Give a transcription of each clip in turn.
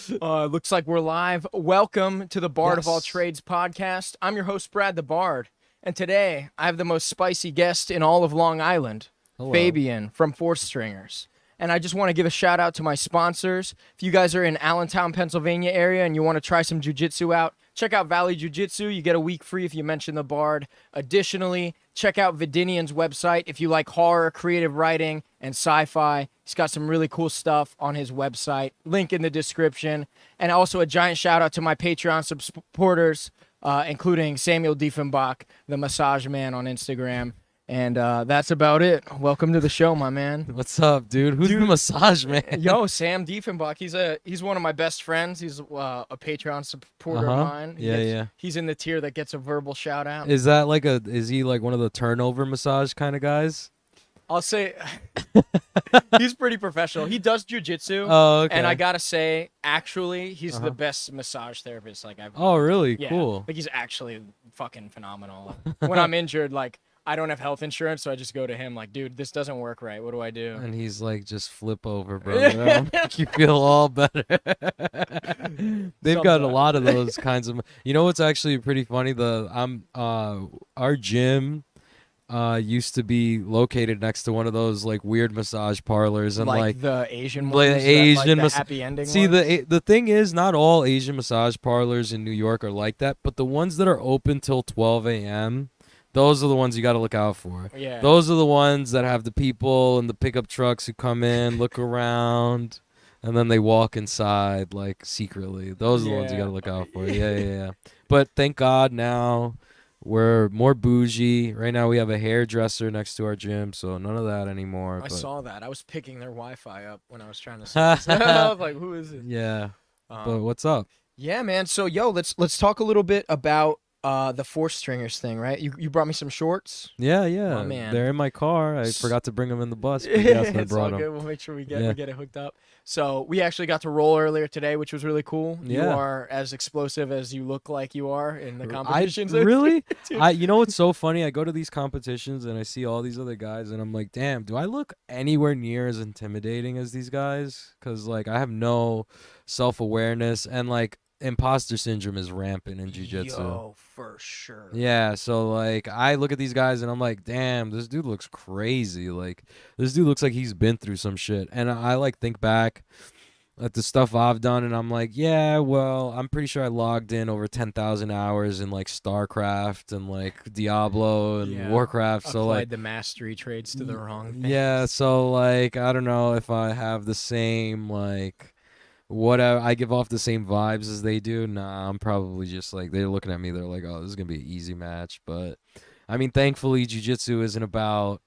Looks like we're live. Welcome to the Bard of All Yes. Trades podcast. I'm your host, Brad the Bard. And today I have the most spicy guest in all of Long Island, Hello. Fabian from Fourth Stringers. And I just want to give a shout out to my sponsors. If you guys are in Allentown, Pennsylvania area and you want to try some jiu-jitsu out, check out Valley Jiu-Jitsu. You get a week free if you mention the Bard. Additionally, check out Vidinian's website if you like horror, creative writing, and sci-fi. He's got some really cool stuff on his website. Link in the description. And also a giant shout out to my Patreon supporters, including Samuel Diefenbach, the massage man on Instagram. And that's about it. Welcome to the show, my man. What's up, dude? Who's the massage man? Yo, Sam Diefenbach. He's one of my best friends. He's a Patreon supporter of mine. He's in the tier that gets a verbal shout out. Is he like one of the turnover massage kind of guys? I'll say he's pretty professional. He does jiu-jitsu. Oh, okay. And I gotta say, actually, he's the best massage therapist I've. Oh, really? Yeah, Cool. Like he's actually fucking phenomenal. When I'm injured, like I don't have health insurance, so I just go to him like, dude, this doesn't work right. What do I do? And he's like, just flip over, bro. That'll make you feel all better. They've got a lot of those kinds of. You know what's actually pretty funny? Our gym used to be located next to one of those like weird massage parlors, and like the Asian like ones, Asian the happy ending. See, ones? the thing is, not all Asian massage parlors in New York are like that, but the ones that are open till 12 a.m. Those are the ones you got to look out for. Yeah. Those are the ones that have the people and the pickup trucks who come in, look around, and then they walk inside like secretly. Those are the ones you got to look out for. Yeah. But thank God now we're more bougie. Right now we have a hairdresser next to our gym, so none of that anymore. I but saw that. I was picking their Wi-Fi up when I was trying to. I was like, who is it? Yeah. But what's up? Yeah, man. So yo, let's talk a little bit about the Fourth Stringers thing, right? You brought me some shorts. Yeah. Oh, man. They're in my car. I forgot to bring them in the bus. But yes, I It's brought all them. good. We'll make sure we get it hooked up. So we actually got to roll earlier today, which was really cool. You Yeah. are as explosive as you look like you are in the competitions. Really? Dude. You know what's so funny? I go to these competitions and I see all these other guys and I'm like, damn, do I look anywhere near as intimidating as these guys? Because like I have no self-awareness and like imposter syndrome is rampant in jiu-jitsu. Yo, for sure. Yeah, so like I look at these guys and I'm like, damn, this dude looks crazy. Like this dude looks like he's been through some shit. And I like think back at the stuff I've done and I'm like, yeah, well, I'm pretty sure I logged in over 10,000 hours in like StarCraft and like Diablo and Warcraft. So like the mastery trades to the wrong thing. yeah, so like I don't know if I have the same like whatever, I give off the same vibes as they do. Nah, I'm probably just like, they're looking at me, they're like, oh, this is gonna be an easy match. But I mean, thankfully jiu-jitsu isn't about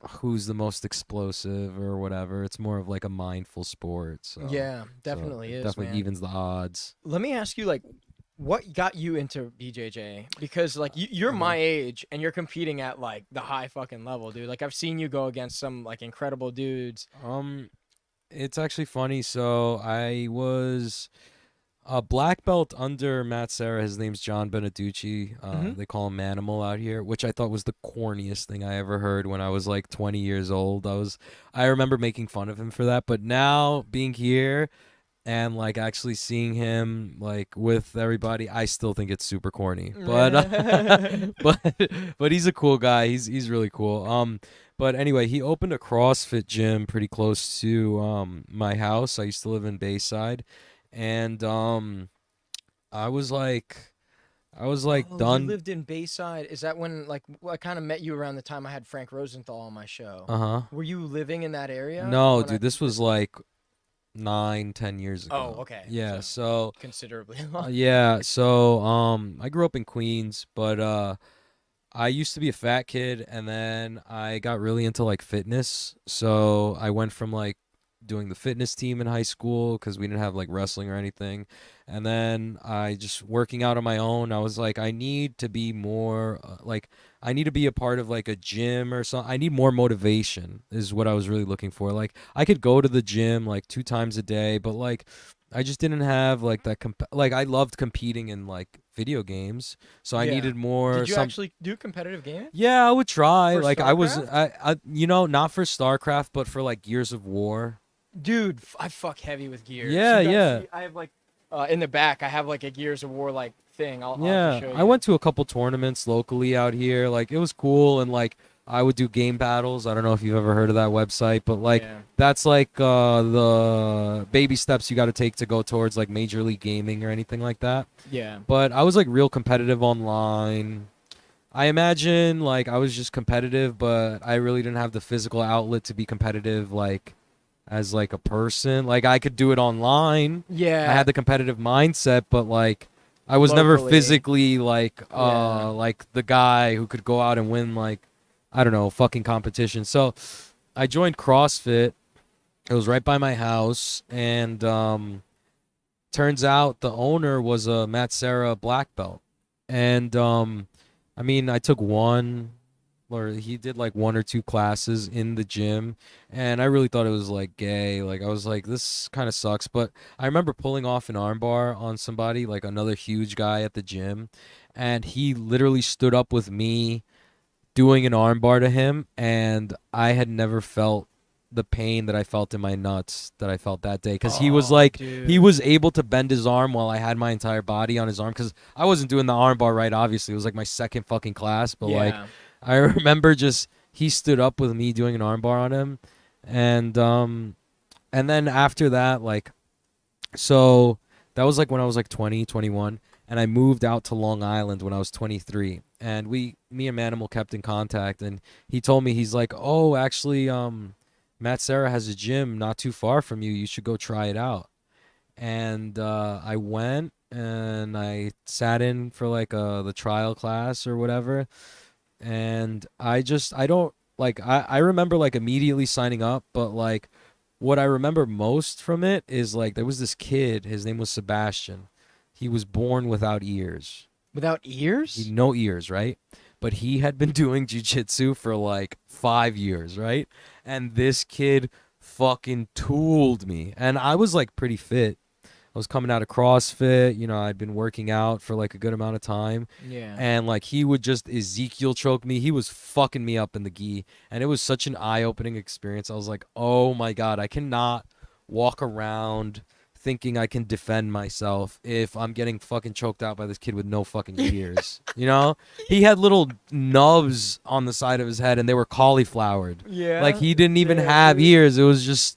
who's the most explosive or whatever. It's more of like a mindful sport. So Yeah, definitely is. definitely man. evens the odds. Let me ask you, like, what got you into BJJ? Because like you're my age and you're competing at like the high fucking level, dude. Like I've seen you go against some like incredible dudes. It's actually funny. So I was a black belt under Matt Serra. His name's John Beneducci. They call him Manimal out here, which I thought was the corniest thing I ever heard when I was like 20 years old. I remember making fun of him for that. But now being here and like actually seeing him like with everybody, I still think it's super corny. But but he's a cool guy. He's really cool. But anyway, he opened a CrossFit gym pretty close to my house. I used to live in Bayside, and I was like done. You lived in Bayside. Is that when like I kind of met you around the time I had Frank Rosenthal on my show? Were you living in that area? No, dude, this was like 9-10 years ago. Oh, okay. Yeah, so considerably. yeah, so I grew up in Queens, but I used to be a fat kid, and then I got really into like fitness. So I went from like doing the fitness team in high school because we didn't have like wrestling or anything, and then I just working out on my own. I was like, I need to be more I need to be a part of like a gym or something. I need more motivation is what I was really looking for. Like I could go to the gym like 2 times a day, but like I just didn't have like that. Like I loved competing in like video games, so I needed more. Did you actually do competitive gaming? Yeah, I would try. For like I was, StarCraft? I not for StarCraft, but for like Gears of War. Dude, I fuck heavy with gears. Yeah, You guys yeah. see, I have like in the back, I have like a Gears of War like thing. I'll have to Yeah, show I you. went to a couple tournaments locally out here. Like it was cool, and like I would do game battles. I don't know if you've ever heard of that website, but like Yeah. that's like the baby steps you got to take to go towards like Major League Gaming or anything like that. Yeah. But I was like real competitive online. I imagine like I was just competitive, but I really didn't have the physical outlet to be competitive like as like a person. Like I could do it online. Yeah. I had the competitive mindset, but like I was never Locally. physically like Yeah. like the guy who could go out and win like I don't know, fucking competition. So I joined CrossFit. It was right by my house, and turns out the owner was a Matt Serra black belt. And I mean, I took one or he did like one or two classes in the gym, and I really thought it was like gay. Like I was like, this kind of sucks. But I remember pulling off an armbar on somebody, like another huge guy at the gym, and he literally stood up with me doing an armbar to him, and I had never felt the pain that I felt in my nuts that I felt that day, because he was Oh, like dude. he was able to bend his arm while I had my entire body on his arm, because I wasn't doing the armbar right. Obviously, it was like my second fucking class, but like Yeah. I remember just he stood up with me doing an armbar on him, and then after that, like, so that was like when I was like 20, 21, and I moved out to Long Island when I was 23, and me and Manimal kept in contact, and he told me, he's like, oh, actually, Matt Serra has a gym not too far from you. You should go try it out. And I went and I sat in for like the trial class or whatever, and I don't like I remember like immediately signing up, but like what I remember most from it is like there was this kid, his name was Sebastian. He was born without ears. Without ears? No ears, right? But he had been doing jiu-jitsu for like 5 years, right? And this kid fucking tooled me, and I was like pretty fit. I was coming out of CrossFit, you know, I'd been working out for like a good amount of time. Yeah. And like he would just Ezekiel choke me. He was fucking me up in the gi. And it was such an eye-opening experience. I was like, oh my God, I cannot walk around thinking I can defend myself if I'm getting fucking choked out by this kid with no fucking ears. You know? He had little nubs on the side of his head, and they were cauliflowered. Yeah. Like he didn't even Damn, have dude. ears. It was just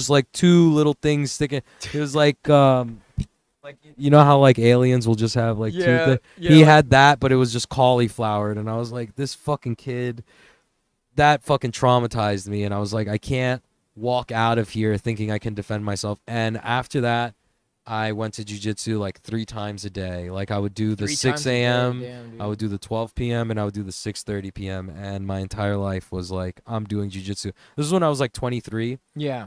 like two little things sticking. It was like you know how like aliens will just have like two Yeah, yeah, he like- had that, but it was just cauliflowered, and I was like, this fucking kid, that fucking traumatized me, and I was like, I can't walk out of here thinking I can defend myself. And after that, I went to jiu-jitsu like 3 times a day. Like I would do the 3 6 times a day, a.m., damn, dude. I would do the 12 p.m., and I would do the 6:30 p.m., and my entire life was like, I'm doing jiu-jitsu. This is when I was like 23, Yeah.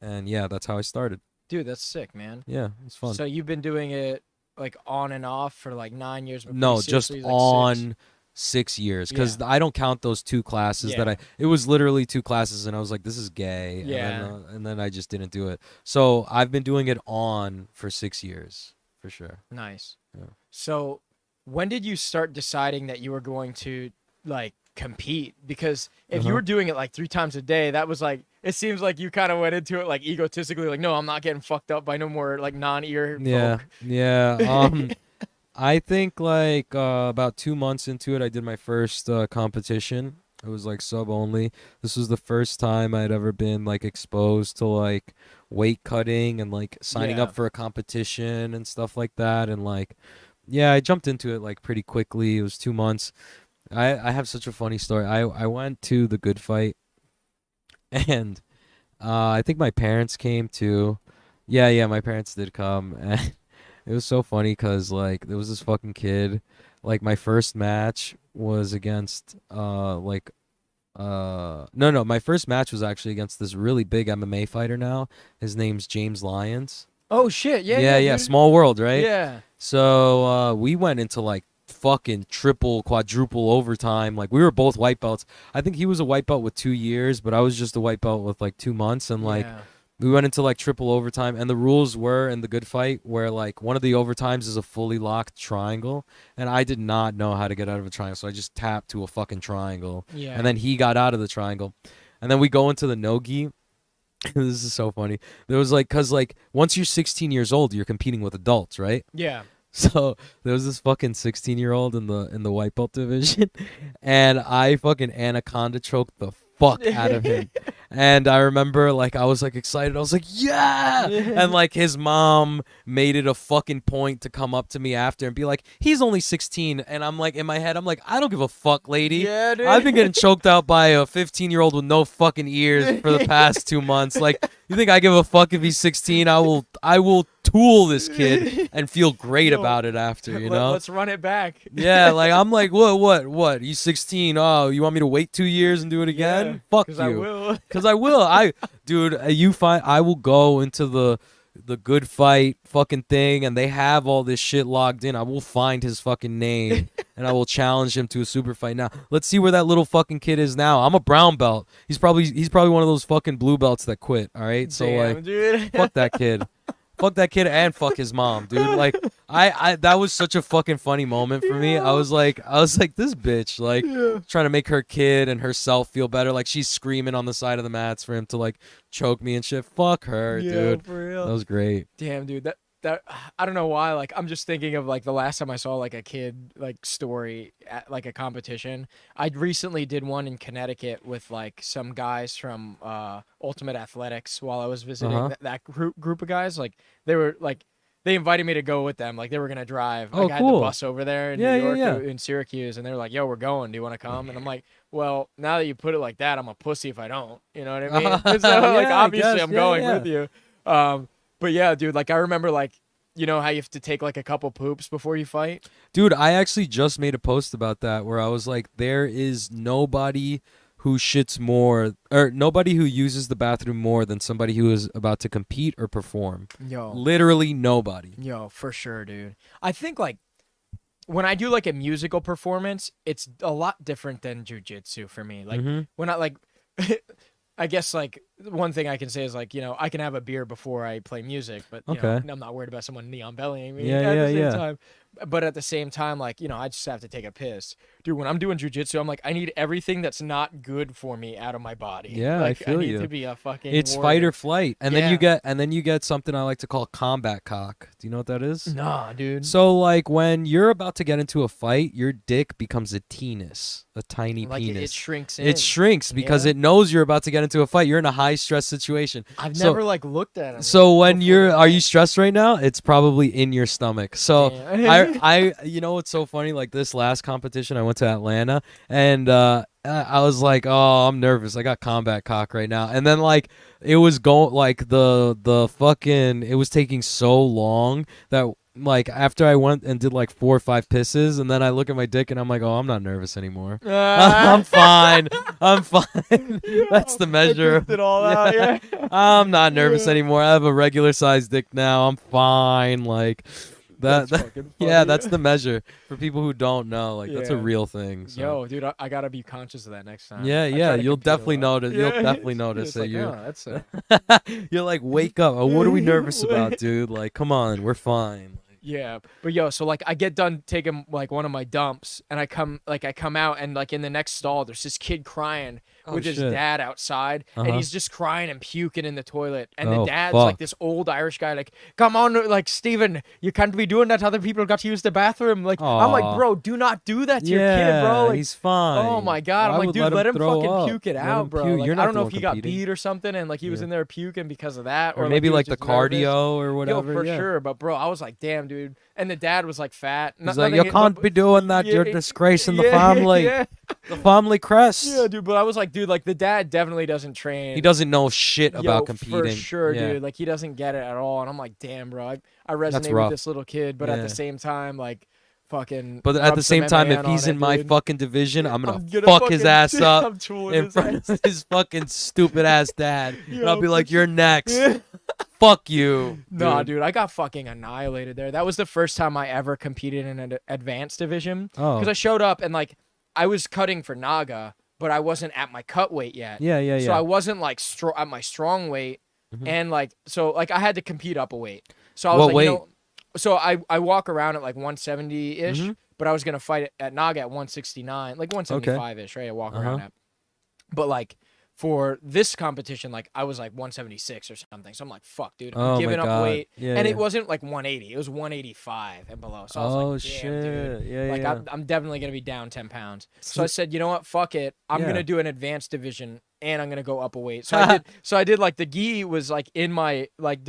and yeah, that's how I started. Dude, that's sick, man. Yeah, it's fun. So you've been doing it like on and off for like 9 years? but No, pretty just seriously, like, on 6? 6 years, because Yeah. I don't count those 2 classes that Yeah. it was literally 2 classes, and I was like, this is gay. Yeah. And then I just didn't do it. So I've been doing it on for 6 years for sure. Nice. Yeah. So when did you start deciding that you were going to like compete? Because if you Uh-huh. were doing it like 3 times a day, that was like, it seems like you kind of went into it like egotistically, like, no, I'm not getting fucked up by no more like non-ear Yeah, folk. yeah. I think like about 2 months into it, I did my first competition. It was like sub only. This was the first time I'd ever been like exposed to like weight cutting and like signing Yeah. up for a competition and stuff like that. And like, yeah, I jumped into it like pretty quickly. It was 2 months. I have such a funny story. I went to the Good Fight, and I think my parents came too. Yeah, my parents did come, and it was so funny because like there was this fucking kid. Like my first match was against no, my first match was actually against this really big MMA fighter now. His name's James Lyons. Oh shit, yeah, Yeah, dude. small world, right? Yeah. So we went into like fucking triple, quadruple overtime. Like we were both white belts. I think he was a white belt with 2 years, but I was just a white belt with like 2 months, and like Yeah. we went into like triple overtime, and the rules were in the Good Fight where like one of the overtimes is a fully locked triangle, and I did not know how to get out of a triangle, so I just tapped to a fucking triangle, Yeah. and then he got out of the triangle, and then we go into the no-gi, This is so funny. There was like, cause like once you're 16 years old, you're competing with adults, right? Yeah. So there was this fucking 16-year-old in the white belt division, and I fucking anaconda choked the fuck out of him. And I remember like I was like excited. I was like, yeah. And like his mom made it a fucking point to come up to me after and be like, he's only 16. And I'm like, in my head, I'm like, I don't give a fuck, lady. Yeah, dude. I've been getting choked out by a 15-year-old with no fucking ears for the past 2 months. Like, you think I give a fuck if he's 16? I will tool this kid and feel great about it after, you know? Let's run it back. Yeah, like I'm like, what? He's 16. Oh, you want me to wait 2 years and do it again? Yeah, Fuck you. Because I will. Because I will. Dude, I will go into the good fight fucking thing, and they have all this shit logged in. I will find his fucking name and I will challenge him to a super fight. Now, let's see where that little fucking kid is now. I'm a brown belt. He's probably one of those fucking blue belts that quit. All right, so Damn, like, dude. fuck that kid. Fuck that kid and fuck his mom, dude. Like, I that was such a fucking funny moment for me. I was like, this bitch, like, trying to make her kid and herself feel better. Like, she's screaming on the side of the mats for him to like choke me and shit. Fuck her, dude. For real. That was great. Damn, dude. That I don't know why. Like, I'm just thinking of like the last time I saw like a kid like story at like a competition. I recently did one in Connecticut with like some guys from Ultimate Athletics while I was visiting that group of guys. Like, they were like, they invited me to go with them. Like, they were gonna drive. Like, Oh, I had cool. the bus over there in New York, in Syracuse, and they were like, "Yo, we're going. Do you want to come?" And I'm like, "Well, now that you put it like that, I'm a pussy if I don't." You know what I mean? So like, Yeah, I obviously, guess. I'm Yeah, going yeah. with you. But yeah, dude. Like, I remember like, you know how you have to take like a couple poops before you fight? Dude, I actually just made a post about that where I was like, there is nobody who shits more, or nobody who uses the bathroom more than somebody who is about to compete or perform. Yo. Literally nobody. Yo, for sure, dude. I think like when I do like a musical performance, it's a lot different than jiu-jitsu for me. Like when I like I guess like one thing I can say is like, you know, I can have a beer before I play music, but you know, I'm not worried about someone neon bellying me at the same time. But at the same time, like, you know, I just have to take a piss. Dude, when I'm doing jiu-jitsu, I'm like, I need everything that's not good for me out of my body. Yeah, like, I feel need you. to be a fucking It's warrior. fight or flight. And then you get something I like to call combat cock. Do you know what that is? Nah, dude. So like when you're about to get into a fight, your dick becomes a penis, a tiny like penis. it shrinks in. It shrinks because it knows you're about to get into a fight. You're in a high stress situation. I've never like looked at it. So when are you stressed right now? It's probably in your stomach. So I you know what's so funny? Like this last competition, I went to Atlanta and I was like, oh, I'm nervous. I got combat cock right now. And then like it was going like the fucking it was taking so long that like after I went and did like 4 or 5 pisses, and then I look at my dick and I'm like, oh, I'm not nervous anymore. I'm fine. I'm fine. That's the measure. It all out, yeah. I'm not nervous anymore. I have a regular sized dick now. I'm fine. Like That's fucking funny. yeah, that's the measure for people who don't know. Like that's a Yeah. real thing. So. Yo, dude, I gotta be conscious of that next time. Yeah, I yeah, try to you'll compete a definitely lot. notice. Yeah. You'll definitely notice It's that like, you. oh, that's You're like, wake up. Oh, what are we nervous about, dude? Like, come on, we're fine. Yeah, but yo, so like I get done taking like one of my dumps, and I come out, and like in the next stall, there's this kid crying with his shit. dad outside, and he's just crying and puking in the toilet, and Oh, the dad's fuck. like this old Irish guy, like, come on, like Steven, you can't be doing that. Other people got to use the bathroom. Like, I'm like, Aw. bro, do not do that to your kid, bro. Like, he's fine. oh my god, I'm I like, would dude, let him throw fucking up. puke it Let out, him bro. puke. Like, You're I not don't know the if he one got competing. beat or something, and like he was in there puking because of that, Or like, maybe he was like the just nervous. cardio or whatever. Yo, for yeah. sure. But bro, I was like, damn, dude. And the dad was like fat. He's like, you can't be doing that. You're disgracing the yeah, family. Yeah. The family crest. Yeah, dude. But I was like, dude, like the dad definitely doesn't train. He doesn't know shit Yo, about competing. For sure, Yeah. dude. Like he doesn't get it at all. And I'm like, damn, bro. I resonate with rough. this little kid, but at Yeah. the same time, like, fucking. But at rub the some same time, if M&A he's on in it, my dude. fucking division, I'm gonna gonna fuck his ass up I'm tooling in his front ass. of his fucking stupid ass dad. And I'll Yo, be for like, you're next. Yeah. Fuck you. Nah, dude, I got fucking annihilated there. That was the first time I ever competed in an advanced division. Oh. Because I showed up and like I was cutting for Naga, but I wasn't at my cut weight yet. Yeah, yeah, yeah. So I wasn't like at my strong weight, and like so like I had to compete up a weight. So I was What like, weight? you know, so I walk around at like 170 ish, Mhm. but I was gonna fight at Naga at 169, like 175 ish, right? I walk around at, but like for this competition, like I was like 176 or something. So I'm like, fuck, dude, I'm Oh my giving up God. weight. Yeah, And yeah. it wasn't like 180. It was 185 and below. So I was Oh like, damn, shit. dude. Yeah, Like yeah. I'm definitely gonna be down 10 pounds. So I said, you know what? Fuck it. I'm Yeah. gonna do an advanced division and I'm gonna go up a weight. So I did. So I did like the gi was like in my like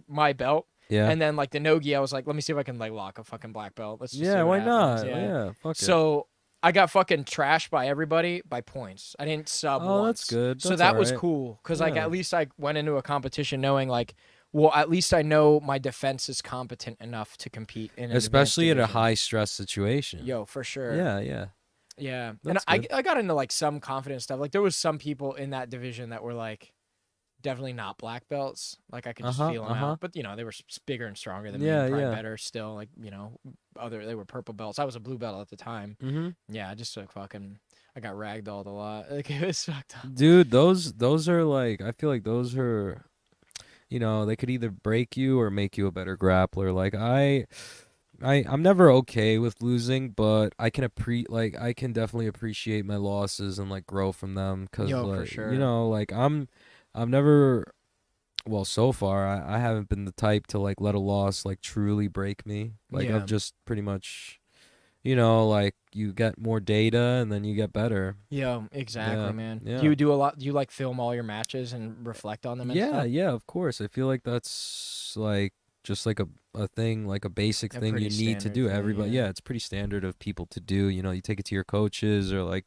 my belt. Yeah. And then like the no gi, I was like, let me see if I can like lock a fucking black belt. Let's just see Yeah, what why happens. not? Yeah, fuck it. So I got fucking trashed by everybody by points. I didn't sub Oh, once. that's good. So That's that was alright. cool because like Yeah. at least I went into a competition knowing like, well, at least I know my defense is competent enough to compete in an Especially in a advanced division. high stress situation. Yo, for sure. Yeah, yeah. Yeah. That's And good. I got into like some confidence stuff. Like there was some people in that division that were like definitely not black belts. Like I could just feel them out. But you know, they were bigger and stronger than me. Yeah, And probably yeah. better still. Like, you know, they were purple belts. I was a blue belt at the time. Mm-hmm. Yeah, I just like fucking I got ragdolled a lot. Like it was fucked up. Dude, those are like, I feel like those are, you know, they could either break you or make you a better grappler. Like I'm never okay with losing, but I can I can definitely appreciate my losses and like grow from them. Cause Yo, for like, sure. you know, like I've never, well, so far I haven't been the type to like let a loss like truly break me. Like Yeah. I've just pretty much, you know, like you get more data and then you get better. Yeah, exactly, Yeah, man. yeah. Do you do a lot? Do you like film all your matches and reflect on them? And Yeah, stuff? yeah, of course. I feel like that's like just like a thing, like a basic A thing you pretty need to standard do. thing, Everybody, yeah. yeah, it's pretty standard of people to do. You know, you take it to your coaches or like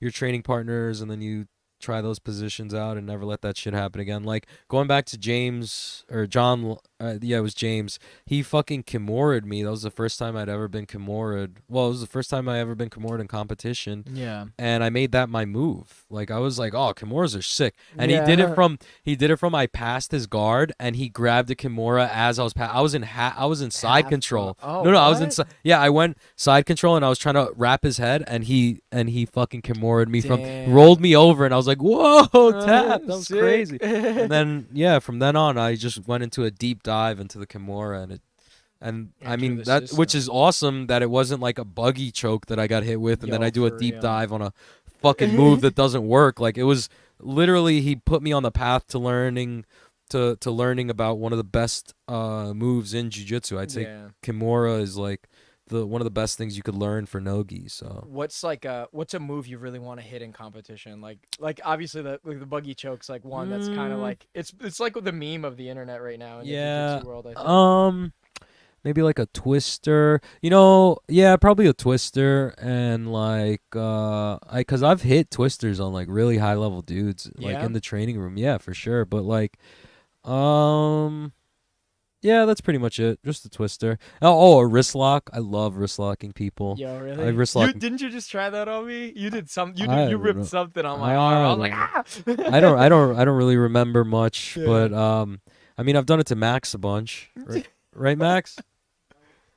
your training partners, and then you try those positions out and never let that shit happen again. Like going back to James or John, yeah, it was James. He fucking Kimura'd me. That was the first time I'd ever been Kimura'd. Well, it was the first time I ever been Kimura'd in competition. Yeah. And I made that my move. Like I was like, oh, Kimuras are sick. And Yeah. he did it from I passed his guard and he grabbed a Kimura as I was I was in side Half control. guard. Oh, no, I was what? yeah, I went side control and I was trying to wrap his head and he fucking Kimura'd me from Damn. rolled me over and I was like, whoa, tap. That was Sick. crazy. And then yeah, from then on I just went into a deep dive into the Kimura and I Enter mean the that, which system. is awesome that it wasn't like a buggy choke that I got hit with, and then Yo, I do a for deep real. dive on a fucking move that doesn't work. Like it was literally he put me on the path to learning learning about one of the best moves in jiu-jitsu. I'd say Yeah. Kimura is like one of the best things you could learn for nogi. So What's a move you really want to hit in competition? Like obviously the buggy choke's like one that's kind of like it's like the meme of the internet right now in the yeah, jiu-jitsu world. I think. maybe like a twister, you know, yeah, probably a twister, and like cuz I've hit twisters on like really high level dudes like Yeah? in the training room. Yeah, for sure, but like yeah, that's pretty much it. Just a twister. Oh, a wrist lock. I love wrist locking people. Yo, really? I wrist lock. Didn't you just try that on me? You did some. You I ripped don't- something on my I arm. I was like, don't- ah. I don't really remember much, Yeah. but I mean, I've done it to Max a bunch. Right, Max?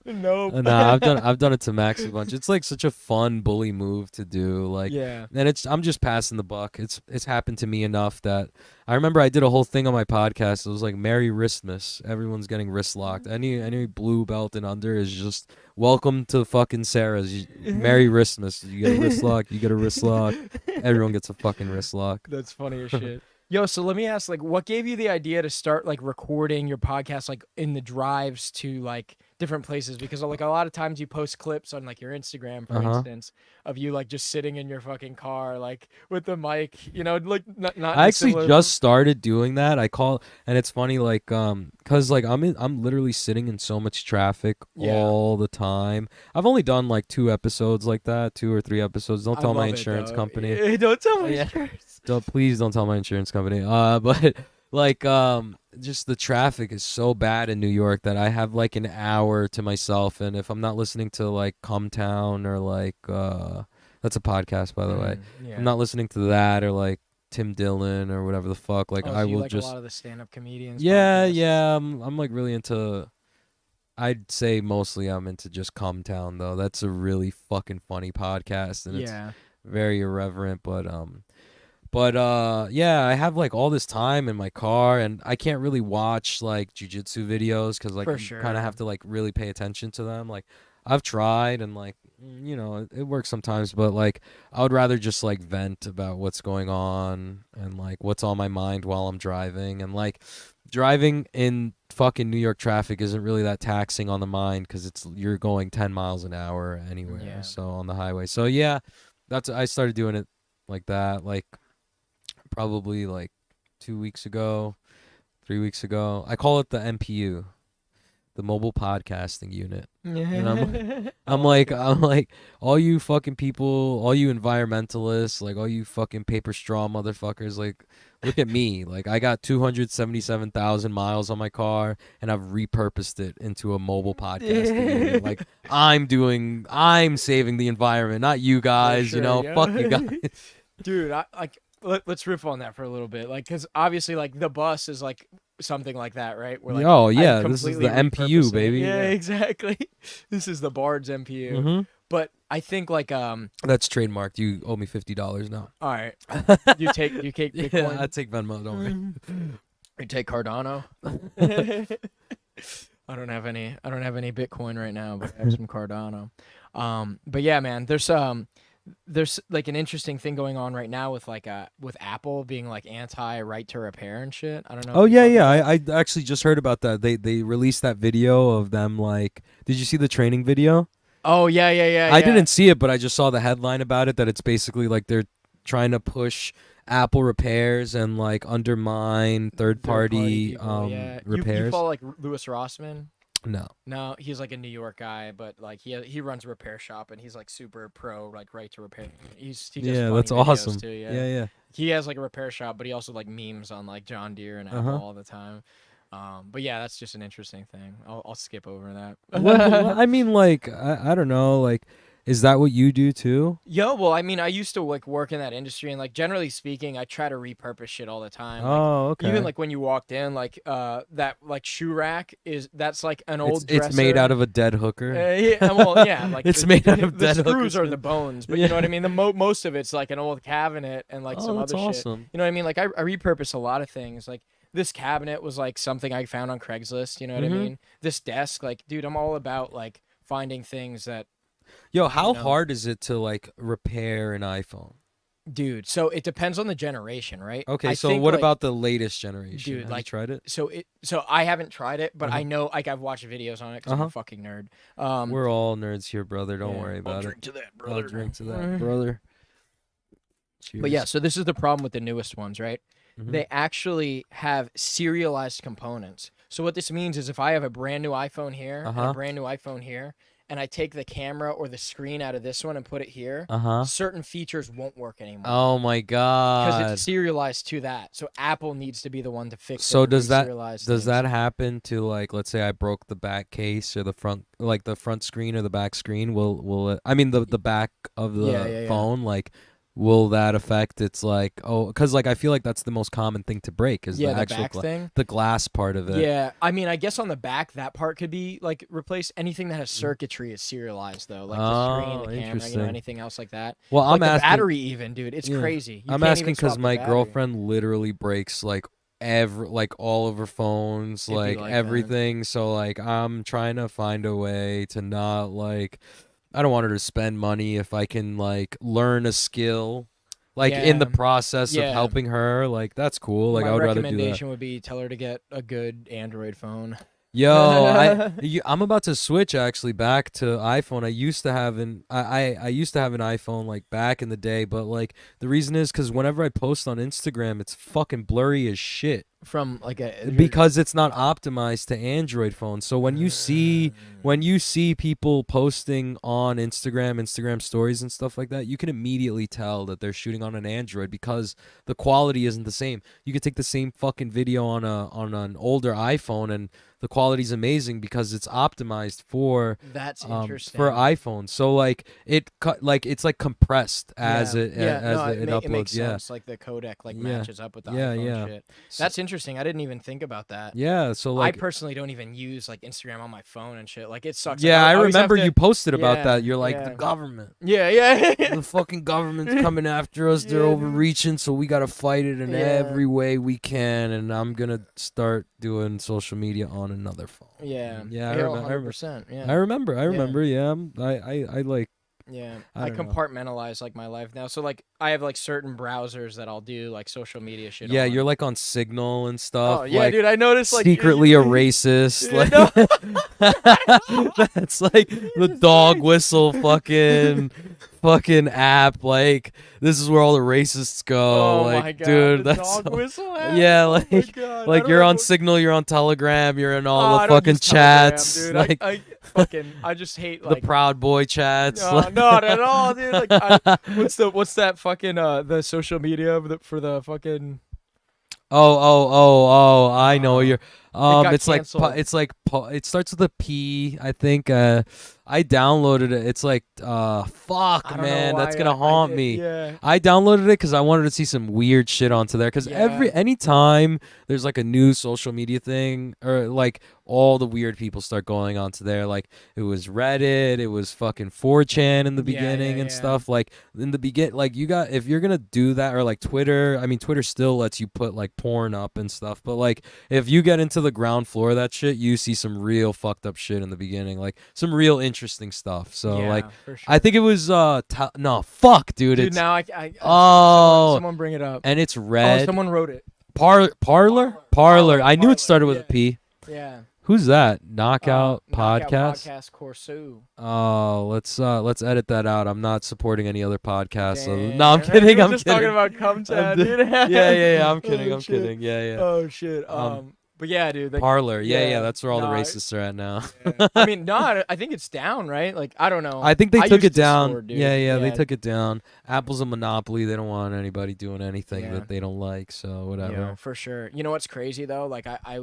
Nope. Nah, I've done it to Max a bunch. It's like such a fun bully move to do. Like, Yeah. and I'm just passing the buck. It's happened to me enough that I remember I did a whole thing on my podcast. It was like Merry Wristmas. Everyone's getting wrist locked. Any blue belt and under is just welcome to fucking Serra's. Merry Wristmas. You get a wrist lock. You get a wrist lock. Everyone gets a fucking wrist lock. That's funny as shit. Yo, so let me ask, like, what gave you the idea to start like recording your podcast like in the drives to like different places? Because like a lot of times you post clips on like your Instagram, for instance, of you like just sitting in your fucking car, like with the mic, you know, like not. I actually just started doing that. And it's funny, like, cause like I'm literally sitting in so much traffic all the time. I've only done like 2 episodes like that, 2 or 3 episodes. Don't tell my insurance company. Don't tell my Yeah. insurance. Please don't tell my insurance company. But like, just the traffic is so bad in New York that I have like an hour to myself, and if I'm not listening to like Come Town or like, that's a podcast, by the way. Yeah. I'm not listening to that or like Tim Dillon or whatever the fuck. Like Oh, so I you will like just a lot of the stand-up comedians. yeah, podcasts? yeah. I'm like really into. I'd say mostly I'm into just Come Town though. That's a really fucking funny podcast, and it's very irreverent, but yeah, I have like all this time in my car, and I can't really watch like jiu-jitsu videos because like For you sure. kind of have to like really pay attention to them. Like I've tried, and like you know, it works sometimes, but like I would rather just like vent about what's going on and like what's on my mind while I'm driving. And like driving in fucking New York traffic isn't really that taxing on the mind because you're going 10 miles an hour anywhere. Yeah. So on the highway. So yeah, I started doing it like that, like probably like 2 weeks ago, 3 weeks ago. I call it the MPU, the mobile podcasting unit. And I'm like, all you fucking people, all you environmentalists, like all you fucking paper straw motherfuckers, like, look at me. Like, I got 277,000 miles on my car, and I've repurposed it into a mobile podcasting unit. Like, I'm saving the environment, not you guys. sure, you know, yeah. fuck you guys. Dude, let's riff on that for a little bit, like, because obviously, like, the bus is like something like that, right? Where, like, Oh I'm yeah, this is the completely MPU, repurposing it. baby. Yeah, exactly. This is the Bard's MPU. Mm-hmm. But I think like That's trademarked. You owe me $50 now. all right, you take Bitcoin. Yeah, I take Venmo. Don't worry. You take Cardano. I don't have any Bitcoin right now, but I have some Cardano. But yeah, man, there's like an interesting thing going on right now with like with Apple being like anti right to repair and shit. I don't know. Oh if you yeah, saw that. I actually just heard about that. They released that video of them like. Did you see the training video? Oh yeah. I didn't see it, but I just saw the headline about it that it's basically like they're trying to push Apple repairs and like undermine third-party people, yeah. repairs. You follow like Louis Rossman? No. No, he's like a New York guy, but like he runs a repair shop and he's like super pro like right to repair. He does Yeah, funny that's videos awesome. too, Yeah. He has like a repair shop, but he also like memes on like John Deere and Apple all the time. But yeah, that's just an interesting thing. I'll skip over that. Well, I mean, like, I don't know, like, is that what you do too? Yo, well, I mean, I used to like work in that industry, and like generally speaking, I try to repurpose shit all the time. Like, Oh, okay. even like when you walked in, like that like shoe rack that's like an old dresser. It's made out of a dead hooker. Yeah, well, yeah, like It's made out of the dead screws hookers. are the bones, but Yeah. you know what I mean. The most of it's like an old cabinet and like some that's other shit. awesome. You know what I mean? Like I repurpose a lot of things. Like this cabinet was like something I found on Craigslist. You know what I mean? This desk, like, dude, I'm all about like finding things that. Yo, how You know. hard is it to like repair an iPhone? Dude, so it depends on the generation, right? Okay, I so think, what like, about the latest generation? dude, Have like, you tried it? So I haven't tried it, but I Uh-huh. know, like, I've watched videos on it because I'm a fucking nerd. We're all nerds here, brother. Don't worry about I'll drink to that, it. brother. I'll drink to that, brother. Cheers. But yeah, so this is the problem with the newest ones, right? Mhm. They actually have serialized components. So what this means is if I have a brand new iPhone here and a brand new iPhone here, and I take the camera or the screen out of this one and put it here, certain features won't work anymore. Oh my Because god. it's serialized to that. So Apple needs to be the one to fix it. So and does re-serialize things. that happen to, like, let's say I broke the back case or the front, like the front screen or the back screen? Will it, I mean the back of the Yeah. phone, like, will that affect its, like, because like I feel like that's the most common thing to break is the the actual back thing? the glass part of it. Yeah, I mean, I guess on the back, that part could be like replaced. Anything that has circuitry is serialized, though, like the screen, the camera, interesting. anything else like that. Well, Like I'm the asking. battery, even, dude, it's crazy. You I'm can't asking even swap because the my battery. girlfriend literally breaks like all of her phones, It'd be like like that. everything. So like I'm trying to find a way to not like. I don't want her to spend money if I can like learn a skill. Like in the process of helping her, like that's cool. Like My I would rather do that. recommendation would be tell her to get a good Android phone. Yo, I'm about to switch actually back to iPhone. I used to have I used to have an iPhone like back in the day, but like the reason is because whenever I post on Instagram, it's fucking blurry as shit. From like a Because it's not optimized to Android phones. So when you see people posting on Instagram stories and stuff like that, you can immediately tell that they're shooting on an Android because the quality isn't the same. You could take the same fucking video on an older iPhone and the quality's amazing because it's optimized for That's interesting. for iPhone. So like it's like compressed as it uploads. It makes yeah. sense. Like the codec matches up with the Yeah, iPhone yeah. shit. That's interesting. I didn't even think about that. Yeah, so like I personally don't even use like Instagram on my phone and shit. Like it sucks. yeah, Like, I always have remember to- you posted about Yeah, that. You're like yeah. the government. Yeah. The fucking government's coming after us. They're Yeah. overreaching, so we gotta fight it in Yeah. every way we can. And I'm gonna start doing social media on another phone. Yeah. Yeah, I You're remember. 100%. Yeah. I remember. Yeah, I like Yeah, I I don't know. compartmentalize like my life now. So like I have like certain browsers that I'll do like social media shit Yeah, on. you're like on Signal and Oh stuff, yeah, like dude. I noticed like secretly a racist. you know. Like that's like the Jesus dog Christ. whistle fucking app. Like this is where all the racists go. Oh Like, my god, dude, the that's dog whistle app. yeah, Oh my like god, I like don't you're have. on Signal, you're on Telegram, you're in all Oh, the I don't fucking use Telegram, chats, dude. like I fucking I just hate the like Proud Boy chats. no, Like not at all, dude. Like what's that fucking the social media of for the fucking I know uh you're. it got It's like canceled. it starts with a P. I think. I downloaded it. It's like fuck, I don't know man, that's why gonna I haunt did. me. Yeah. I downloaded it because I wanted to see some weird shit onto there. Because Yeah. anytime there's like a new social media thing, or like all the weird people start going onto there. Like it was Reddit, it was fucking 4chan in the Yeah, yeah, beginning and yeah. stuff. Like in the begin, like you got if you're gonna do that, or like Twitter. I mean, Twitter still lets you put like porn up and stuff, but like if you get into the ground floor of that shit, you see some real fucked up shit in the beginning, like some real interesting stuff. So like Yeah, for sure. I think it was no fuck, dude. Dude, It's now I oh, someone bring it up. and it's Oh, red. someone wrote it. Parlor. I knew it started with a P. Yeah. Who's that? Knockout Knockout podcast. Podcast Corsu. Oh, let's edit that out. I'm not supporting any other podcasts. So Damn. no, I'm kidding. We were I'm just kidding. talking about cum chat, d- dude. yeah. I'm Oh, kidding. I'm shit. kidding. Yeah. Oh shit. But yeah, dude. Like, Parlor. Yeah. That's where all the nah, racists are at now. yeah. I mean, no, I think it's down, right? Like, I don't know. I think they I took use it down. Discord, dude. Yeah, they took it down. Apple's a monopoly. They don't want anybody doing anything Yeah. that they don't like. So whatever. Yeah, for sure. You know what's crazy though? Like, I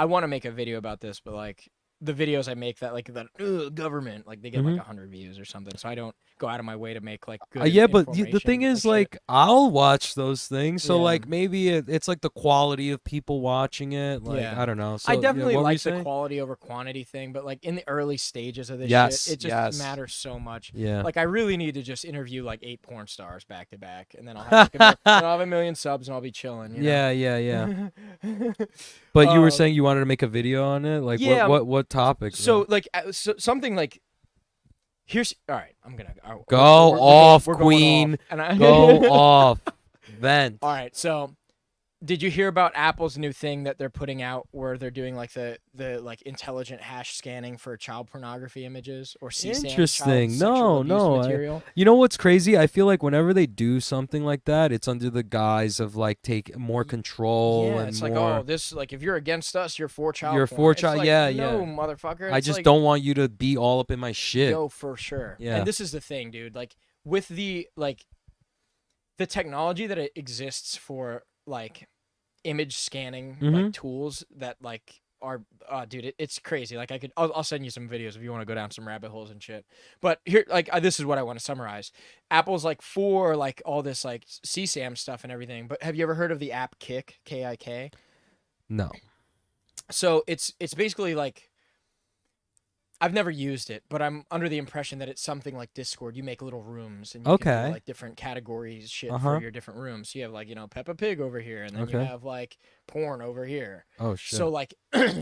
want to make a video about this, but like the videos I make that like the government, like they get like 100 views or something. So I don't go out of my way to make like good. Yeah, but the information, thing is, shit. like, I'll watch those things. So, Yeah. like, maybe it's like the quality of people watching it. Like, Yeah. I don't know. So, I yeah, definitely what were you like the saying? quality over quantity thing, but like in the early stages of this Yes, shit, it just yes. matters so much. Yeah. Like I really need to just interview like 8 porn stars back to back, and then I'll have, then I'll have 1 million subs and I'll be chilling. You know? Yeah. But you were Um, saying you wanted to make a video on it. Like, yeah, what topic? So like something like here's all right. I'm gonna Go we're off, going Queen. off, and I, Go off. Vent. All right, so did you hear about Apple's new thing that they're putting out where they're doing like the like intelligent hash scanning for child pornography images or CSAM, Interesting. child sexual abuse No. material? You know what's crazy? I feel like whenever they do something like that, it's under the guise of like take more control Yeah, and it's more. like, oh, this like if you're against us, you're for child. You're porn. for It's child- like, yeah, no, yeah. motherfucker. I It's just like, don't want you to be all up in my shit. Yo, for sure. Yeah. And this is the thing, dude. Like with the the technology that it exists for like image scanning like tools that like are dude, it's crazy. Like I'll send you some videos if you want to go down some rabbit holes and shit. But here like this is what I want to summarize. Apple's like for like all this like CSAM stuff and everything. But have you ever heard of the app Kik, K-I-K? No. So it's basically like I've never used it, but I'm under the impression that it's something like Discord. You make little rooms and you can Okay. do like different categories shit Uh-huh. for your different rooms. So you have like, Peppa Pig over here and then you Okay. have like porn over here. Oh shit. So like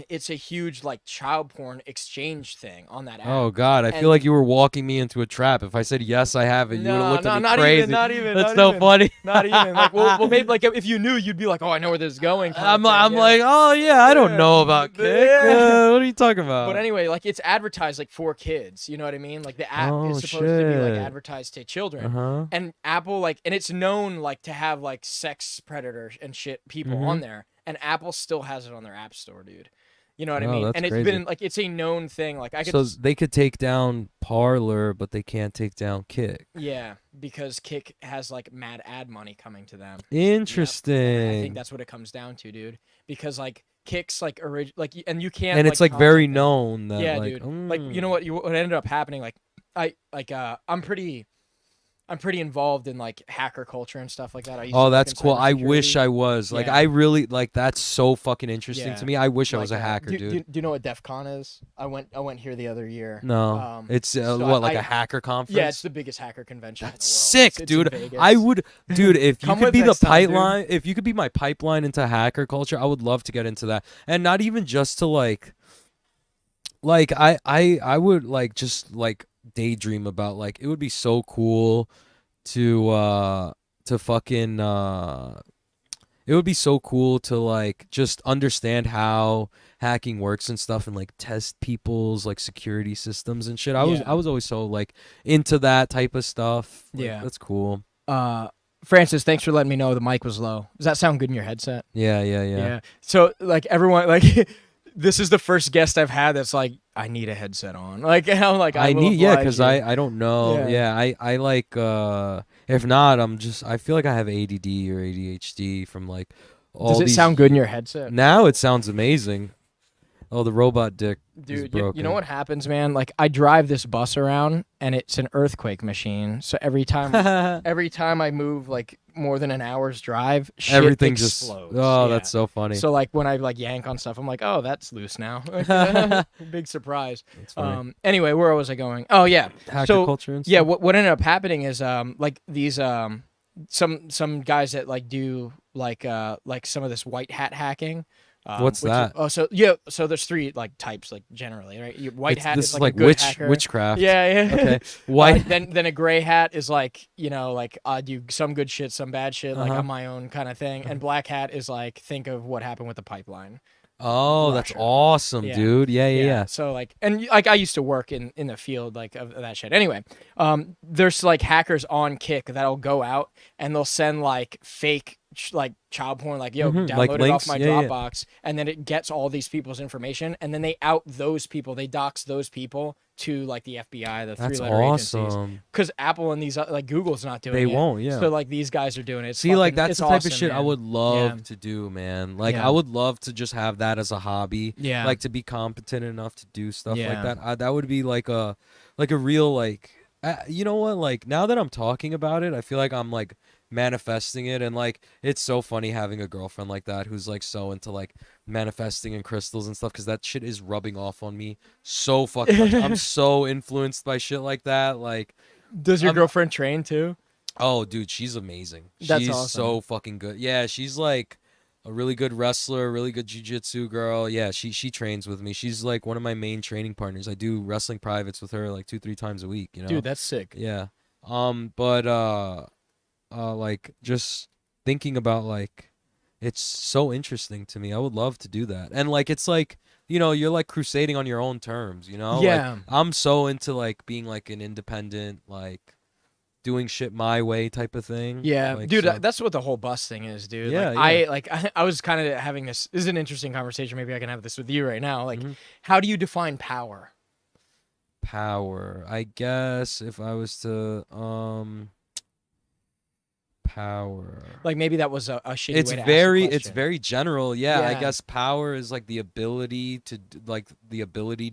it's a huge like child porn exchange thing on that app. Oh god, I And- feel like you were walking me into a trap. If I said yes, I have it, you would have looked at me not crazy. even, not even. That's not so even. funny. Not even. Like, well, maybe like if you knew, you'd be like, oh, I know where this is going. kind of I'm thing, yeah. like, oh yeah, I don't Yeah. know about Kick. Yeah. What are you talking about? But anyway, like it's advertised like for kids. You know what I mean? Like the app Oh, is supposed to be like shit. advertised to children. Uh-huh. And Apple like, and it's known like to have like sex predators and shit people Mhm. on there. And Apple still has it on their app store, dude. You know what I Oh, mean? that's And it's crazy. been like it's a known thing. Like I could, So they could take down Parlor, but they can't take down Kick. yeah, because Kick has like mad ad money coming to them. Yep. And Interesting. I think that's what it comes down to, dude. Because like Kick's like and you can't. And it's like very contact them. known that Yeah, like, dude. Like you know what ended up happening? Like I'm pretty involved in like hacker culture and stuff like that. I used to Oh, work that's in cool. I wish cybersecurity. I was. Like Yeah. I really like that's so fucking interesting Yeah. to me. I wish I was a Like, hacker, do, dude. Do you know what DEF CON is? I went here the other year. No. It's so what like I- a hacker conference? Yeah, it's the biggest hacker convention. That's in the world. sick, It's in dude. Vegas. I would, dude. If you Come could with be the next time, dude. pipeline, if you could be my pipeline into hacker culture, I would love to get into that. And not even just to like I would like just like daydream about like it would be so cool to fucking it would be so cool to like just understand how hacking works and stuff and like test people's like security systems and shit. I was always so like into that type of stuff. Like, Yeah. that's cool. Francis, thanks for letting me know the mic was low. Does that sound good in your headset? Yeah. So like everyone like this is the first guest I've had that's like, I need a headset on. Like I'm like I will need oblige because you. I don't know. I like if not I feel like I have ADD or ADHD from like all Does it these sound good in your headset? Now it sounds amazing. Oh, the robot dick is Dude, broken. you know what happens, man? Like I drive this bus around and it's an earthquake machine. So every time I move like more than an hour's drive, shit Everything explodes. just oh, Yeah. that's so funny. So like when I like yank on stuff, I'm like, oh, that's loose now. Big surprise. That's funny. Anyway, where was I going? Oh yeah. Hacker So culture and yeah, stuff? what ended up happening is like these some guys that like do like some of this white hat hacking. What's that? So there's three like types like generally, right? White hat This is like a good hacker. witchcraft. Yeah. Okay. White. Then a gray hat is like, you know, like I do some good shit, some bad shit, like Uh-huh. on my own kind of thing. And black hat is like, think of what happened with the pipeline. Oh, that's Russia. awesome, Yeah. dude. Yeah. So like, and like I used to work in the field like of that shit. Anyway, there's like hackers on Kick that'll go out and they'll send like fake like child porn, like yo, Mhm, download like it links. off my Yeah. Dropbox, and then it gets all these people's information, and then they out those people, they dox those people to like the FBI, the That's three-letter agencies, awesome. because Apple and these like Google's not doing They it. wit's yeah. So like these guys are doing it. It's See, like fucking- that's it's the type awesome, of shit I man. would love Yeah. to do, man. Like Yeah. I would love to just have that as a hobby. Yeah. Like to be competent enough to do stuff like Yeah. that. That would be like a real like you know what? Like now that I'm talking about it, I feel like I'm like manifesting it, and like it's so funny having a girlfriend like that who's like so into like manifesting and crystals and stuff, because that shit is rubbing off on me so fucking much. I'm so influenced by shit like that. Like, Does your girlfriend train too? oh, dude, she's amazing. That's She's awesome. so fucking good. Yeah, she's like a really good wrestler, really good jiu-jitsu girl. Yeah, she trains with me. She's like one of my main training partners. I do wrestling privates with her like 2-3 times a week, you know? Dude, that's sick. Yeah. But like just thinking about like it's so interesting to me. I would love to do that. And like it's like, you know, you're like crusading on your own terms, you know? Yeah. Like, I'm so into like being like an independent, like doing shit my way type of thing. Yeah, Like, dude, so- that's what the whole bus thing is, dude. Yeah, like, I was kind of having this is an interesting conversation. Maybe I can have this with you right now. Like, Mhm. how do you define power? Power. I guess if I was to power. Like, maybe that was a shitty It's way to very ask the it's question. very general. Yeah, I Yeah. guess power is like the ability to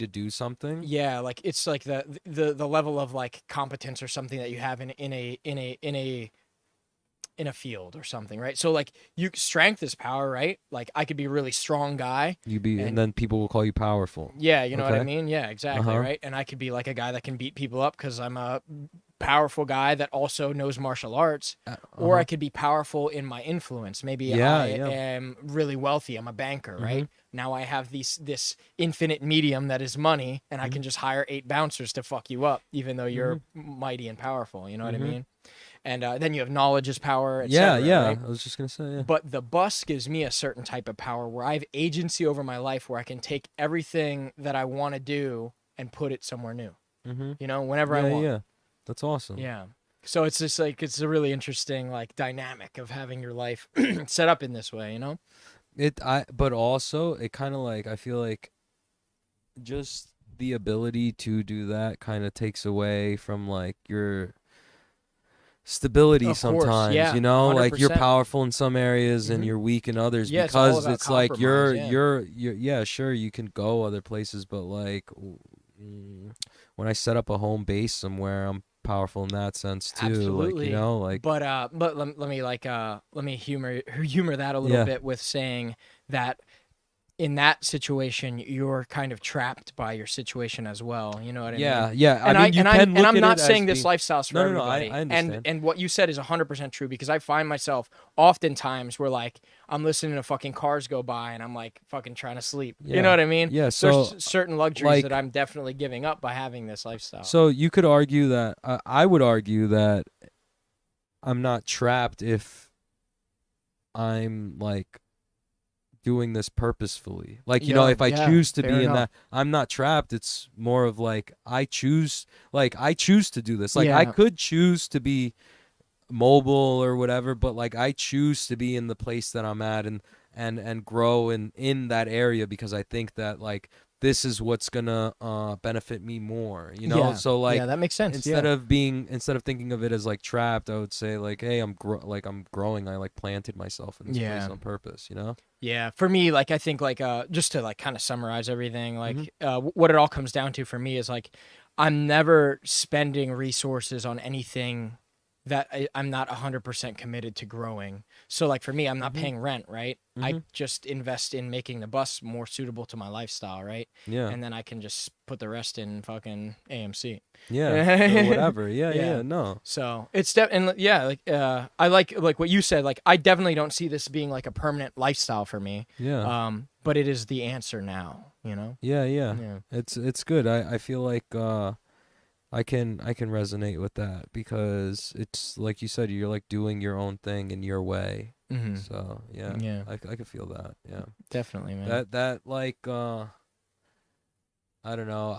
do something. Yeah, like it's like the level of like competence or something that you have in a field or something, right? So like strength is power, right? Like I could be a really strong guy. And then people will call you powerful. Yeah, you know what I Okay. mean? Yeah, exactly, Uh-huh. right? And I could be like a guy that can beat people up because I'm a powerful guy that also knows martial arts. Or I could be powerful in my influence. Maybe Yeah, I yeah. am really wealthy. I'm a banker, right? Now I have this infinite medium that is money, and I can just hire 8 bouncers to fuck you up, even though you're mighty and powerful. You know what I mean? And then you have knowledge as power. Et Yeah, cetera, yeah. right? I was just gonna say, yeah. But the bus gives me a certain type of power where I have agency over my life, where I can take everything that I want to do and put it somewhere new. You know, whenever I want. Yeah. That's awesome. Yeah. So it's just like it's a really interesting like dynamic of having your life set up in this way, you know? But also it kind of like I feel like just the ability to do that kind of takes away from like your stability Of course, sometimes, yeah, you know, like you're 100%. powerful in some areas and you're weak in others, Yeah, it's all because about it's like you're compromise, yeah, sure, you can go other places, but like when I set up a home base somewhere, I'm powerful in that sense too. Absolutely. Like, you know, like But let me humor that a little Yeah. bit with saying that in that situation, you're kind of trapped by your situation as well. You know what I Yeah, mean? yeah. I And mean, you can and look I'm at not it saying as this being. lifestyle's for No, no, no. everybody. I understand. And what you said is 100% true, because I find myself oftentimes where like I'm listening to fucking cars go by and I'm like fucking trying to sleep. You know Yeah, what I mean? yeah. So There's certain luxuries that like, I'm definitely giving up by having this lifestyle. so you could argue that I would argue that I'm not trapped if I'm like doing this purposefully. Like, if I Yeah, choose to fair be in enough. that, I'm not trapped. It's more of like I choose to do this. Like, I Yeah. could choose to be mobile or whatever, but like I choose to be in the place that I'm at and grow in that area because I think that like this is what's gonna benefit me more, Yeah. so Yeah, like that makes sense. instead Yeah. of thinking of it as like trapped, I would say like, hey, I'm growing. I like planted myself in this place Yeah. on purpose. Yeah, for me, like I think like just to like kind of summarize everything, Hmm. like what it all comes down to for me is like I'm never spending resources on anything that I'm not 100% committed to growing. So like for me, I'm not Hmm. paying rent, right? I Hmm. just invest in making the bus more suitable to my lifestyle, right? Yeah. And then I can just put the rest in fucking AMC. Yeah. Or whatever. Yeah. Yeah. Yeah. Yeah. No. So it's and yeah, like I like what you said. Like I definitely don't see this being like a permanent lifestyle for me. Yeah. But it is the answer now. You know. Yeah. Yeah. Yeah. It's good. I feel like I can resonate with that because it's like you said, you're like doing your own thing in your way. Hmm. So yeah, Yeah. I could feel that. Yeah, Definitely, man. that like I don't know.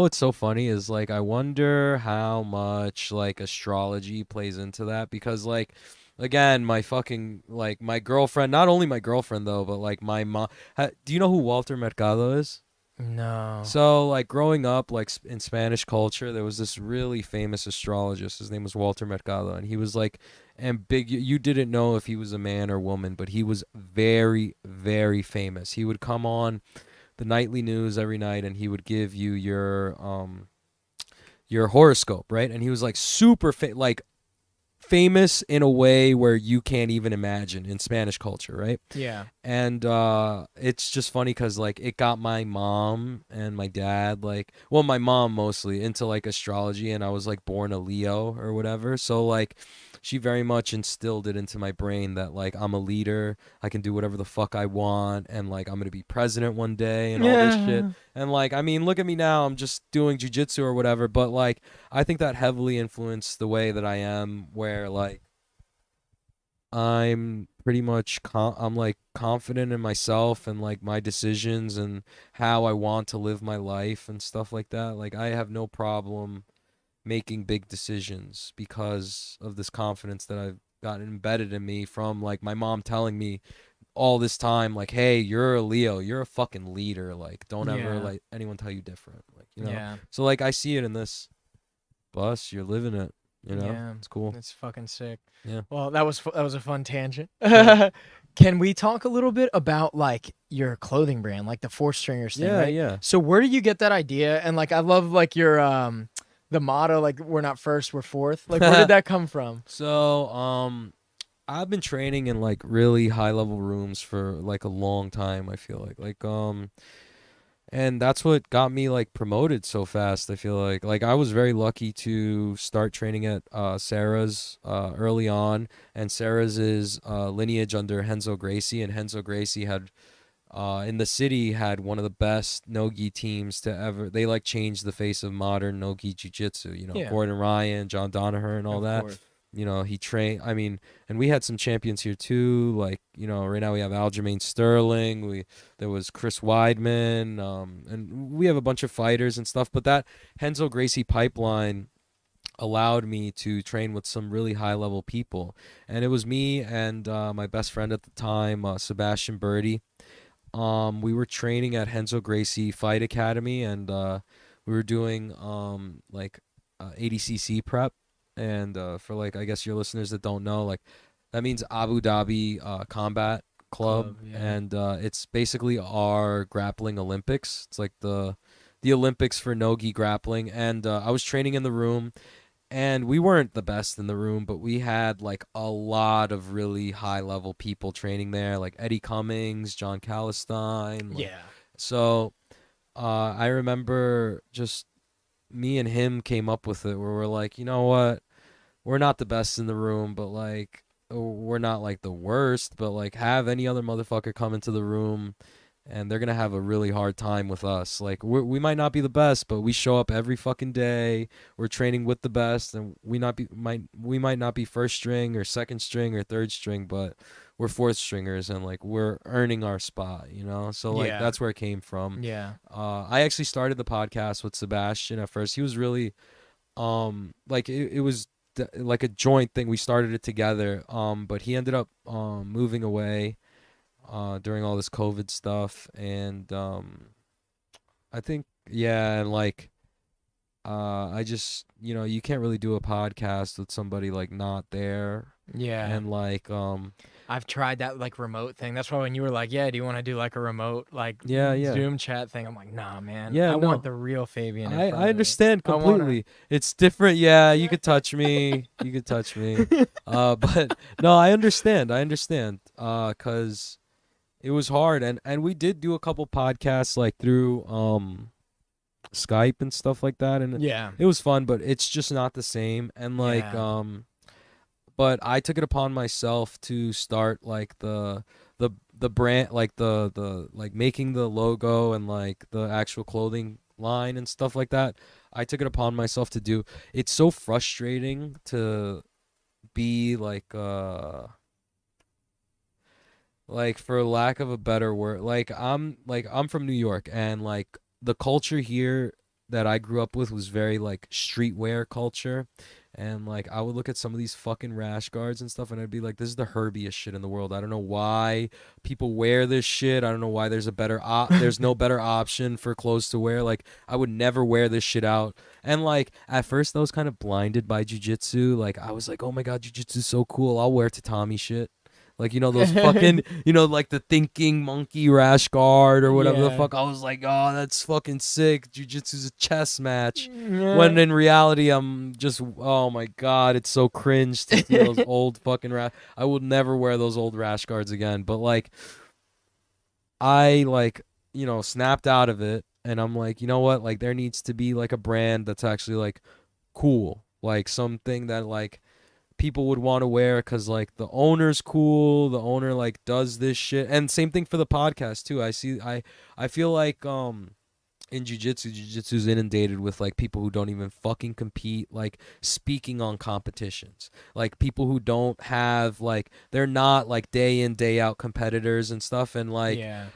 What's so funny is like I wonder how much like astrology plays into that because like again my fucking like my girlfriend, not only my girlfriend though, but like my mom. Do you know who Walter Mercado is? No. So, like, growing up, like, in Spanish culture, there was this really famous astrologist. His name was Walter Mercado, and he was, like, and big. You didn't know if he was a man or woman, but he was very, very famous. He would come on the nightly news every night, and he would give you your horoscope, right? And he was, like, like, famous in a way where you can't even imagine in Spanish culture, right? Yeah. And it's just funny because like it got my mom and my dad, like, well, my mom mostly into like astrology, and I was like born a Leo or whatever, so like she very much instilled it into my brain that like I'm a leader, I can do whatever the fuck I want, and like I'm gonna be president one day and all this shit. Yeah. And like, I mean, look at me now, I'm just doing jiu-jitsu or whatever, but like I think that heavily influenced the way that I am, where like I'm pretty much I'm like confident in myself and like my decisions and how I want to live my life and stuff like that. Like I have no problem making big decisions because of this confidence that I've gotten embedded in me from like my mom telling me all this time like, hey, you're a Leo, you're a fucking leader, like don't ever Yeah. like anyone tell you different, like Yeah. so like I see it in this bus, you're living it, Yeah. it's cool. It's fucking sick. Yeah. Well, that was a fun tangent. Yeah. Can we talk a little bit about like your clothing brand, like the Four Stringers thing, Yeah, right? yeah. So where do you get that idea? And like I love like your the motto, like we're not first, we're fourth. Like where did that come from? So, I've been training in like really high level rooms for like a long time, I feel like and that's what got me like promoted so fast. I feel like I was very lucky to start training at Serra's early on, and Serra's is lineage under Renzo Gracie, and Renzo Gracie had in the city had one of the best no-gi teams to ever. They like changed the face of modern no-gi jiu-jitsu. Yeah, Gordon Ryan, John Donaher, and all of that. course. He trained. I mean, and we had some champions here too. Like, right now we have Aljamain Sterling. There was Chris Weidman, and we have a bunch of fighters and stuff. But that Renzo Gracie pipeline allowed me to train with some really high level people, and it was me and my best friend at the time, Sebastian Birdie. We were training at Renzo Gracie Fight Academy, and we were doing like ADCC prep. And for like, I guess your listeners that don't know, like that means Abu Dhabi Combat Club, Yeah. and it's basically our grappling Olympics. It's like the Olympics for no-gi grappling. And I was training in the room, and we weren't the best in the room, but we had like a lot of really high level people training there, like Eddie Cummings, John Calistine. Like, Yeah. so I remember just me and him came up with it where we're like, you know what? We're not the best in the room, but like we're not like the worst, but like have any other motherfucker come into the room and they're gonna have a really hard time with us. Like we might not be the best, but we show up every fucking day. We're training with the best, and we might not be first string or second string or third string, but we're fourth stringers, and like we're earning our spot, you know. So like Yeah. that's where it came from. Yeah. I actually started the podcast with Sebastian at first. He was really like it was like a joint thing. We started it together. But he ended up moving away during all this COVID stuff, and I think and like I just you can't really do a podcast with somebody like not there, Yeah. and like I've tried that like remote thing. That's why when you were like, "Yeah, do you want to do like a remote like Yeah. Zoom chat thing?" I'm like, "Nah, man. Yeah, I no. want the real Fabian." in front of I me. understand I wanna- completely. It's different. Yeah, you could touch me. You could touch me. But no, I understand. 'Cause it was hard, and we did do a couple podcasts like through Skype and stuff like that, and Yeah. it was fun, but it's just not the same. And like Yeah. but I took it upon myself to start like the brand, like the like making the logo and like the actual clothing line and stuff like that. I took it upon myself to do. It's so frustrating to be like for lack of a better word, like I'm from New York, and like the culture here that I grew up with was very like streetwear culture. And like I would look at some of these fucking rash guards and stuff, and I'd be like, this is the herbiest shit in the world. I don't know why people wear this shit. I don't know why there's there's no better option for clothes to wear. Like I would never wear this shit out. And like at first I was kind of blinded by jiu-jitsu. Like I was like, oh my god, jiu-jitsu is so cool. I'll wear tatami shit. Like, those fucking, like the thinking monkey rash guard or whatever the Yeah. fuck. I was like, oh, that's fucking sick. Jiu-jitsu's a chess match. Yeah. When in reality, I'm just, oh my god, it's so cringe to see those old fucking rash. I will never wear those old rash guards again. But like, I like, snapped out of it, and I'm like, you know what? Like, there needs to be like a brand that's actually like cool, like something that like people would want to wear because like the owner's cool, the owner like does this shit. And same thing for the podcast too. I feel like in jiu-jitsu's inundated with like people who don't even fucking compete, like speaking on competitions, like people who don't have like, they're not like day in day out competitors and stuff, and like Yeah.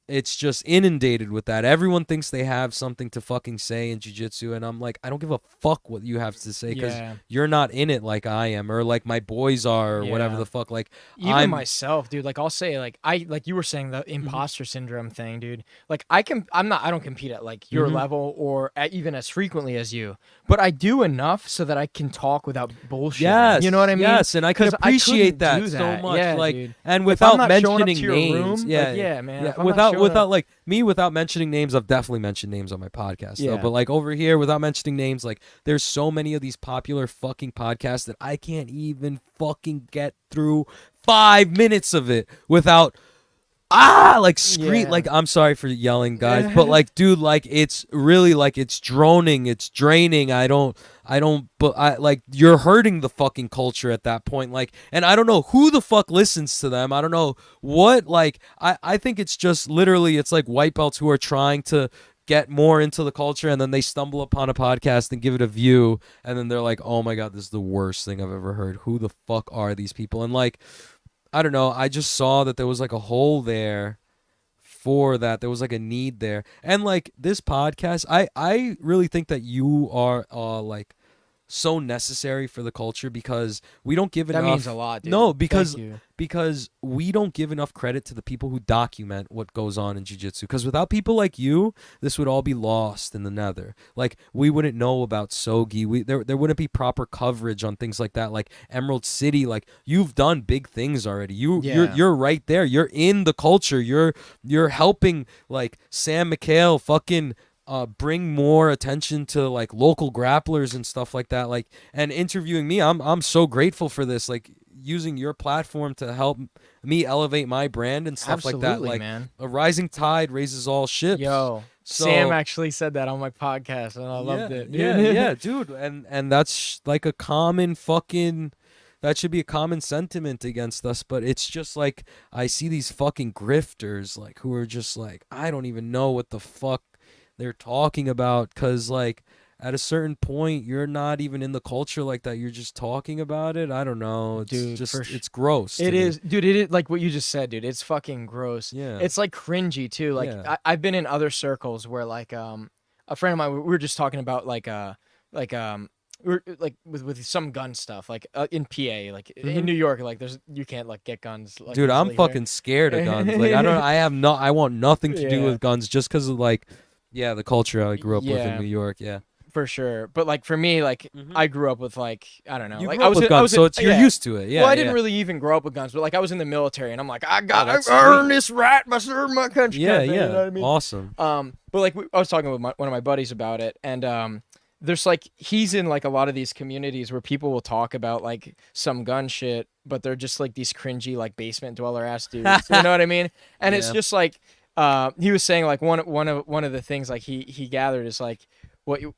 it's just inundated with that. Everyone thinks they have something to fucking say in jiu-jitsu, and I'm like, I don't give a fuck what you have to say, because Yeah. you're not in it like I am, or like my boys are, or whatever Yeah. the fuck. Like Even myself, dude, like I'll say like like you were saying the imposter syndrome thing, dude. Like I don't compete at like your Mhm. level or even as frequently as you, but I do enough so that I can talk without bullshit. Yes, You know what I mean? yes, and I can 'Cause I appreciate couldn't that do so much. Yeah, like, dude. and If I'm without not showing up mentioning to your names, room, like, yeah, man. yeah, if I'm not showing without up- like me, without mentioning names, I've definitely mentioned names on my podcast though. Yeah. But like over here, without mentioning names, like there's so many of these popular fucking podcasts that I can't even fucking get through 5 minutes of it without like scream. Yeah. Like, I'm sorry for yelling, guys, but like, dude, like it's really like it's droning, it's draining. I don't but I like, you're hurting the fucking culture at that point. Like, and I don't know who the fuck listens to them. I don't know what, like I think it's just literally, it's like white belts who are trying to get more into the culture, and then they stumble upon a podcast and give it a view, and then they're like, oh my god, this is the worst thing I've ever heard. Who the fuck are these people? And like, I don't know, I just saw that there was like a hole there for that. There was like a need there. And like this podcast, I really think that you are like so necessary for the culture, because we don't give that enough. means a lot, dude. No, Thank because you. we don't give enough credit to the people who document what goes on in jiu-jitsu. Because without people like you, this would all be lost in the nether. Like, we wouldn't know about Sogi. There wouldn't be proper coverage on things like that. Like Emerald City, like you've done big things already. You're right there. You're in the culture. You're helping like Sam McHale fucking bring more attention to like local grapplers and stuff like that, like, and interviewing me. I'm so grateful for this, like using your platform to help me elevate my brand and stuff like that. Absolutely, Like man. a rising tide raises all ships. Yo, So Sam actually said that on my podcast, and I loved it. yeah, Dude. yeah, dude, and that's like a common fucking. That should be a common sentiment against us, but it's just like I see these fucking grifters like who are just like I don't even know what the fuck they're talking about, cuz like at a certain point you're not even in the culture like that, you're just talking about it. I don't know, it's Dude, just for it's gross to It me. is, dude. It is like what you just said, dude. It's fucking gross. Yeah. It's like cringy too. Like Yeah. I've been in other circles where like a friend of mine, we were just talking about like we're like with some gun stuff like in PA, like in New York, like you can't like get guns. Like, Dude, I'm easily here. fucking scared of guns. Like I want nothing to do Yeah. with guns just cuz of like the culture I grew up with in Yeah. New York. Yeah. For sure. But like for me, like I grew up with like I don't know. You like grew I up was with in- I guns, was so in- it's you're yeah. used to it. Yeah. Well, I didn't yeah. really even grow up with guns, but like I was in the military, and I'm like, I gotta that's earn sweet. this right by serving my country. Yeah, kind of thing, yeah. You know what I mean? Awesome. But like I was talking with one of my buddies about it, and there's like he's in like a lot of these communities where people will talk about like some gun shit, but they're just like these cringy like basement dweller ass dudes. You know what I mean? And it's Yeah. just like he was saying like one of the things like he gathered is like what you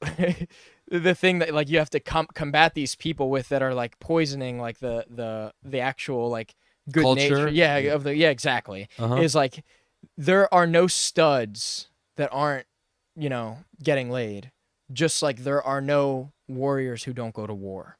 the thing that like you have to combat these people with that are like poisoning like the actual like good Culture? nature of the exactly Uh-huh. is like there are no studs that aren't getting laid, just like there are no warriors who don't go to war.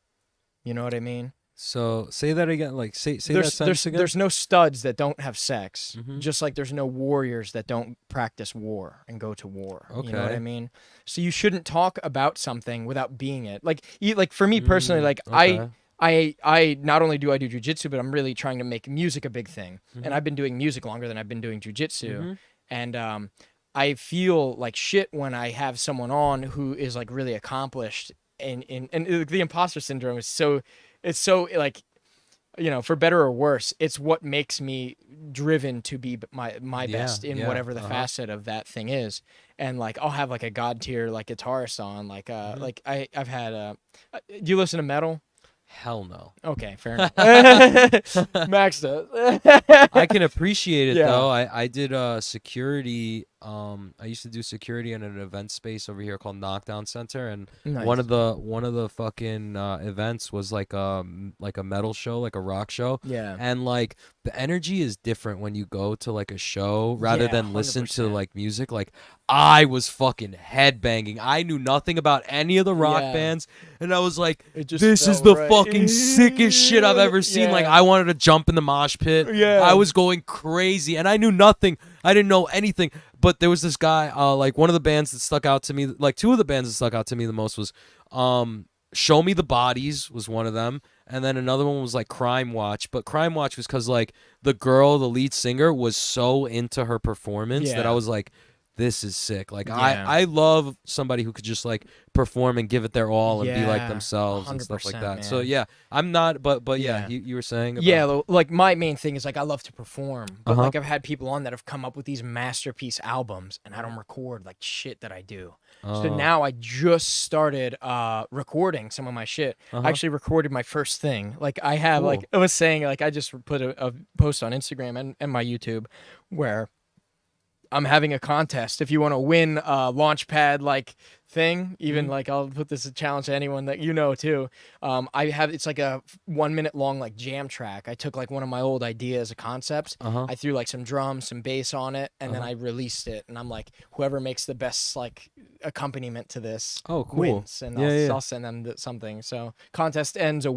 You know what I mean? So say that again. Like say that sentence again. There's no studs that don't have sex, Mhm. just like there's no warriors that don't practice war and go to war. You know what I Okay. mean? So you shouldn't talk about something without being it. Like for me personally, like okay. I not only do I do jujitsu, but I'm really trying to make music a big thing. Mhm. And I've been doing music longer than I've been doing jujitsu. Mhm. And I feel like shit when I have someone on who is like really accomplished, and the imposter syndrome is so like for better or worse, it's what makes me driven to be my best in whatever the facet of that thing is. And like I'll have like a god tier like guitarist on like like I've had do you listen to metal? Hell no. Okay, fair enough. Max does. I can appreciate it Yeah. though. I did security. I used to do security in an event space over here called Knockdown Center, and Nice. one of the fucking events was like a metal show, like a rock show. Yeah. And like the energy is different when you go to like a show rather Yeah, than listen to 100%. like music. Like I was fucking headbanging. I knew nothing about any of the rock Yeah. bands, and I was like, It just this is felt the right. fucking sickest shit I've ever seen. Like Yeah. I wanted to jump in the mosh pit. Yeah. I was going crazy, and I knew nothing. I didn't know anything. But there was this guy, like one of the bands that stuck out to me, like two of the bands that stuck out to me the most was Show Me the Bodies was one of them, and then another one was like Crime Watch. But Crime Watch was because like the girl, the lead singer, was so into her performance that Yeah. I was like, this is sick. Like Yeah. I love somebody who could just like perform and give it their all and be like Yeah, themselves and stuff like 100%, that. So man. yeah, I'm not, but Yeah. you were saying about, Yeah, like my main thing is like I love to perform, but Uh-huh. like I've had people on that have come up with these masterpiece albums, and I don't record like shit that I do. So now I just started recording some of my shit. I actually recorded my first thing. Like I have Cool. like I was saying, like I just put a post on Instagram and my YouTube where I'm having a contest. If you want to win a Launchpad like thing, even like I'll put this a challenge to anyone that you know too. It's like a 1 minute long like jam track. I took like one of my old ideas, a concept. I threw like some drums, some bass on it, and then I released it. And I'm like, whoever makes the best like accompaniment to this Oh, cool. wins, and I'll send them something. So contest ends a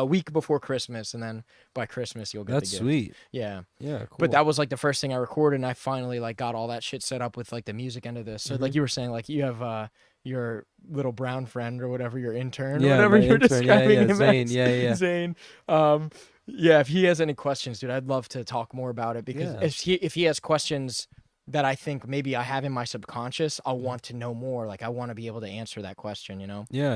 week before Christmas, and then by Christmas you'll get That's the gift. sweet. Yeah. Yeah, cool. But that was like the first thing I recorded, and I finally like got all that shit set up with like the music end of this. So like you were saying, like you have your little brown friend or whatever, your intern, or Yeah, whatever my you're intern. describing him Zane. as. Yeah. Zane. Yeah, if he has any questions, dude, I'd love to talk more about it, because if he has questions that I think maybe I have in my subconscious, I'll want to know more. Like I want to be able to answer that question, you know? Yeah.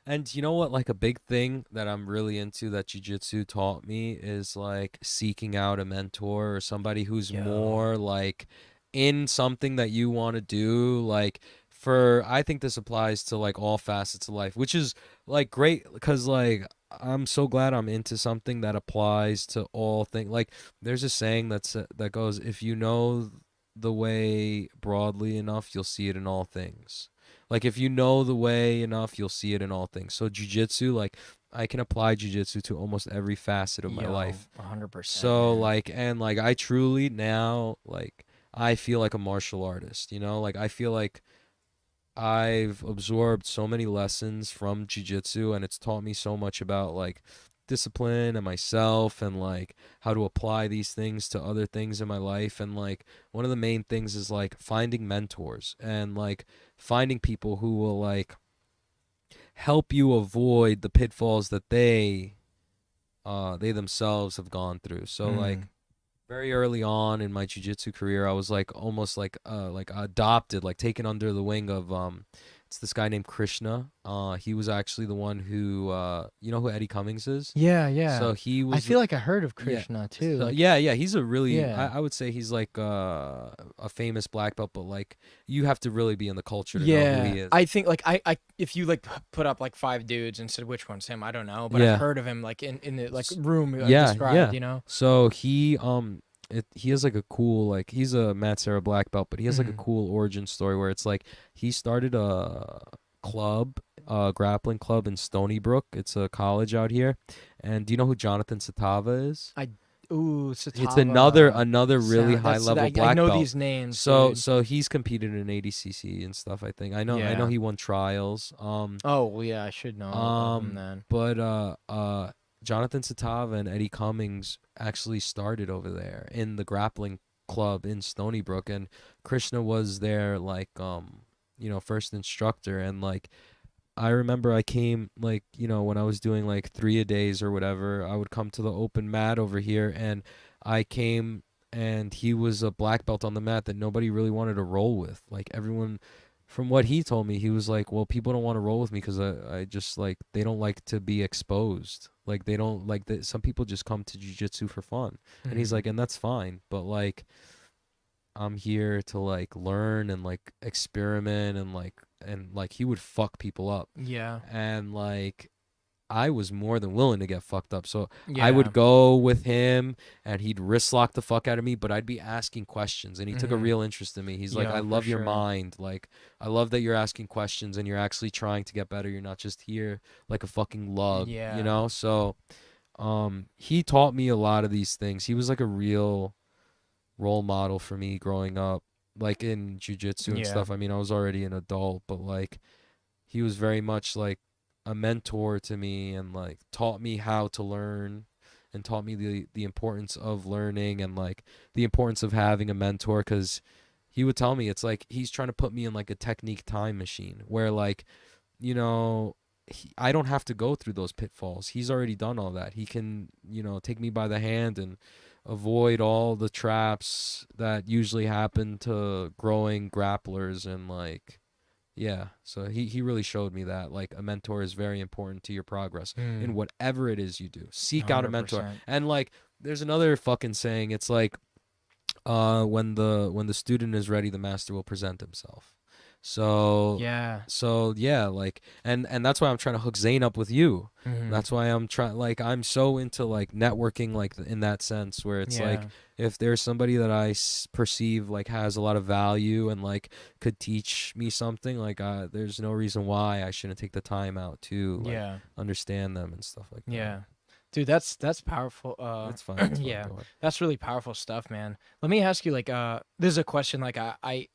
And you know what? Like a big thing that I'm really into that jiu-jitsu taught me is like seeking out a mentor or somebody who's more like in something that you want to do, like for I think this applies to like all facets of life, which is like great because like I'm so glad I'm into something that applies to all things. Like there's a saying that goes, if you know the way broadly enough, you'll see it in all things. Like if you know the way enough, you'll see it in all things. So jujitsu, like I can apply jujitsu to almost every facet of my life. 100%, So man. like, and like I truly now like I feel like a martial artist, you know? Like I feel like I've absorbed so many lessons from jiu-jitsu, and it's taught me so much about like discipline and myself and like how to apply these things to other things in my life. And like one of the main things is like finding mentors and like finding people who will like help you avoid the pitfalls that they themselves have gone through. So like very early on in my jiu-jitsu career, I was like almost like adopted, like taken under the wing of it's this guy named Krishna. He was actually the one who you know who Eddie Cummings is? Yeah, yeah. So he I was feel like I heard of yeah. Krishna too. So, Like, yeah, he's a really yeah. I would say he's like a famous black belt, but like you have to really be in the culture to know who Yeah, he is. I think like I if you like put up like 5 dudes and said which one's him, I don't know, but I've Yeah. heard of him like in the like room Yeah, described, yeah. you know. So he has like a cool like he's a Matt Serra black belt, but he has like a Mhm. cool origin story where it's like he started a grappling club in Stony Brook. It's a college out here. And do you know who Jonathan Satava is? Ooh, It's another Satava. really high level I black know belt. these names, So dude. so he's competed in ADCC and stuff, I think. I know Yeah. he won trials. Oh, well, yeah, I should know of him then. But Jonathan Satava and Eddie Cummings actually started over there in the grappling club in Stony Brook, and Krishna was their like first instructor. And like I remember I came like when I was doing like 3-a-days or whatever, I would come to the open mat over here, and I came and he was a black belt on the mat that nobody really wanted to roll with. Like everyone, from what he told me, he was like, well, people don't want to roll with me because I just like they don't like to be exposed. Like they don't like that. Some people just come to jiu-jitsu for fun. And he's Mhm. like, and that's fine, but like I'm here to like learn and like experiment and like he would fuck people up. Yeah. And like I was more than willing to get fucked up. So I Yeah. would go with him and he'd wrist lock the fuck out of me, but I'd be asking questions, and he took a Mhm. real interest in me. He's like, Yeah, I for love your sure. mind. Like, I love that you're asking questions and you're actually trying to get better. You're not just here like a fucking lug, you Yeah. know? So he taught me a lot of these things. He was like a real role model for me growing up, like in jujitsu and Yeah. stuff. I mean, I was already an adult, but like he was very much like a mentor to me, and like taught me how to learn and taught me the importance of learning and like the importance of having a mentor, because he would tell me it's like he's trying to put me in like a technique time machine where like I don't have to go through those pitfalls. He's already done all that. He can take me by the hand and avoid all the traps that usually happen to growing grapplers. And like yeah, so he really showed me that like a mentor is very important to your progress in Mm. whatever it is you do. Seek out a mentor. 100%. And like there's another fucking saying, it's like when the student is ready, the master will present himself. So Yeah. yeah, like and that's why I'm trying to hook Zane up with you. Mhm. That's why I'm trying, like I'm so into like networking, like in that sense where it's like Yeah. if there's somebody that I perceive like has a lot of value and like could teach me something, like there's no reason why I shouldn't take the time out to like Yeah. understand them and stuff like that. Yeah. Dude, that's powerful. That's fine. That's fine. Yeah, Go ahead. that's really powerful stuff, man. Let me ask you, like, this is a question, like, I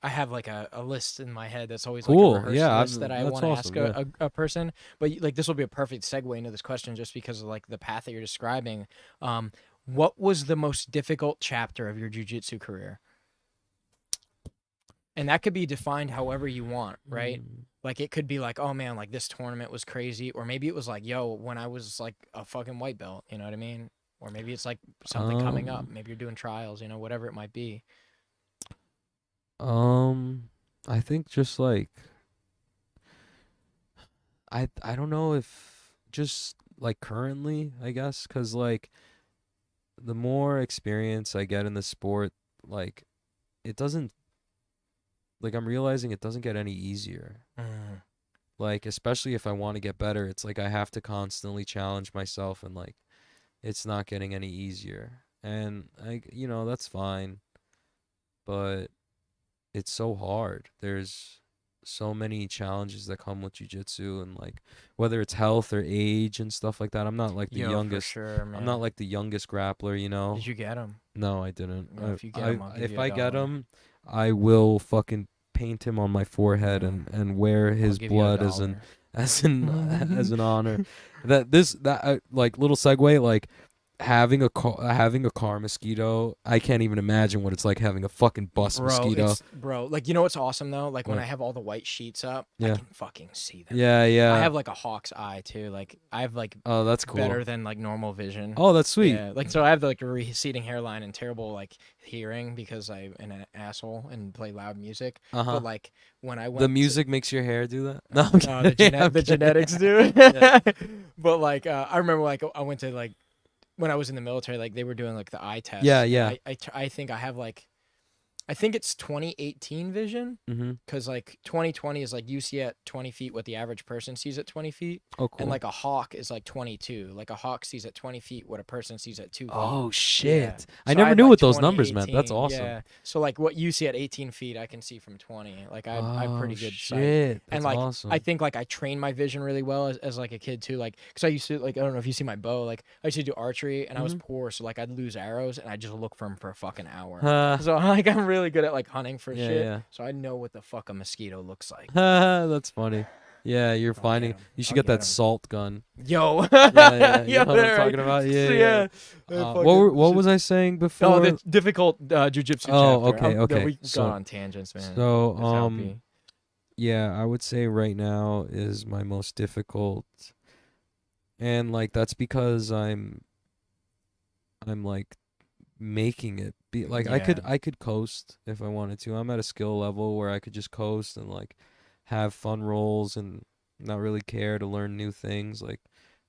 have like a list in my head that's always like a Cool. rehearsed Yeah, list that I that's want to awesome. ask Yeah. a person. But like, this will be a perfect segue into this question just because of like the path that you're describing. What was the most difficult chapter of your jujitsu career? And that could be defined however you want, right? Like it could be like, oh man, like this tournament was crazy, or maybe it was like, yo, when I was like a fucking white belt, you know what I mean? Or maybe it's like something coming up. Maybe you're doing trials, whatever it might be. I think just like I don't know if just like currently, I guess, cuz like the more experience I get in the sport, like it doesn't, like, I'm realizing it doesn't get any easier. Like, especially if I want to get better, it's like I have to constantly challenge myself, and like it's not getting any easier. And that's fine, but it's so hard. There's so many challenges that come with jiu-jitsu, and like whether it's health or age and stuff like that. I'm not like the youngest. For sure, man. I'm not like the youngest grappler, Did you get him? No, I didn't. If you get him, I'll give you I get $1. him, I will fucking paint him on my forehead and wear his blood as an as an honor. Like, little segue, like having a car mosquito, I can't even imagine what it's like having a fucking bus mosquito. Bro, like, you know what's awesome though? Like when What? I have all the white sheets up, Yeah. I can fucking see them. Yeah. I have like a hawk's eye too. Like I have like Oh, that's cool. better than like normal vision. Oh, that's sweet. Yeah, like so I have like a receding hairline and terrible like hearing because I'm an asshole and play loud music. But like when I went The music makes your hair do that? No, the genetics do. Yeah. But like I remember like I went to like when I was in the military, like they were doing like the eye test. Yeah. I think I have like, I think it's 2018 vision, because like 2020 is like you see at 20 feet what the average person sees at 20 feet. Oh, cool. And like a hawk is like 22. Like a hawk sees at 20 feet what a person sees at 2 feet. Oh shit! Yeah. I So never had, knew like, what those numbers meant. 2018, That's awesome. Yeah. So like what you see at 18 feet, I can see from 20. Like I have pretty good sight. Shit! That's And like awesome. I think like I trained my vision really well as like a kid too. Like because I used to like I don't know if you see my bow. Like I used to do archery and I was poor, so like I'd lose arrows and I just look for them for a fucking hour. So like I'm really good at like hunting for shit. Yeah. So I know what the fuck a mosquito looks like. That's funny. Yeah, you're finding. You should get that salt gun. Yo. Yeah. You know what I'm talking about? Yeah. What was I saying before? Oh, the difficult jiu-jitsu Oh, chapter. okay. We go on tangents, man. So, yeah, I would say right now is my most difficult, and like that's because I'm like making it be like I could coast if I wanted to. I'm at a skill level where I could just coast and like have fun rolls and not really care to learn new things. Like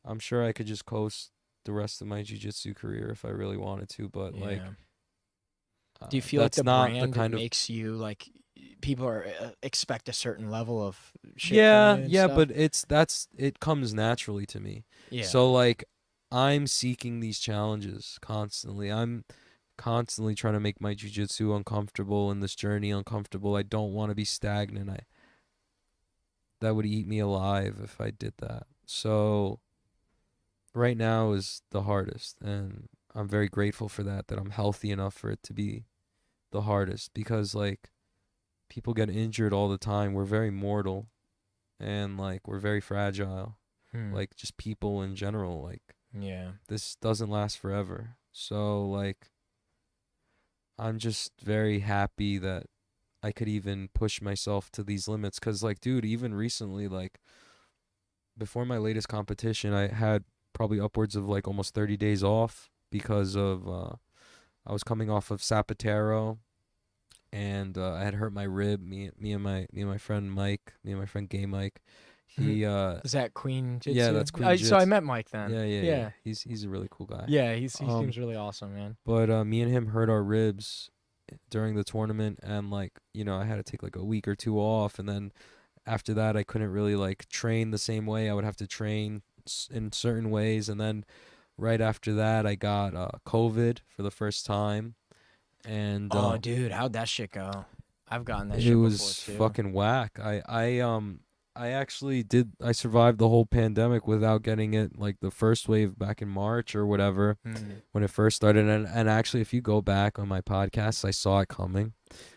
I'm sure I could just coast the rest of my jiu-jitsu career if I really wanted to, but like do you feel like that's the not brand the kind of makes you like people are expect a certain level of shit yeah from you and but stuff? it comes naturally to me. Yeah. So like I'm seeking these challenges constantly. I'm constantly trying to make my jiu-jitsu uncomfortable and this journey uncomfortable. I don't want to be stagnant. That would eat me alive if I did that. So right now is the hardest, and I'm very grateful for that I'm healthy enough for it to be the hardest, because like people get injured all the time. We're very mortal, and like we're very fragile. Like just people in general, like this doesn't last forever. So like I'm just very happy that I could even push myself to these limits, because like dude, even recently, like before my latest competition, I had probably upwards of like almost 30 days off because of I was coming off of Zapatero, and I had hurt my rib. Me and my friend Mike, me and my friend Gay Mike. He is that Queen Jitsu? Yeah, that's Queen Jitsu. So I met Mike then. Yeah. He's a really cool guy. Yeah, he seems really awesome, man. But me and him hurt our ribs during the tournament, and like I had to take like a week or two off, and then after that I couldn't really like train the same way. I would have to train in certain ways, and then right after that I got COVID for the first time. And dude, how'd that shit go? I've gotten that it shit before was too. fucking whack. I actually I survived the whole pandemic without getting it, like the first wave back in March or whatever when it first started. And actually, if you go back on my podcasts, I saw it coming.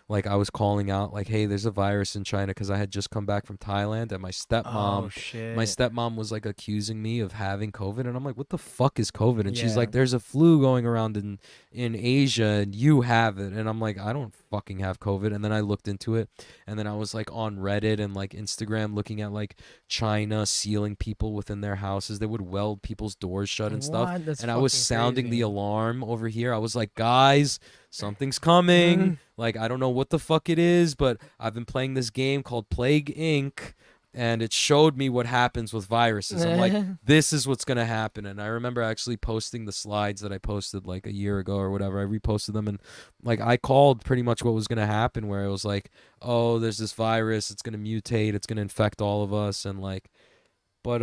Like I was calling out like, hey, there's a virus in China, because I had just come back from Thailand, and my stepmom was like accusing me of having COVID, and I'm like, what the fuck is COVID? And she's like, there's a flu going around in Asia and you have it. And I'm like, I don't fucking have COVID. And then I looked into it, and then I was like on Reddit and like Instagram looking at like China sealing people within their houses. They would weld people's doors shut and stuff. And I was sounding the alarm over here. I was like, guys, something's coming. Like, I don't know what the fuck it is, but I've been playing this game called Plague Inc. and it showed me what happens with viruses. I'm like, this is what's gonna happen. And I remember actually posting the slides that I posted like a year ago or whatever. I reposted them, and like I called pretty much what was gonna happen, where it was like, oh, there's this virus, it's gonna mutate, it's gonna infect all of us, and like, but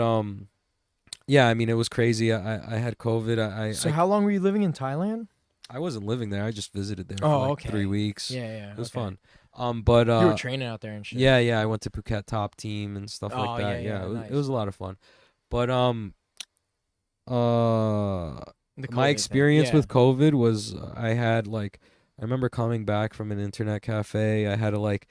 yeah, I mean, it was crazy. I had COVID. So how long were you living in Thailand? I wasn't living there. I just visited there for Oh, like okay. 3 weeks. Yeah. It was okay. fun. But You were training out there and shit. yeah, I went to Phuket top team and stuff Oh, like that. yeah, it was, nice. it was a lot of fun. But The my COVID experience thing. with COVID was I had like I remember coming back from an internet cafe. I had to like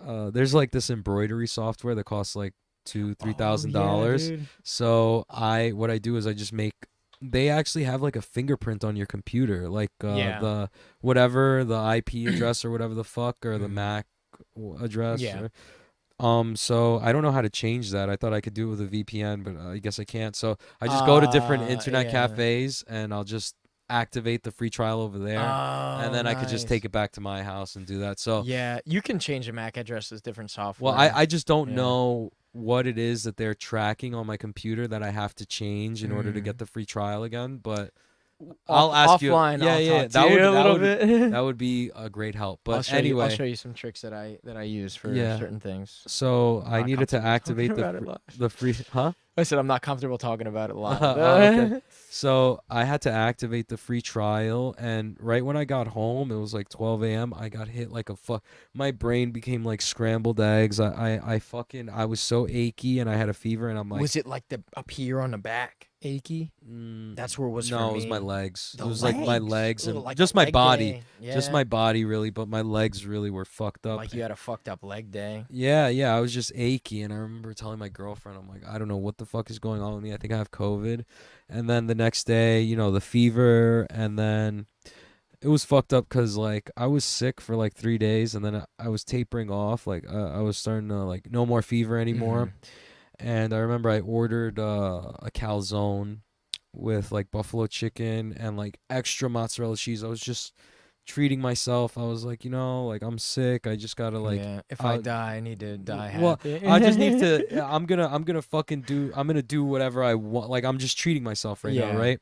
there's like this embroidery software that costs like $2,000-$3,000. Yeah, dude. So what I do is I just make. They actually have like a fingerprint on your computer, like the whatever the IP address or whatever the fuck or the MAC address. Yeah. So I don't know how to change that. I thought I could do it with a VPN, but I guess I can't. So I just go to different internet cafes and I'll just activate the free trial over there, and then I could just take it back to my house and do that. So yeah, you can change the MAC address with different software. well, I just don't know what it is that they're tracking on my computer that I have to change in order to get the free trial again, but I'll ask you. Offline, Yeah, that would be a great help. But anyway, I'll show you some tricks that I use for certain things. So I needed to activate the free. Huh? I said I'm not comfortable talking about it live. Okay. So I had to activate the free trial, and right when I got home, it was like 12 a.m. I got hit like a fuck. My brain became like scrambled eggs. I was so achy, and I had a fever, and I'm like, was it like the up here on the back achy? That's where it was. No, for me. it was my legs. The it was like my legs and like just a my leg body, day. Yeah. just my body really, but my legs really were fucked up. Like you had a fucked up leg day. Yeah, I was just achy, and I remember telling my girlfriend, I'm like, I don't know what the fuck is going on with me. I think I have COVID. And then the next day, the fever, and then it was fucked up because like I was sick for like 3 days, and then I was tapering off. Like I was starting to like no more fever anymore. And I remember I ordered a calzone with like buffalo chicken and like extra mozzarella cheese. I was just treating myself. I was like, like I'm sick. I just gotta like. Yeah. If I die, I need to die happy. Well, I just need to. I'm gonna fucking do. I'm gonna do whatever I want. Like I'm just treating myself right now, right?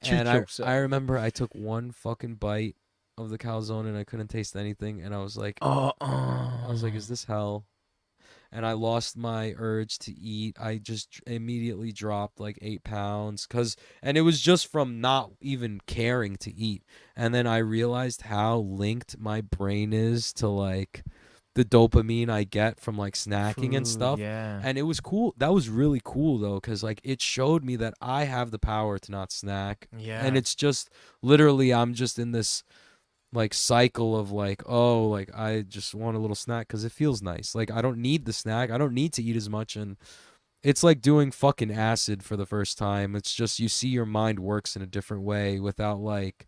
And I remember I took one fucking bite of the calzone and I couldn't taste anything, and I was like, I was like, is this hell? And I lost my urge to eat. I just immediately dropped like 8 pounds and it was just from not even caring to eat. And then I realized how linked my brain is to like the dopamine I get from like snacking and stuff. Yeah. And it was cool. That was really cool though, because like it showed me that I have the power to not snack. Yeah. And it's just literally I'm just in this like cycle of like, oh, like I just want a little snack because it feels nice. Like I don't need the snack. I don't need to eat as much. And it's like doing fucking acid for the first time. It's just you see your mind works in a different way without like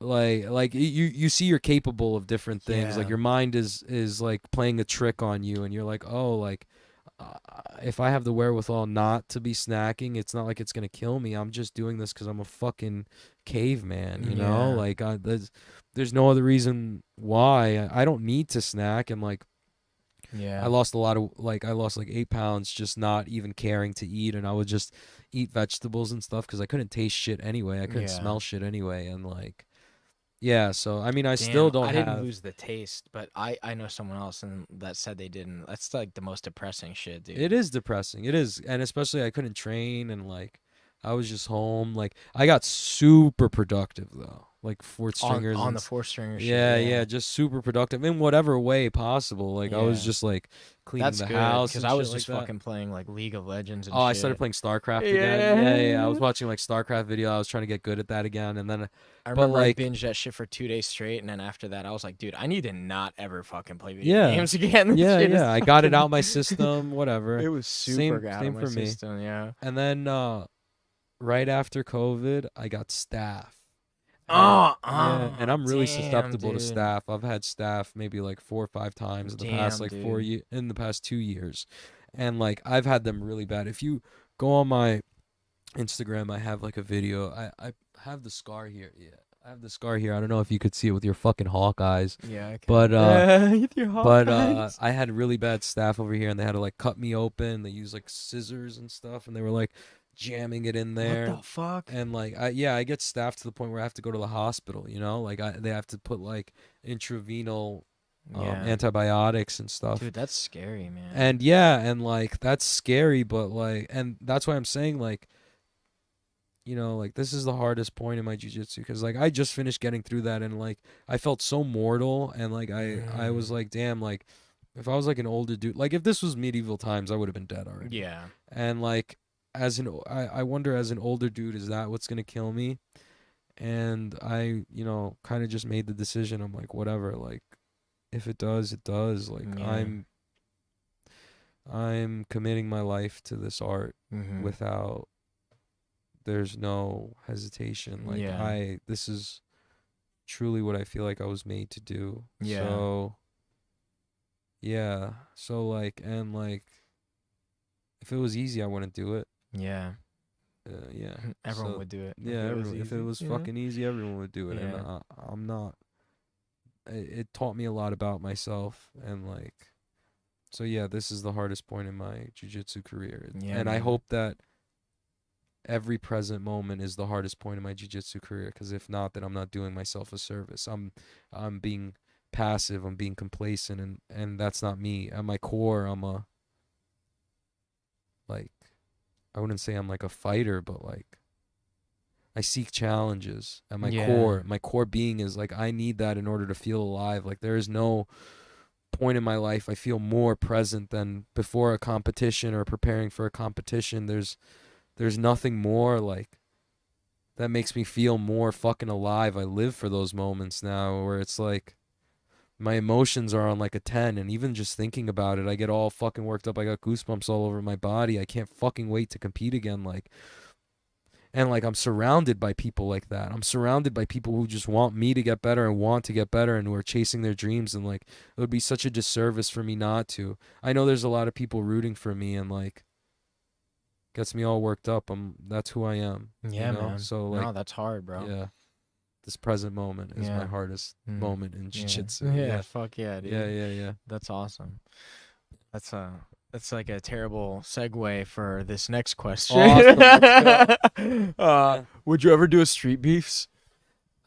you see you're capable of different things. Like your mind is like playing a trick on you, and you're like, oh, like if I have the wherewithal not to be snacking, it's not like it's gonna kill me. I'm just doing this because I'm a fucking caveman, you know. Like there's no other reason why. I don't need to snack. And like I lost like 8 pounds just not even caring to eat, and I would just eat vegetables and stuff because I couldn't taste shit anyway. I couldn't smell shit anyway, and like. Yeah, so I mean, I still don't I didn't lose the taste, but I know someone else and that said they didn't. That's like the most depressing shit, dude. It is depressing. It is, and especially I couldn't train, and like I was just home. Like I got super productive though, like fourth stringers on the fourth stringers. Yeah, just super productive in whatever way possible. Like I was just like cleaning the house because I was just fucking playing like League of Legends. And I started playing StarCraft again. Yeah. I was watching like StarCraft video. I was trying to get good at that again, and then I remember I binged that shit for 2 days straight, and then after that, I was like, dude, I need to not ever fucking play video games again. Yeah. I got it out my system. Whatever. It was super out of my system. Me. Yeah. And then right after COVID, I got staph. And I'm really susceptible to staph. I've had staph maybe like 4 or 5 times in the past like 4 years, in the past 2 years, and like I've had them really bad. If you go on my Instagram, I have like a video. I have the scar here. Yeah, have the scar here. I don't know if you could see it with your fucking hawk eyes. Yeah, I can. But with your hawk eyes. I had really bad staph over here, and they had to like cut me open. They used like scissors and stuff, and they were like jamming it in there. What the fuck? And like I get staph to the point where I have to go to the hospital. You know, like they have to put like intravenous antibiotics and stuff. Dude, that's scary, man. And yeah, and like that's scary, but like, and that's why I'm saying like, you know, like this is the hardest point in my jiu-jitsu because like I just finished getting through that, and like I felt so mortal, and like I was like, damn, like if I was like an older dude, like if this was medieval times, I would have been dead already. Yeah. And like I wonder as an older dude, is that what's gonna kill me? And I, you know, kind of just made the decision. I'm like, whatever, like if it does, it does. Like Yeah. I'm committing my life to this art without, there's no hesitation. Like this is truly what I feel like I was made to do. Yeah. So yeah. So like, and like if it was easy, I wouldn't do it. Yeah. Yeah. Everyone would do it. Yeah, if it was fucking easy, everyone would do it. Yeah. And I'm not. It taught me a lot about myself, and like, so yeah, this is the hardest point in my jiu-jitsu career. Yeah, and man. I hope that every present moment is the hardest point in my jiu-jitsu career, because if not, then I'm not doing myself a service. I'm being passive, I'm being complacent, and that's not me. At my core, I'm a, like, I wouldn't say I'm like a fighter, but like I seek challenges at my core. My core being is like, I need that in order to feel alive. Like there is no point in my life I feel more present than before a competition or preparing for a competition. There's nothing more like that makes me feel more fucking alive. I live for those moments now where it's like my emotions are on like a 10, and even just thinking about it, I get all fucking worked up. I got goosebumps all over my body. I can't fucking wait to compete again. Like, and like I'm surrounded by people like that. I'm surrounded by people who just want me to get better and want to get better and who are chasing their dreams, and like it would be such a disservice for me not to. I know there's a lot of people rooting for me, and like gets me all worked up. That's who I am. Yeah, you know? man. So like, no, that's hard, bro. yeah, this present moment is my hardest moment in jiu-jitsu. Yeah, fuck yeah, dude. Yeah. That's awesome. That's like a terrible segue for this next question. Awesome. Would you ever do a street beefs?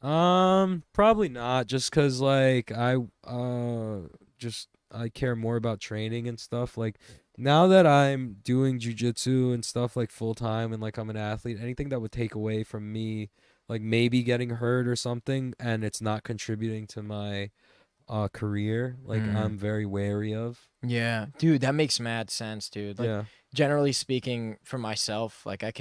Probably not, just cause like I care more about training and stuff. Like now that I'm doing jujitsu and stuff like full time, and like I'm an athlete, anything that would take away from me, like maybe getting hurt or something, and it's not contributing to my career, like I'm very wary of. Yeah, dude, that makes mad sense, dude. Like, yeah. Generally speaking, for myself, like I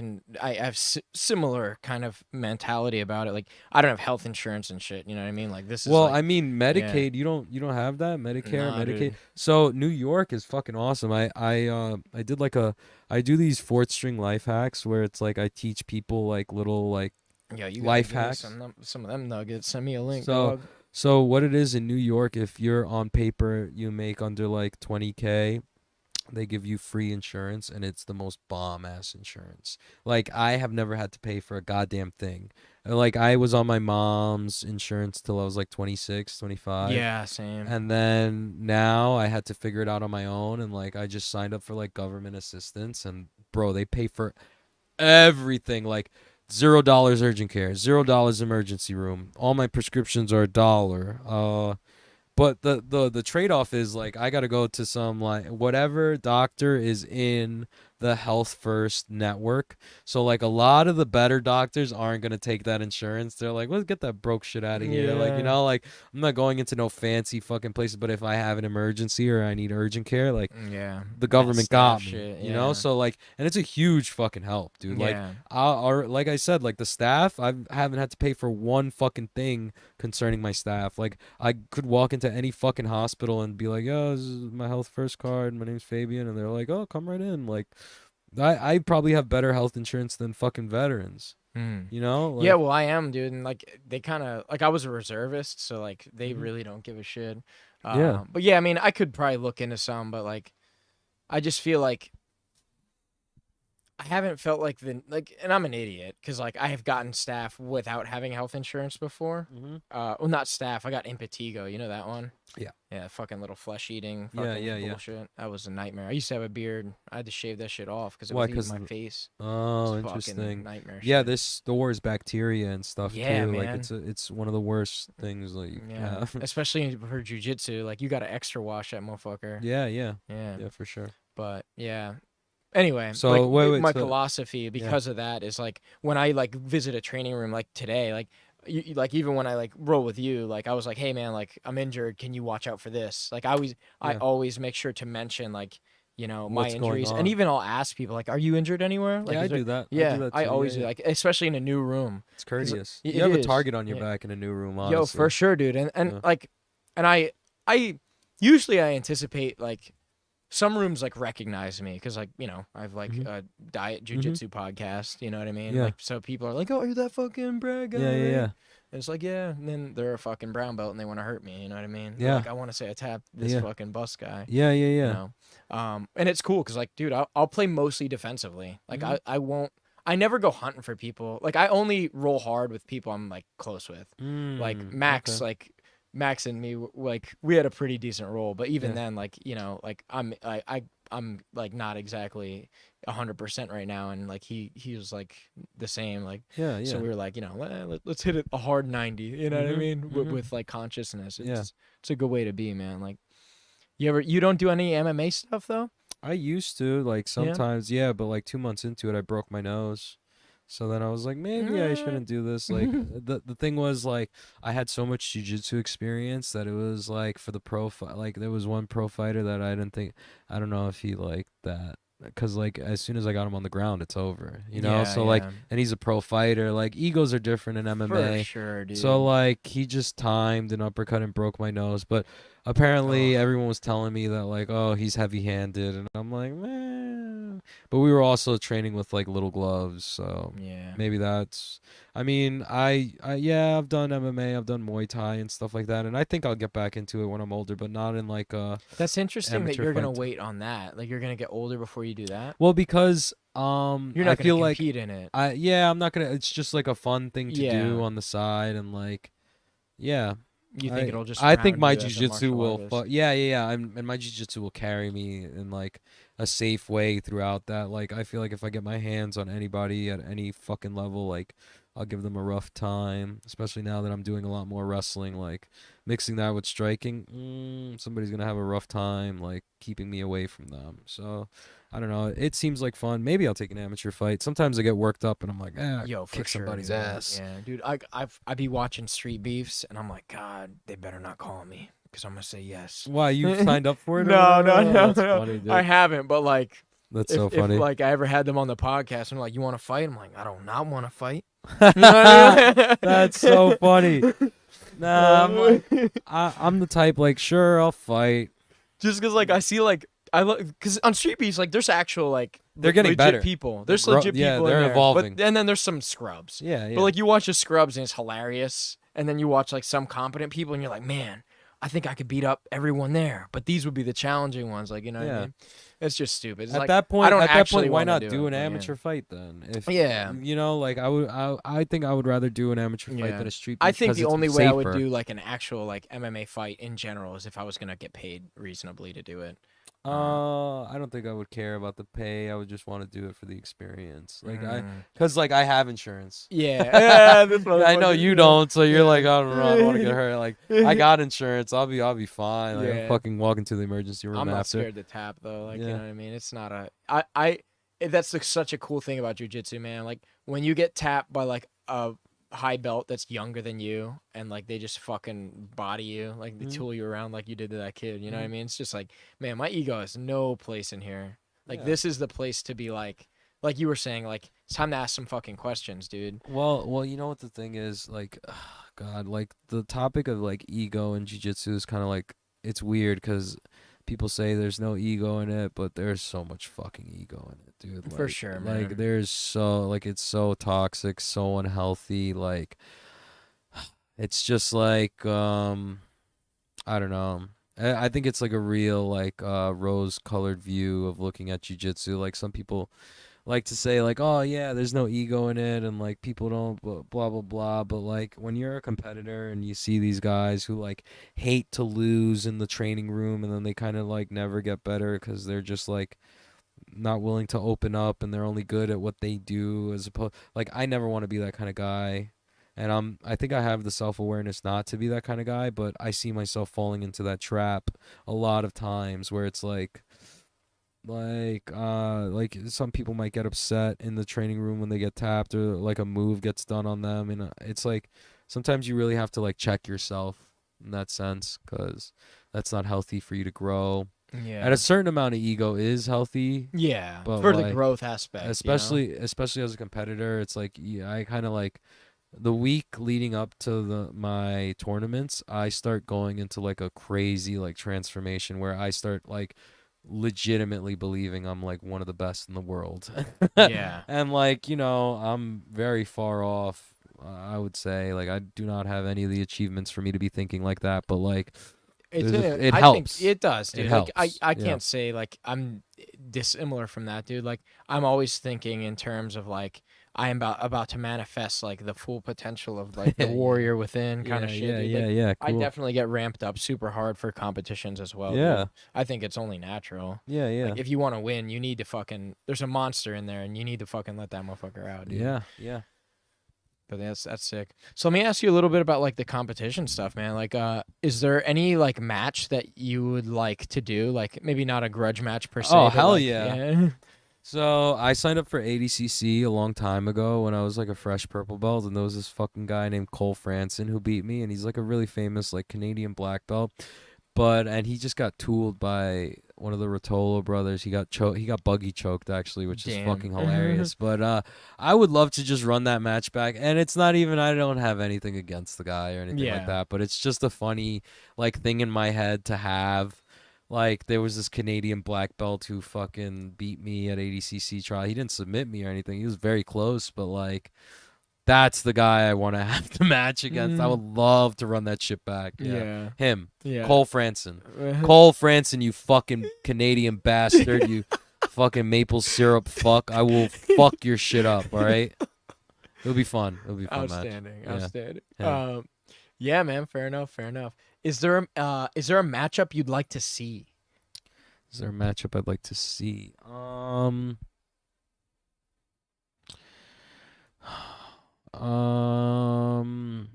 have similar kind of mentality about it. Like I don't have health insurance and shit. You know what I mean? Like this is. Well, like, I mean, Medicaid. You don't have that Medicare, nah, Medicaid. Dude. So New York is fucking awesome. I did like I do these fourth string life hacks where it's like I teach people like little like you life hacks. Some of them nuggets. Send me a link. So. Dog. So what it is in New York, if you're on paper, you make under like 20K, they give you free insurance, and it's the most bomb ass insurance. Like I have never had to pay for a goddamn thing. Like I was on my mom's insurance till I was like 26, 25. Yeah, same. And then now I had to figure it out on my own, and like I just signed up for like government assistance, and bro, they pay for everything. Like $0 urgent care, $0 emergency room. All my prescriptions are $1. But the trade-off is like I gotta go to some like whatever doctor is in the Health First network. So like a lot of the better doctors aren't gonna take that insurance. They're like, let's get that broke shit out of here. Like, you know, like I'm not going into no fancy fucking places, but if I have an emergency or I need urgent care, like the government got me. Shit, you know? So like, and it's a huge fucking help, dude. Like like I said, like the staff, I haven't had to pay for one fucking thing concerning my staff. Like I could walk into any fucking hospital and be like, "Yo, this is my Health First card. My name's Fabian," and they're like, "Oh, come right in." Like, I probably have better health insurance than fucking veterans. You know? Like, yeah, well, I am, dude, and like they kind of like I was a reservist, so like they really don't give a shit. But yeah, I mean, I could probably look into some, but like I just feel like I haven't felt like and I'm an idiot because like I have gotten staff without having health insurance before. Mm-hmm. Well, not staff. I got impetigo. You know that one? Yeah. Yeah, fucking little flesh eating Yeah, fucking yeah, yeah. bullshit. That was a nightmare. I used to have a beard. I had to shave that shit off because it Why? was eating 'Cause my face. oh, It's fucking interesting. nightmare Yeah, shit. this stores bacteria and stuff Yeah, too. Like man. it's one of the worst things that you can Yeah, have. especially for jujitsu. Like you got to extra wash that motherfucker. Yeah, yeah, Yeah, yeah, for sure. but yeah. Anyway, like So wait, my so philosophy yeah. because of that is like when I like visit a training room like today, like like even when I like roll with you, like I was like, hey man, like I'm injured. Can you watch out for this? Like I Yeah. always make sure to mention like my What's going injuries, and on? even I'll ask people like, are you injured anywhere? Like, Yeah, I is there? do that. I do Yeah, that I too. Yeah, always do. yeah. Like especially in a new room. It's courteous. You It have a is. target on your Yeah. back in a new room, Yo, honestly. for sure, dude. And Yeah. like, and I usually I anticipate like some rooms like recognize me because like I've like Mhm. a diet jujitsu podcast. You know what I mean? Yeah. Like so people are like, oh, you're that fucking Brad guy. Yeah, yeah, right?" yeah. And it's like yeah, and then they're a fucking brown belt and they want to hurt me. You know what I mean? They're Yeah. like I want to say I tapped this Yeah. fucking bus guy. Yeah, yeah, You yeah. know, and it's cool because like, dude, I'll play mostly defensively. Like Mhm. I won't. I never go hunting for people. Like I only roll hard with people I'm like close with. Like Max, Okay. like Max and me, like we had a pretty decent roll, but even Yeah. then, like like I'm like not exactly 100% right now, and like he was like the same, like Yeah, yeah. so we were like let's hit it a hard 90, you know what I Mhm, mean, mhm. with like consciousness. Yeah. It's a good way to be, man. Like you don't do any MMA stuff though? I used to, like, Yeah. sometimes, yeah, but like 2 months into it, I broke my nose. So then I was like, maybe I shouldn't do this. Like, the thing was, like, I had so much jiu-jitsu experience that it was like for the like there was one pro fighter that I don't know if he liked that. Cause like as soon as I got him on the ground, it's over, you know. Yeah, So like, yeah. and he's a pro fighter. Like egos are different in MMA. For sure, dude. So like he just timed an uppercut and broke my nose. But apparently Ugh. everyone was telling me that like, oh, he's heavy-handed, and I'm like, man. But we were also training with like little gloves, so Yeah. maybe that's. I mean, yeah, I've done MMA, I've done Muay Thai and stuff like that, and I think I'll get back into it when I'm older, but not in like a That's interesting that amateur you're gonna fight. wait on that. Like you're gonna get older before you do that. Well, because You're I not feel gonna like compete in it. I'm not gonna. It's just like a fun thing to Yeah. do on the side, and like, yeah. You think it'll just I think ground my you as a jiu-jitsu martial will artist. yeah, and my jiu-jitsu will carry me in like a safe way throughout that. Like I feel like if I get my hands on anybody at any fucking level, like I'll give them a rough time, especially now that I'm doing a lot more wrestling, like mixing that with striking. Somebody's going to have a rough time like keeping me away from them. So, I don't know. It seems like fun. Maybe I'll take an amateur fight. Sometimes I get worked up and I'm like, Yo, for kick sure, somebody's dude. ass. Yeah, dude. I be watching Street Beefs and I'm like, God, they better not call me because I'm gonna say yes. Why, you signed up for it? Or No, no, whatever? no, That's no. funny, dude. I haven't, but like, That's if, so if funny. like I ever had them on the podcast and like, you want to fight? I'm like, I do not want to fight. You know what I mean? That's so funny. Nah, I'm the type like, sure, I'll fight. Just because like I see like I look because on Street Beefs like there's actual like They're getting legit better. people. There's They're legit yeah, people. they're in there, evolving. But, and then there's some scrubs. Yeah, yeah. But like you watch the scrubs and it's hilarious, and then you watch like some competent people and you're like, man, I think I could beat up everyone there, but these would be the challenging ones. Like you know what I Yeah. mean? It's just stupid. It's at like, that point, I don't actually why wanna not do do it, an but yeah. amateur fight then? If Yeah. you know, like I think I would rather do an amateur fight Yeah. than a street. I beef think 'cause the it's only way I would safer. do like an actual like MMA fight in general is if I was gonna get paid reasonably to do it. I don't think I would care about the pay. I would just want to do it for the experience. Like Mm. cause like I have insurance. Yeah, yeah, this I know motherfucker, you yeah. don't, so you're Yeah. like, I don't want to get hurt. Like I got insurance. I'll be fine. Like Yeah. I'm fucking walking to the emergency room I'm not after. scared to tap though. Like you Yeah. know what I mean. It's not a that's like such a cool thing about jujitsu, man. Like when you get tapped by like a high belt that's younger than you, and like they just fucking body you, like they Mhm. tool you around like you did to that kid. You know what I Mhm. mean? It's just like, man, my ego has no place in here. Like Yeah. this is the place to be like you were saying, like it's time to ask some fucking questions, dude. Well, you know what the thing is, like, God, like the topic of like ego and jiu-jitsu is kind of like it's weird because people say there's no ego in it, but there's so much fucking ego in it, dude. For Like, sure, like man. there's so like it's so toxic, so unhealthy. Like, it's just like I don't know. I think it's like a real like rose-colored view of looking at jiu-jitsu. Like some people like to say like, oh yeah, there's no ego in it, and like people don't blah blah blah. But like when you're a competitor and you see these guys who like hate to lose in the training room, and then they kind of like never get better because they're just like not willing to open up, and they're only good at what they do, as opposed like I never want to be that kind of guy. And I think I have the self-awareness not to be that kind of guy, but I see myself falling into that trap a lot of times where it's like some people might get upset in the training room when they get tapped, or like a move gets done on them, and it's like sometimes you really have to like check yourself in that sense, because that's not healthy for you to grow. Yeah. And a certain amount of ego is healthy, Yeah. but For the like growth aspect. especially as a competitor, it's like, yeah, I kind of like the week leading up to my tournaments, I start going into like a crazy like transformation where I start like legitimately believing I'm like one of the best in the world. Yeah. And like, I'm very far off. I would say like I do not have any of the achievements for me to be thinking like that, but like it I helps. think it does, dude. It Like helps. I Yeah. can't say like I'm dissimilar from that, dude. Like I'm always thinking in terms of like I am about to manifest like the full potential of like the Yeah, warrior within kind yeah, of shit, yeah, dude. yeah, Like yeah. I Cool. definitely get ramped up super hard for competitions as well, Yeah. dude. I think it's only natural. Yeah, Like yeah. if you want to win, you need to fucking there's a monster in there and you need to fucking let that motherfucker out, dude. Yeah, yeah. But that's sick. So let me ask you a little bit about like the competition stuff, man. Like, is there any like match that you would like to do? Like maybe not a grudge match per se, Oh, but hell like yeah. yeah. So I signed up for ADCC a long time ago when I was like a fresh purple belt, and there was this fucking guy named Cole Franson who beat me, and he's like a really famous like Canadian black belt. And he just got tooled by one of the Rotolo brothers. He got buggy choked actually, which is Damn. fucking hilarious. But I would love to just run that match back. And it's not even, I don't have anything against the guy or anything like Yeah. that, but it's just a funny like thing in my head to have. Like there was this Canadian black belt who fucking beat me at ADCC trial. He didn't submit me or anything. He was very close, but like that's the guy I want to have to match against. I Mm. would love to run that shit back. Yeah. Yeah. Him. Yeah. Cole Franson. Cole Franson, you fucking Canadian bastard. You fucking maple syrup fuck. I will fuck your shit up, all right? It'll be fun. It'll be a fun match. Outstanding. Yeah. Outstanding. Yeah. Yeah, man. Fair enough. Fair enough. Is there a matchup you'd like to see? Is there a matchup I'd like to see?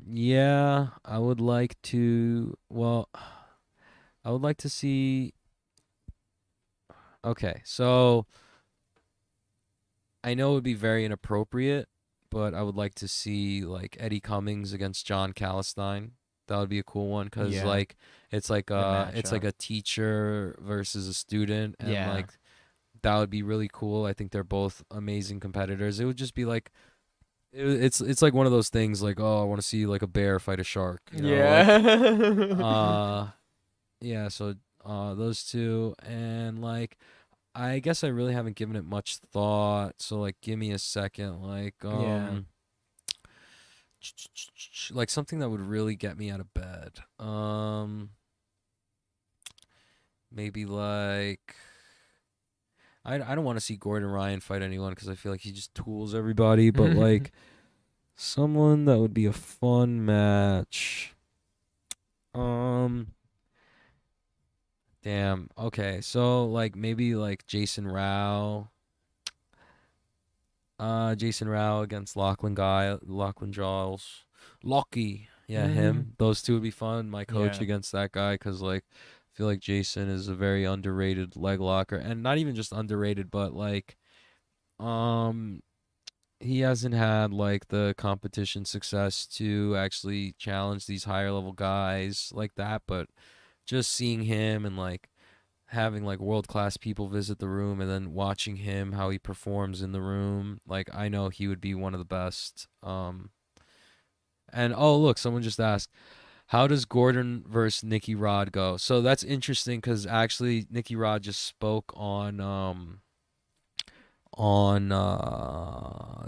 Yeah, I would like to. Well, I would like to see. Okay, so I know it would be very inappropriate, but I would like to see like Eddie Cummings against John Calistine. That would be a cool one because Yeah. like it's like matchup. a teacher versus a student, and Yeah. like that would be really cool. I think they're both amazing competitors. It would just be like it's like one of those things like, oh, I want to see like a bear fight a shark. You know? Like, Yeah. yeah. So those two, and like I guess I really haven't given it much thought. So like, give me a second. Like Yeah. like something that would really get me out of bed. Maybe like I don't want to see Gordon Ryan fight anyone because I feel like he just tools everybody. But like someone that would be a fun match. Damn. Okay. So like maybe like Jason Rao. Jason Rao against Lachlan Giles. Lockie. Yeah, him. Those two would be fun. My coach Yeah. against that guy, because like I feel like Jason is a very underrated leg locker, and not even just underrated, but like he hasn't had like the competition success to actually challenge these higher level guys like that, but just seeing him and like having like world class people visit the room and then watching him how he performs in the room, like I know he would be one of the best. And oh look, someone just asked, how does Gordon versus Nicky Rod go? So that's interesting because actually Nicky Rod just spoke on on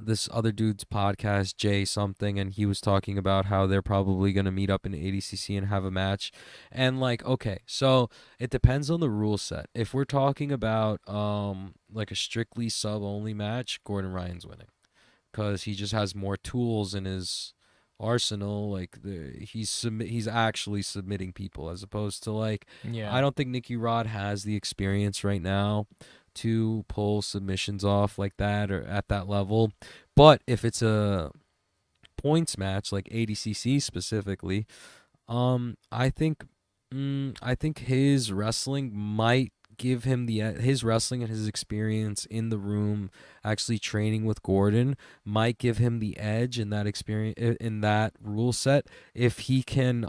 this other dude's podcast, Jay something, and he was talking about how they're probably going to meet up in ADCC and have a match. And like, okay, so it depends on the rule set. If we're talking about like a strictly sub only match, Gordon Ryan's winning because he just has more tools in his arsenal. Like he's actually submitting people as opposed to like Yeah. I don't think Nicky Rod has the experience right now to pull submissions off like that or at that level. But if it's a points match like ADCC specifically, I think I think his wrestling might give him his wrestling and his experience in the room actually training with Gordon might give him the edge in that experience in that rule set if he can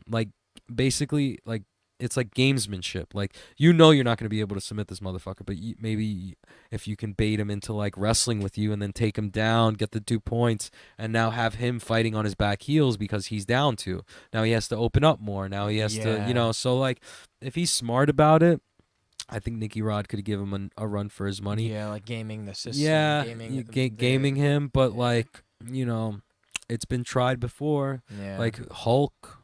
like basically like it's like gamesmanship. Like you're not going to be able to submit this motherfucker, but maybe if you can bait him into like wrestling with you and then take him down, get the 2 points, and now have him fighting on his back heels because he's down to. Now he has to open up more. Now he has to, so like if he's smart about it, I think Nicky Rod could give him a run for his money. Yeah, like gaming the system. Yeah, gaming him, but like, it's been tried before. Yeah. Like Hulk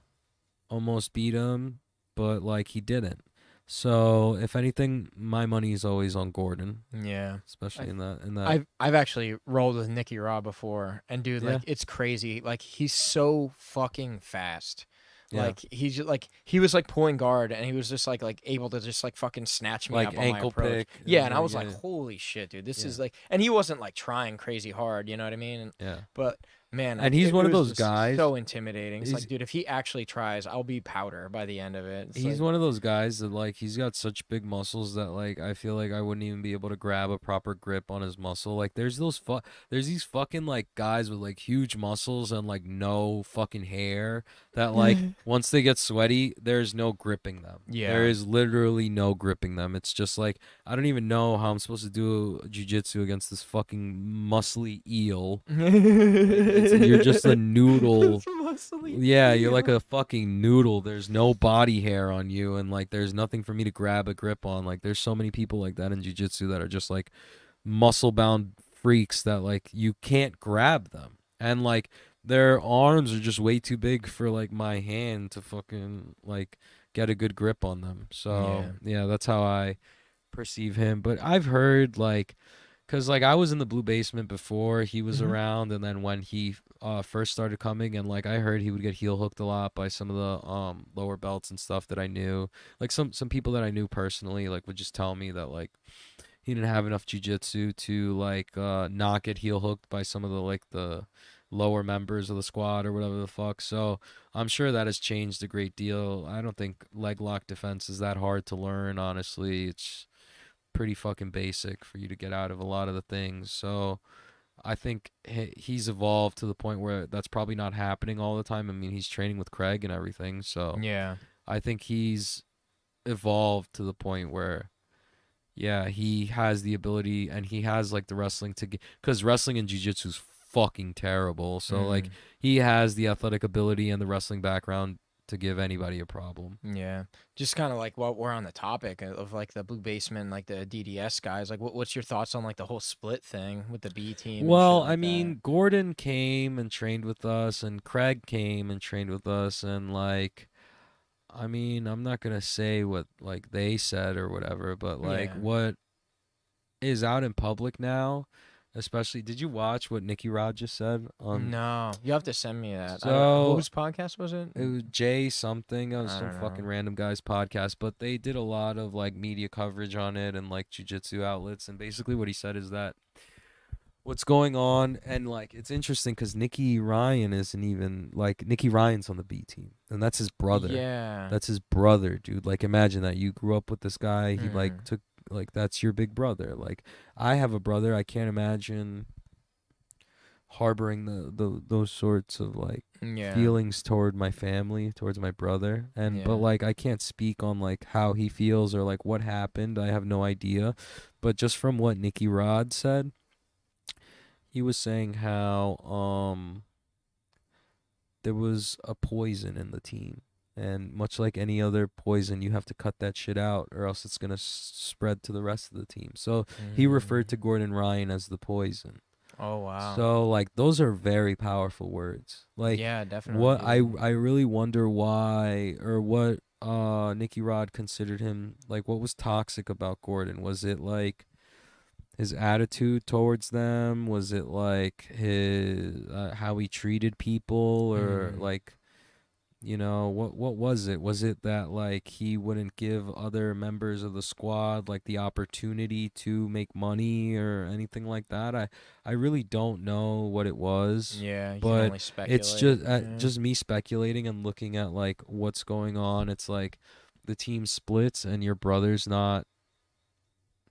almost beat him, but like he didn't. So if anything, my money is always on Gordon. Yeah. Especially in that. I've actually rolled with Nicky Rod before, and dude, like it's crazy. Like he's so fucking fast. Yeah. Like he's just, like he was like pulling guard, and he was just like able to just like fucking snatch me like up on ankle my approach. pick. Yeah, and I was like, holy shit, dude, this is like, and he wasn't like trying crazy hard, you know what I mean? Yeah. But man, and he's one of those just guys. So intimidating. It's like, dude, if he actually tries, I'll be powder by the end of it. He's one of those guys that like he's got such big muscles that like I feel like I wouldn't even be able to grab a proper grip on his muscle. Like there's these fucking like guys with like huge muscles and like no fucking hair that like once they get sweaty, there's no gripping them. Yeah. There is literally no gripping them. It's just like I don't even know how I'm supposed to do jiu-jitsu against this fucking muscly eel. You're just a noodle. Yeah, you're like a fucking noodle. There's no body hair on you, and like there's nothing for me to grab a grip on. Like there's so many people like that in jiu-jitsu that are just like muscle bound freaks that like you can't grab them, and like their arms are just way too big for like my hand to fucking like get a good grip on them. So yeah, that's how I perceive him. But I've heard like, cause like I was in the Blue Basement before he was around, and then when he first started coming, and like I heard he would get heel hooked a lot by some of the lower belts and stuff that I knew. Like some people that I knew personally like would just tell me that like he didn't have enough jiu-jitsu to like not get heel hooked by some of the like the lower members of the squad or whatever the fuck. So I'm sure that has changed a great deal. I don't think leg lock defense is that hard to learn, honestly. It's pretty fucking basic for you to get out of a lot of the things. So I think he's evolved to the point where that's probably not happening all the time. I mean, he's training with Craig and everything. So yeah, I think he's evolved to the point where he has the ability and he has like the wrestling to get, because wrestling and jiu-jitsu is fucking terrible. So like he has the athletic ability and the wrestling background to give anybody a problem. Yeah, just kind of like while we're on the topic of like the Blue Basement, like the DDS guys, like what's your thoughts on like the whole split thing with the B team? Well, like I mean, Gordon came and trained with us, and Craig came and trained with us, and like, I mean, I'm not gonna say what like they said or whatever, but like what is out in public now. Especially, did you watch what Nicky Rod just said? No, you have to send me that. So, whose podcast was it? It was Jay something. It was some fucking random guy's podcast, but they did a lot of like media coverage on it and like jiu-jitsu outlets. And basically, what he said is that what's going on, and like it's interesting because Nicky Ryan's on the B team, and that's his brother. Yeah, that's his brother, dude. Like, imagine that you grew up with this guy. He like took. Like, that's your big brother. Like, I have a brother. I can't imagine harboring those sorts of like feelings toward my family, towards my brother. And but like I can't speak on like how he feels or like what happened. I have no idea. But just from what Nicky Rod said, he was saying how there was a poison in the team. And much like any other poison, you have to cut that shit out, or else it's gonna spread to the rest of the team. So he referred to Gordon Ryan as the poison. Oh wow. So like those are very powerful words. Like Yeah, definitely. what I dude. I really wonder why, or what Nicky Rod considered him, like what was toxic about Gordon? Was it like his attitude towards them? Was it like his how he treated people, or like, you know, what was it? Was it that like he wouldn't give other members of the squad like the opportunity to make money or anything like that? I really don't know what it was, Yeah, you can but only speculate. it's yeah. just me speculating and looking at like what's going on. It's like the team splits and your brother's not,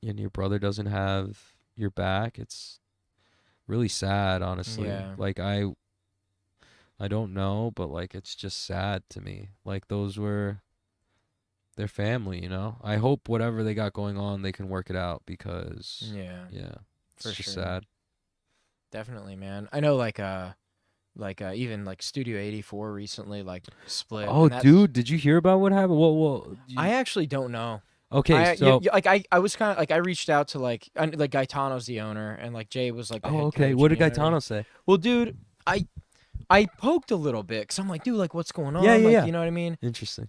and your brother doesn't have your back. It's really sad, honestly. Yeah. Like I don't know, but like it's just sad to me. Like those were their family, you know? I hope whatever they got going on, they can work it out, because Yeah. yeah, it's For just sure. sad. Definitely, man. I know even like Studio 84 recently like split. Oh, and that's, dude, did you hear about what happened? Well, I actually don't know. okay, so Like I was kind of like I reached out to like Gaetano's the owner and like Jay was like the head okay, coach, what did you know I mean? Gaetano say? Well, dude, I poked a little bit because I'm like, dude, like what's going on? Yeah, Like, yeah. you know what I mean? Interesting.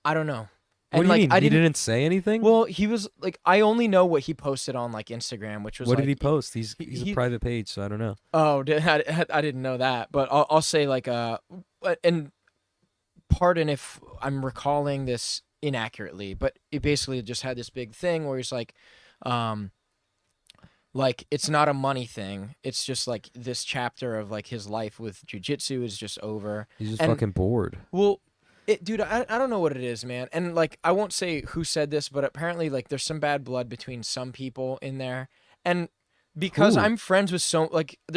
I don't know. What And do you like mean? I He didn't. didn't say anything? Well, he was like, I only know what he posted on like Instagram, which was what like, did he post? He's he- a private page, so I don't know. Oh, I didn't know that, but I'll say like and pardon if I'm recalling this inaccurately, but it basically just had this big thing where he's um, like it's not a money thing. It's just like this chapter of like his life with jujitsu is just over. He's just And fucking bored. well, dude, I don't know what it is, man. And like I won't say who said this, but apparently like there's some bad blood between some people in there, and because Who? I'm friends with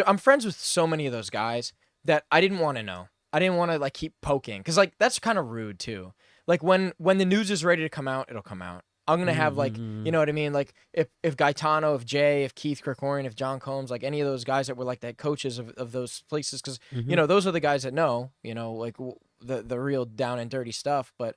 I'm friends with so many of those guys that I didn't want to know. I didn't want to like keep poking because like that's kind of rude too. Like when the news is ready to come out, it'll come out. I'm gonna have like, you know what I mean? Like if Gaetano, if Jay, if Keith Krikorian, if John Combs, like any of those guys that were like the coaches of those places, because you know those are the guys that know, you know, like the real down and dirty stuff. But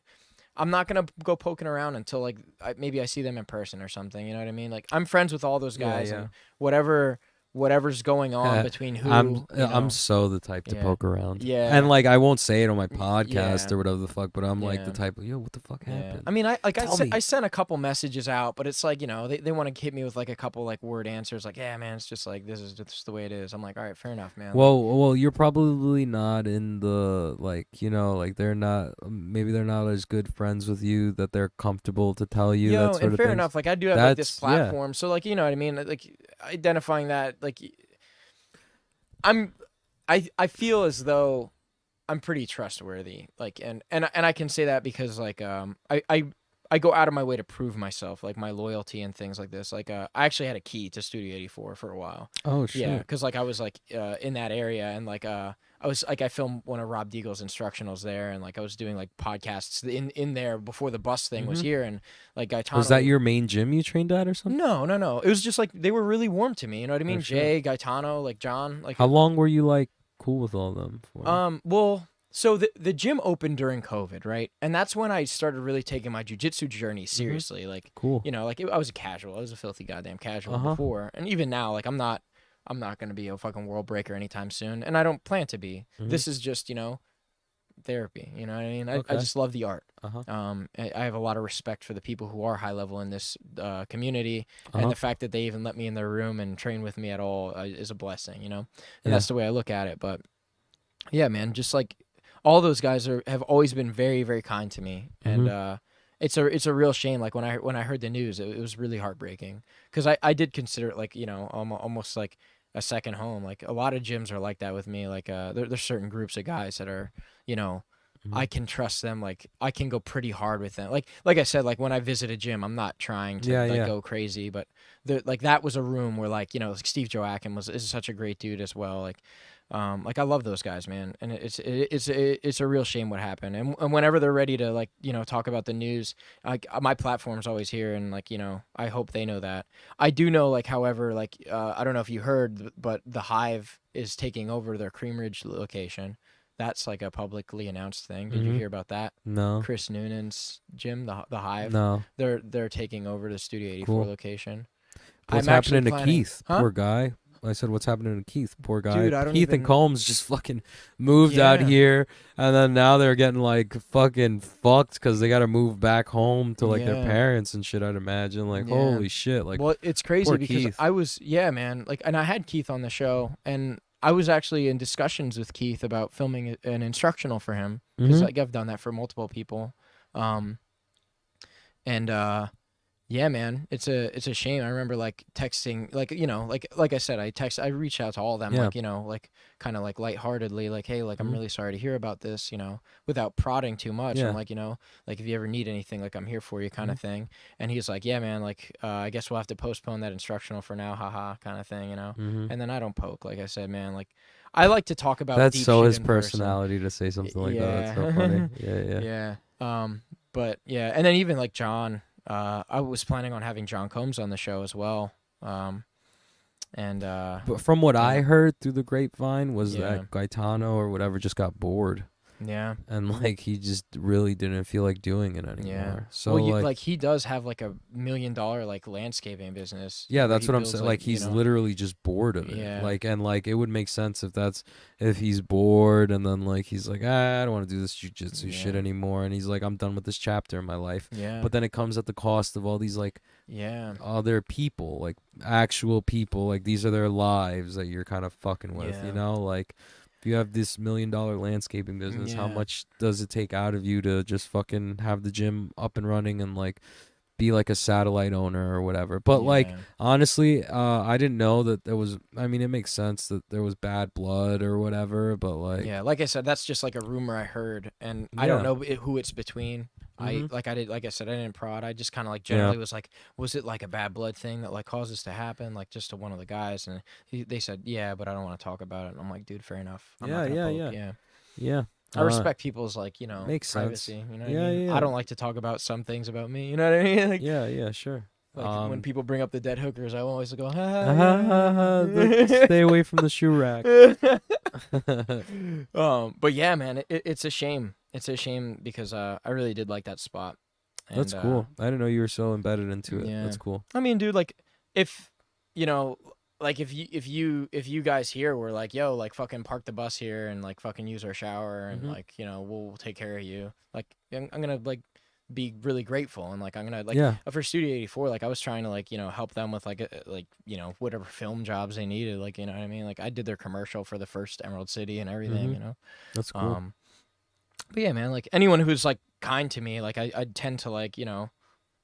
I'm not gonna go poking around until like maybe I see them in person or something. You know what I mean? Like I'm friends with all those guys, Yeah. and whatever's going on between who. I'm so the type to Yeah. poke around. Yeah. And like I won't say it on my podcast Yeah. or whatever the fuck, but I'm like the Yeah. type of, yo, what the fuck Yeah. happened? I mean, Tell me. I sent a couple messages out, but it's like, you know, they want to hit me with like a couple like word answers, like, yeah, man, it's just like this is just the way it is. I'm like, all right, fair enough, man. Well, you're probably not in the, like, you know, like maybe they're not as good friends with you that they're comfortable to tell you that sort and of fair things. enough. Like I do have like this That's- yeah. platform, so like you know what I mean. Like identifying that, like I feel as though I'm pretty trustworthy. Like and I can say that because like I go out of my way to prove myself, like my loyalty and things like this. Like I actually had a key to Studio 84 for a while. Oh shit. Yeah, because like I was like in that area and like I was like I filmed one of Rob Deagle's instructionals there and like I was doing like podcasts in there before the bus thing was here and like Gaetano. Was that your main gym you trained at or something? No. It was just like they were really warm to me. You know what I mean? shit. Jay, Gaetano, like John. Like How long were you like cool with all of them for? well, so the gym opened during COVID, right? And that's when I started really taking my jujitsu journey seriously. Like Cool. you know, like I was a casual. I was a filthy goddamn casual Uh-huh. before, and even now, like I'm not gonna be a fucking world breaker anytime soon, and I don't plan to be. This is just therapy. You know what I mean? I Okay. just love the art. Uh-huh. I have a lot of respect for the people who are high level in this community, Uh-huh. and the fact that they even let me in their room and train with me at all is a blessing. You know, and Yeah. that's the way I look at it. But yeah, man, just like all those guys have always been very, very kind to me, and it's a real shame. Like when I heard the news, it was really heartbreaking because I did consider it like almost like a second home. Like a lot of gyms are like that with me. Like there's certain groups of guys that are I can trust them. Like I can go pretty hard with them. Like I said, like when I visit a gym, I'm not trying to go crazy, but like that was a room where like like Steve Joachim is such a great dude as well. Like I love those guys, man, and it's a real shame what happened. And whenever they're ready to like talk about the news, like my platform's always here, and like I hope they know that. I do know, like, however, like I don't know if you heard, but the Hive is taking over their Cream Ridge location. That's like a publicly announced thing. Did you Mhm. hear about that? No. Chris Noonan's gym, the Hive. No. They're taking over the Studio 84 Cool. location. What's I'm actually happening to planning, Keith? huh? Poor guy. I said, what's happening to Keith? Poor guy. Dude, I don't Keith and even. Combs just fucking moved out Yeah. here, and then now they're getting like fucking fucked because they got to move back home to like their Yeah. parents and shit. I'd imagine. Like, Yeah. holy shit. Like, Well, it's crazy poor because Keith. I was, yeah, man. Like, and I had Keith on the show, and I was actually in discussions with Keith about filming an instructional for him because Mhm. like I've done that for multiple people. And yeah, man, it's a shame. I remember like texting, like, you know, like I said, I reached out to all of them, Yeah. like, you know, like kind of like lightheartedly, like, hey, like I'm Mhm. really sorry to hear about this, you know, without prodding too much. Yeah. I'm like, you know, like if you ever need anything, like I'm here for you, kind Mhm. of thing. And he's like, yeah, man, like I guess we'll have to postpone that instructional for now, haha, kind of thing, you know. Mhm. And then I don't poke, like I said, man, like I like to talk about That's deep so shit his in person. personality to say something like that. That's so Yeah. funny. Yeah. Yeah. But yeah, and then even like John, I was planning on having John Combs on the show as well. And But from what I yeah. heard through the grapevine was Yeah. that Gaetano or whatever just got bored. yeah. And like he just really didn't feel like doing it anymore. Yeah. So Well, like he does have like $1 million like landscaping business. yeah, where that's he what I'm builds, saying. Like you he's know- literally just bored of it. Yeah. Like and like it would make sense if he's bored and then like he's like, I don't want to do this jujitsu shit Yeah. anymore, and he's like, I'm done with this chapter in my life. Yeah. But then it comes at the cost of all these like yeah. other people, like actual people, like these are their lives that you're kind of fucking with, Yeah. you know? Like if you have this $1 million landscaping business, how Yeah. much does it take out of you to just fucking have the gym up and running and like be like a satellite owner or whatever? But like Yeah. honestly, I didn't know that there was, I mean, it makes sense that there was bad blood or whatever, but like yeah, like I said, that's just like a rumor I heard, and I don't Yeah. know who it's between. Mhm. Like I said, I didn't prod. I just kind of like generally was like, was it like a bad blood thing that like caused this to happen, like just to one of the guys? And they said, yeah, but I don't want to talk about it. And I'm like, dude, fair enough. I'm not gonna poke. yeah. I respect people's like, you know, makes sense. privacy. You know what Yeah, I mean? yeah. I don't like to talk about some things about me. You know what I mean? Like, Yeah, sure. like when people bring up the dead hookers, I always go, Stay away from the shoe rack. But yeah, man, it's a shame. It's a shame because I really did like that spot. And, That's cool. I didn't know you were so embedded into it. yeah. That's cool. I mean, dude, like if you know, like if you guys here were like, yo, like fucking park the bus here and like fucking use our shower and Mhm. like, you know, we'll take care of you. Like I'm gonna like be really grateful and like I'm gonna like Yeah. for Studio 84, like I was trying to like, you know, help them with like like, you know, whatever film jobs they needed, like, you know what I mean? Like I did their commercial for the first Emerald City and everything, Mhm. you know. That's cool. But yeah, man, like anyone who's like kind to me, like I tend to like, you know,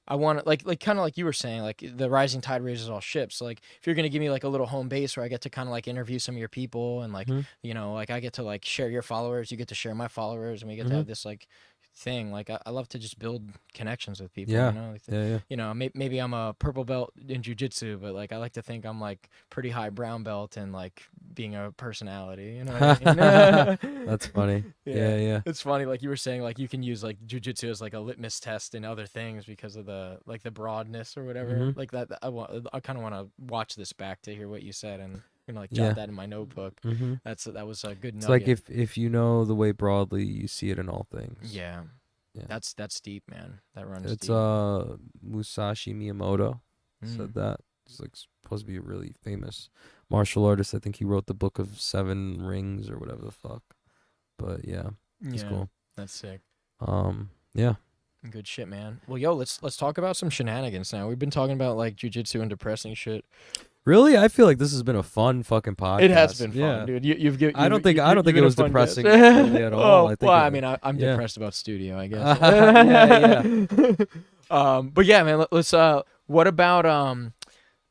I want to like kind of like you were saying, like the rising tide raises all ships. So, like if you're gonna give me like a little home base where I get to kind of like interview some of your people and like Mhm. you know, like I get to like share your followers, you get to share my followers, and we get to Mhm. have this like thing. Like I love to just build connections with people. Yeah. You know, like Yeah. you know, maybe I'm a purple belt in jiu-jitsu, but like I like to think I'm like pretty high brown belt and like being a personality, you know what I mean? That's funny. Yeah. It's funny, like you were saying, like you can use like jiu-jitsu as like a litmus test in other things because of the like the broadness or whatever. Mhm. Like that I kind of want to watch this back to hear what you said and you know like Yeah. jot that in my notebook. Mm-hmm. That was a good It's nugget. like if you know the way broadly, you see it in all things. yeah. Yeah. That's deep, man. That runs It's deep. Musashi Miyamoto Mm. said that. He's like supposed to be a really famous martial artist. I think he wrote the book of 7 Rings or whatever the fuck. But yeah, it's Yeah, cool. That's sick. Yeah. Good shit, man. Well, yo, let's talk about some shenanigans now. We've been talking about like jujitsu and depressing shit. Really, I feel like this has been a fun fucking podcast. It has been fun, Yeah. dude. You've given. I don't think it been a was fun depressing guest. really at all. I think well, it I was- mean, I'm yeah. depressed about studio, I guess. Yeah. But yeah, man. Let's.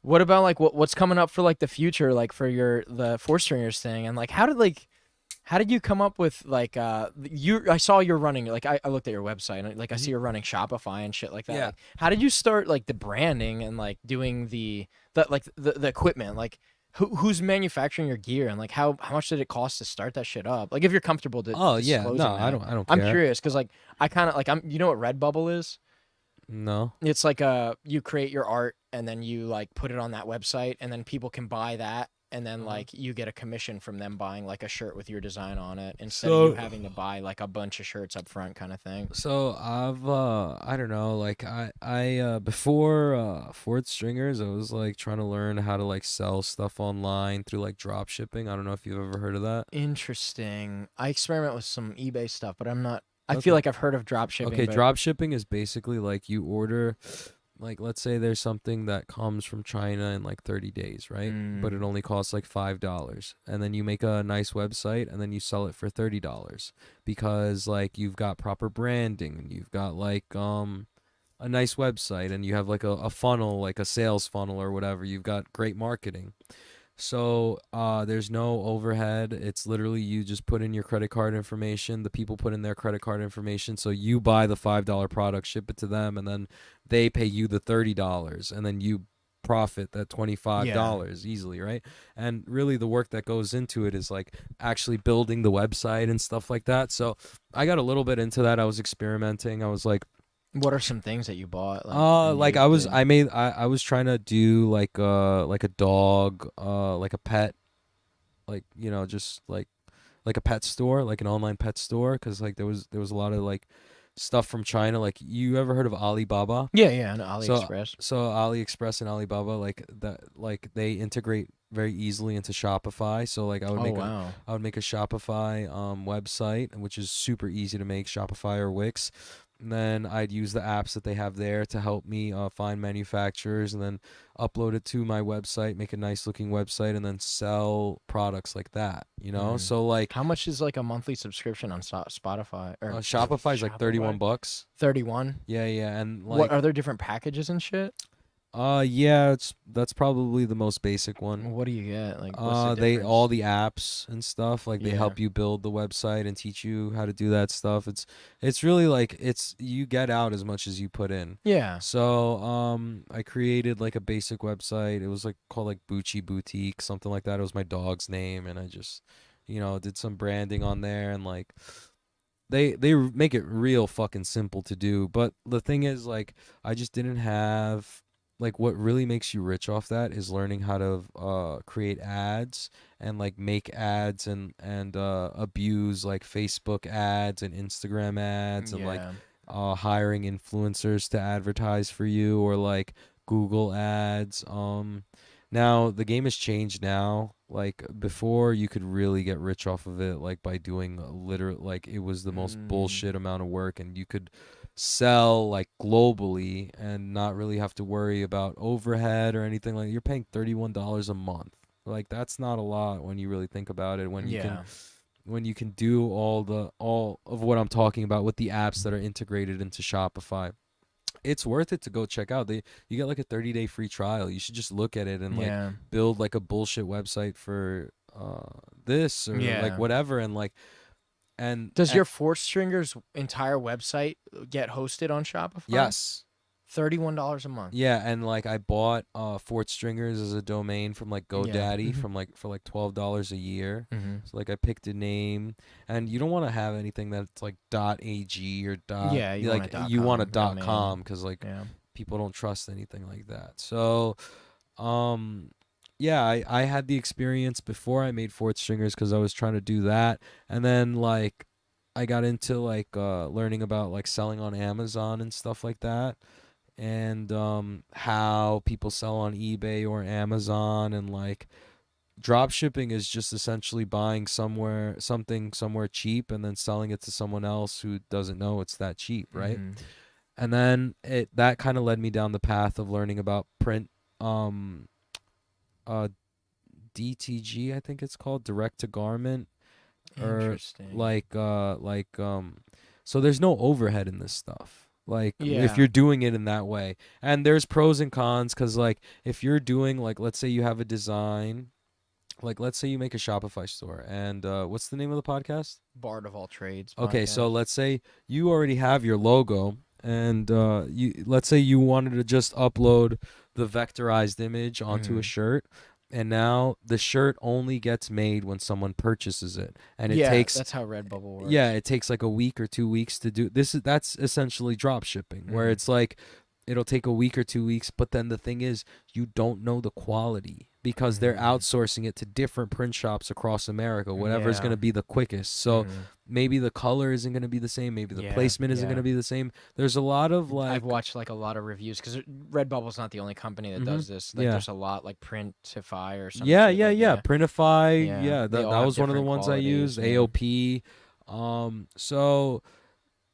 What about like what's coming up for like the future, like for the 4-stringers thing, and like how did you come up with like I saw you're running like I looked at your website and like I see you're running Shopify and shit like that. Yeah. Like, how did you start like the branding and like doing the equipment? Like who's manufacturing your gear and like how much did it cost to start that shit up? Like if you're comfortable to Oh yeah, disclosing no, that. I don't I'm care. curious because like I kind of like you know what Redbubble is? No. It's like you create your art and then you like put it on that website and then people can buy that and then Uh-huh. like you get a commission from them buying like a shirt with your design on it instead of you having to buy like a bunch of shirts up front kind of thing. So I've I don't know, like I before Ford Stringers, I was like trying to learn how to like sell stuff online through like drop shipping. I don't know if you've ever heard of that. Interesting. I experiment with some eBay stuff, but I'm not. I feel Okay. like I've heard of drop shipping. Okay, but drop shipping is basically like you order, like let's say there's something that comes from China in like 30 days, right? But it only costs like $5. And then you make a nice website and then you sell it for $30 because like you've got proper branding and you've got like a nice website and you have like a funnel, like a sales funnel or whatever. You've got great marketing. So there's no overhead. It's literally you just put in your credit card information. The people put in their credit card information. So you buy the $5 product, ship it to them, and then they pay you the $30, and then you profit that $25 easily, right? And really the work that goes into it is like actually building the website and stuff like that. So I got a little bit into that. I was experimenting. I was like, what are some things that you bought? And like you I was did? I was trying to do like a dog, like a pet, like just like a pet store, like an online pet store, because like there was a lot of like stuff from China. Like, you ever heard of Alibaba? Yeah, on So AliExpress. so AliExpress and Alibaba, like that, like they integrate very easily into Shopify. So like Oh wow. I would make a Shopify website, which is super easy to make, Shopify or Wix. And then I'd use the apps that they have there to help me find manufacturers, and then upload it to my website, make a nice looking website, and then sell products like that. So like How much is like a monthly subscription on Spotify or Shopify is like 31 Shopify? bucks. 31. Yeah, yeah, and What like are there different packages and shit? yeah, that's probably the most basic one. What do you get? Like what's the They difference? all the apps and stuff, like they Yeah. help you build the website and teach you how to do that stuff. It's really like it's you get out as much as you put in. Yeah. So I created like a basic website. It was like called like Bucci Boutique, something like that. It was my dog's name, and I just did some branding on there, and like they make it real fucking simple to do. But the thing is, like, I just didn't have, like, what really makes you rich off that is learning how to create ads and like make ads and abuse like Facebook ads and Instagram ads, and like Yeah. hiring influencers to advertise for you, or like Google ads. Now the game has changed now. Like, before, you could really get rich off of it, like by doing literal, like, it was the most bullshit amount of work, and you could sell like globally and not really have to worry about overhead or anything. Like, you're paying $31 a month. Like, that's not a lot when you really think about it. Yeah. When you can do all of what I'm talking about with the apps that are integrated into Shopify, it's worth it to go check out. You get like a 30-day free trial. You should just look at it and like Yeah. build like a bullshit website for this or Yeah. like whatever, and like Does your Four Stringers entire website get hosted on Shopify? yes. $31 a month. Yeah, and like I bought Fort Stringers as a domain from like GoDaddy Mhm. from like for like $12 a year. Mm-hmm. So like I picked a name, and you don't want to have anything that's like .ag or Yeah, you want a you want a .com domain. .com, because like Yeah. people don't trust anything like that. So yeah, I had the experience before I made Fort Stringers because I was trying to do that, and then like I got into like learning about like selling on Amazon and stuff like that, and how people sell on eBay or Amazon, and like drop shipping is just essentially buying something somewhere cheap and then selling it to someone else who doesn't know it's that cheap, right? Mhm. And then that kind of led me down the path of learning about print, uh DTG, I think it's called, direct to garment, or Interesting. so there's no overhead in this stuff, like if Yeah. you're doing it in that way. And there's pros and cons, because like if you're doing, like, let's say you have a design, like let's say you make a Shopify store, and what's the name of the podcast? Bard of all trades. Okay, so podcast. let's say you already have your logo, and let's say you wanted to just upload the vectorized image onto a Mhm. shirt, and now the shirt only gets made when someone purchases it, and it Yeah, takes that's how Redbubble works. yeah, it takes like a week or 2 weeks to do this. That's essentially drop shipping, where Mhm. it's like it'll take a week or 2 weeks, but then the thing is, you don't know the quality. because they're outsourcing it to different print shops across America, whatever's Yeah. going to be the quickest. So maybe the color isn't going to be the same, maybe the placement isn't going to be the same. There's a lot of like I've watched like a lot of reviews because Redbubble's not the only company that does this. Like there's a lot like Printify or something. Printify. Yeah, That was one of the ones I used. AOP.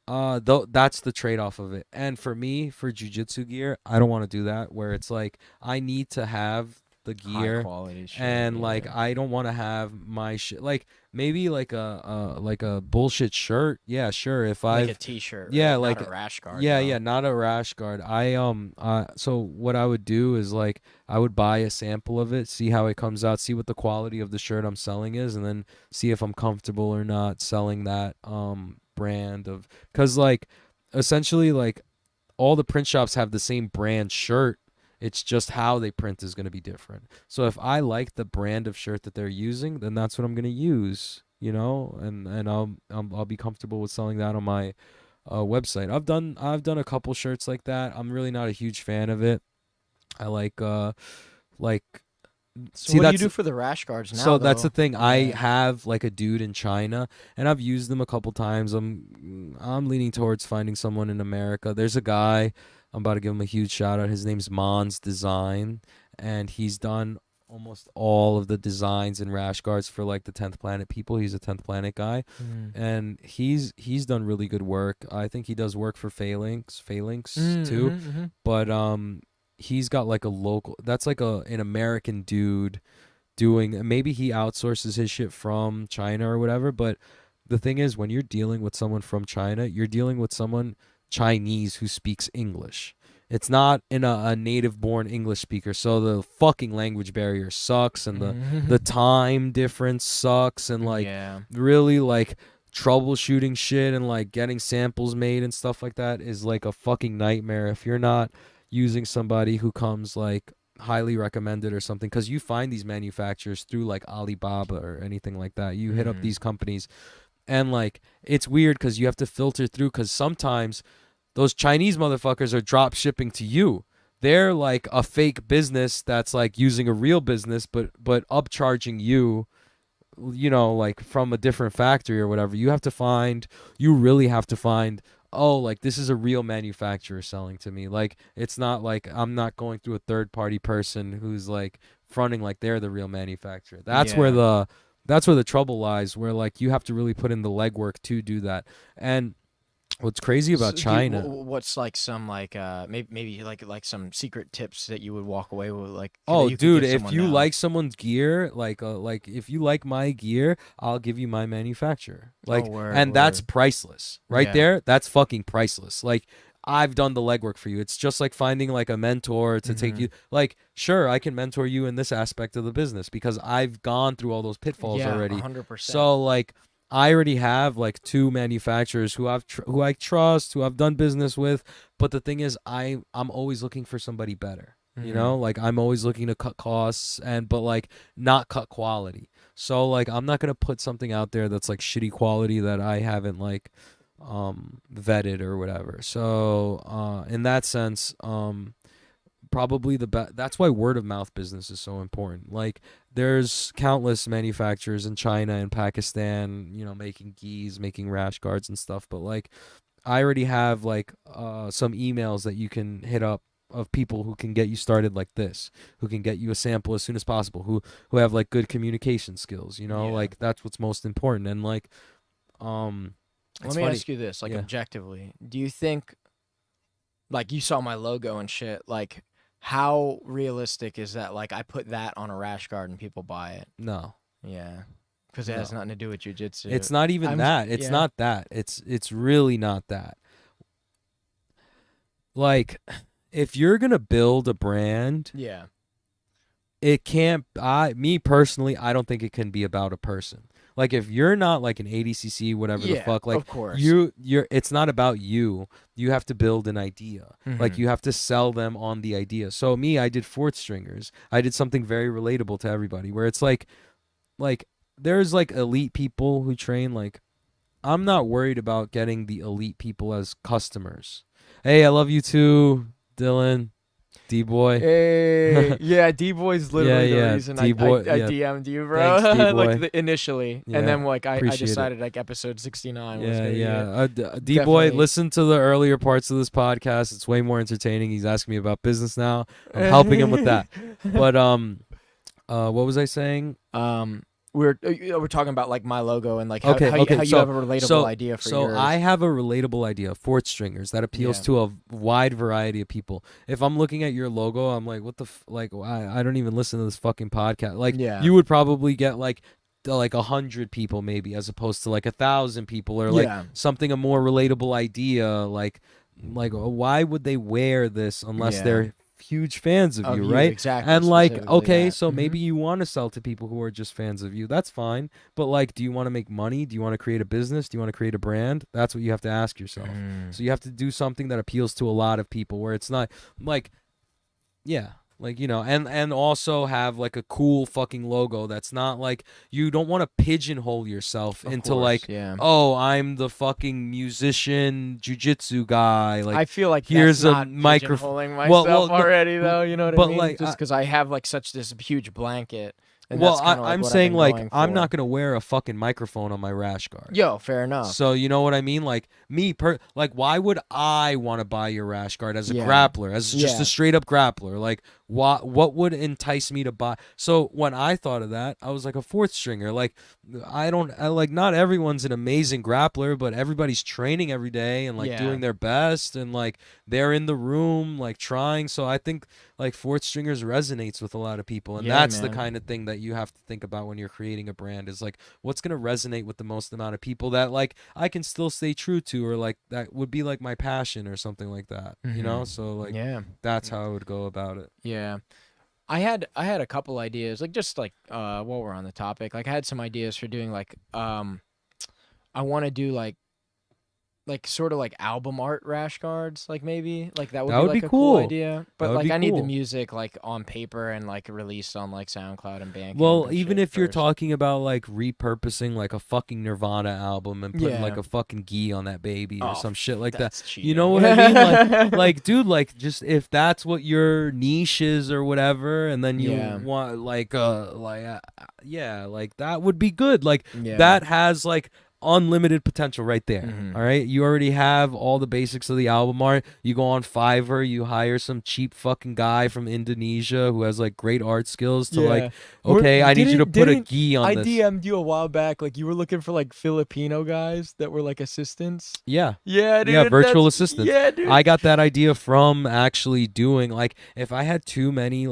That's the trade-off of it. And for me, for jiu-jitsu gear, I don't want to do that where it's like I need to have the gear high quality shit, and like I don't want to have my shit like maybe like a bullshit shirt. Yeah, sure. If like a t-shirt. like not a rash guard. not a rash guard. So what I would do is like I would buy a sample of it, see how it comes out, see what the quality of the shirt I'm selling is, and then see if I'm comfortable or not selling that brand of, because like essentially like all the print shops have the same brand shirt, it's just how they print is going to be different. So if I like the brand of shirt that they're using, then that's what I'm going to use, you know, and I'll be comfortable with selling that on my website. I've done a couple shirts like that. I'm really not a huge fan of it. I like So what do you do for the rash guards now? So that's the thing. I have like a dude in China, and I've used them a couple times. I'm leaning towards finding someone in America. There's a guy, I'm about to give him a huge shout out. His name's Mons Design, and he's done almost all of the designs and rash guards for like the 10th Planet people. He's a 10th Planet guy, and he's done really good work. I think he does work for Phalanx too, but he's got like a local, that's like an American dude doing, maybe he outsources his shit from China or whatever, but the thing is, when you're dealing with someone from China, you're dealing with someone Chinese who speaks English. It's not in a native born English speaker, so the fucking language barrier sucks, and the time difference sucks, and like really like troubleshooting shit and like getting samples made and stuff like that is like a fucking nightmare if you're not using somebody who comes like highly recommended or something, because you find these manufacturers through like Alibaba or anything like that. You hit up these companies, and like it's weird because you have to filter through, because sometimes those Chinese motherfuckers are drop shipping to you. They're like a fake business that's like using a real business but upcharging you, you know, like from a different factory or whatever. You really have to find, oh, like this is a real manufacturer selling to me. Like it's not like I'm not going through a third party person who's like fronting like they're the real manufacturer. That's where the trouble lies, where like you have to really put in the legwork to do that. And what's crazy about China? What's like some like maybe like some secret tips that you would walk away with, like? Oh, dude, if you like someone's gear, like if you like my gear, I'll give you my manufacturer. Like, that's priceless, right there. That's fucking priceless. Like, I've done the legwork for you. It's just like finding like a mentor to take you. Like, sure, I can mentor you in this aspect of the business because I've gone through all those pitfalls already. 100%. So like, I already have like 2 manufacturers who I trust, who I've done business with. But the thing is, I'm always looking for somebody better. You know, like I'm always looking to cut costs but like not cut quality. So like I'm not gonna put something out there that's like shitty quality that I haven't like vetted or whatever. So in that sense, probably the best. That's why word of mouth business is so important. Like there's countless manufacturers in China and Pakistan, you know, making gis, making rash guards and stuff. But like I already have like some emails that you can hit up of people who can get you started like this, who can get you a sample as soon as possible, who have like good communication skills, you know, like that's what's most important. And like let me ask you this, like objectively, do you think, like you saw my logo and shit, like how realistic is that? Like I put that on a rash guard and people buy it? No. Yeah. Because it has nothing to do with jiu-jitsu. It's not even that. It's not that. It's really not that. Like, if you're gonna build a brand, it can't. Me personally, I don't think it can be about a person. Like, if you're not like an ADCC, whatever the fuck, like of course. you're. It's not about you. You have to build an idea. Like you have to sell them on the idea. So me, I did 4th stringers. I did something very relatable to everybody, where it's like there's like elite people who train. Like, I'm not worried about getting the elite people as customers. Hey, I love you too, Dylan. D-boy. Hey, yeah, D-boy's literally Yeah, the reason D-boy, I yeah. DM'd you, bro. Thanks, D-boy. Like initially, Yeah, and then like I appreciate it. decided like episode 69 was gonna be it. D-boy, Definitely. listen to the earlier parts of this podcast. It's way more entertaining. He's asking me about business now. I'm helping him with that. But what was I saying? We're talking about like my logo and like how, Okay, how, okay, how you so- have a relatable idea for yours. So I have a relatable idea, fourth stringers, that appeals Yeah. to a wide variety of people. If I'm looking at your logo, I'm like, what the like? I don't even listen to this fucking podcast. Like, Yeah. you would probably get like 100 people maybe, as opposed to like 1,000 people, or like Yeah. something a more relatable idea. Like why would they wear this unless Yeah. they're huge fans of you, right? Exactly. And like, specifically okay, that. so Mhm. maybe you want to sell to people who are just fans of you. That's fine. But like, do you want to make money? Do you want to create a business? Do you want to create a brand? That's what you have to ask yourself. So you have to do something that appeals to a lot of people, where it's not like, yeah, like, you know, and also have like a cool fucking logo that's not like, you don't want to pigeonhole yourself Of into course, like, yeah. oh, I'm the fucking musician, jiu-jitsu guy. Like, I feel like here's that's a not microphone. pigeonholing myself no, already, though. You know what I but mean? like, Just because I have like such this huge blanket. And well, that's kinda I'm what I've saying been like, going I'm for. not gonna wear a fucking microphone on my rash guard. Yo, fair enough. So you know what I mean? Like like, why would I want to buy your rash guard as a Yeah. grappler, as just Yeah. a straight up grappler? Like, what would entice me to buy? So when I thought of that, I was like, a fourth stringer. Like, like, not everyone's an amazing grappler, but everybody's training every day and like Yeah. doing their best, and like they're in the room like trying. So I think like fourth stringers resonates with a lot of people, and Yeah, that's the man. kind of thing that you have to think about when you're creating a brand, is like, what's going to resonate with the most amount of people that like I can still stay true to, or like that would be like my passion or something like that, you know? So like, Yeah. that's how I would go about it. Yeah. I had a couple ideas, like just like while we're on the topic, like I had some ideas for doing like I want to do like sort of like album art rash guards, like maybe like that would That be would like be a cool cool. idea. But That would like be I need the cool. music like on paper and like released on like SoundCloud and Bandcamp. Well, and even shit if you're first. talking about like repurposing like a fucking Nirvana album and putting Yeah. like a fucking gi on that baby or Oh, some shit like that. that's cheating. You know what I mean? Like, dude, like, just if that's what your niche is or whatever, and then you Yeah. want yeah, like that would be good. Like, Yeah. that has like unlimited potential right there. Mhm. All right, you already have all the basics of the album art. You go on Fiverr, you hire some cheap fucking guy from Indonesia who has like great art skills to like, okay, I need you to put a gi on I this. DM'd you a while back, like you were looking for like Filipino guys that were like assistants. Yeah. Yeah, dude. Yeah, virtual that's- assistants. Yeah, dude. I got that idea from actually doing like, if I had too many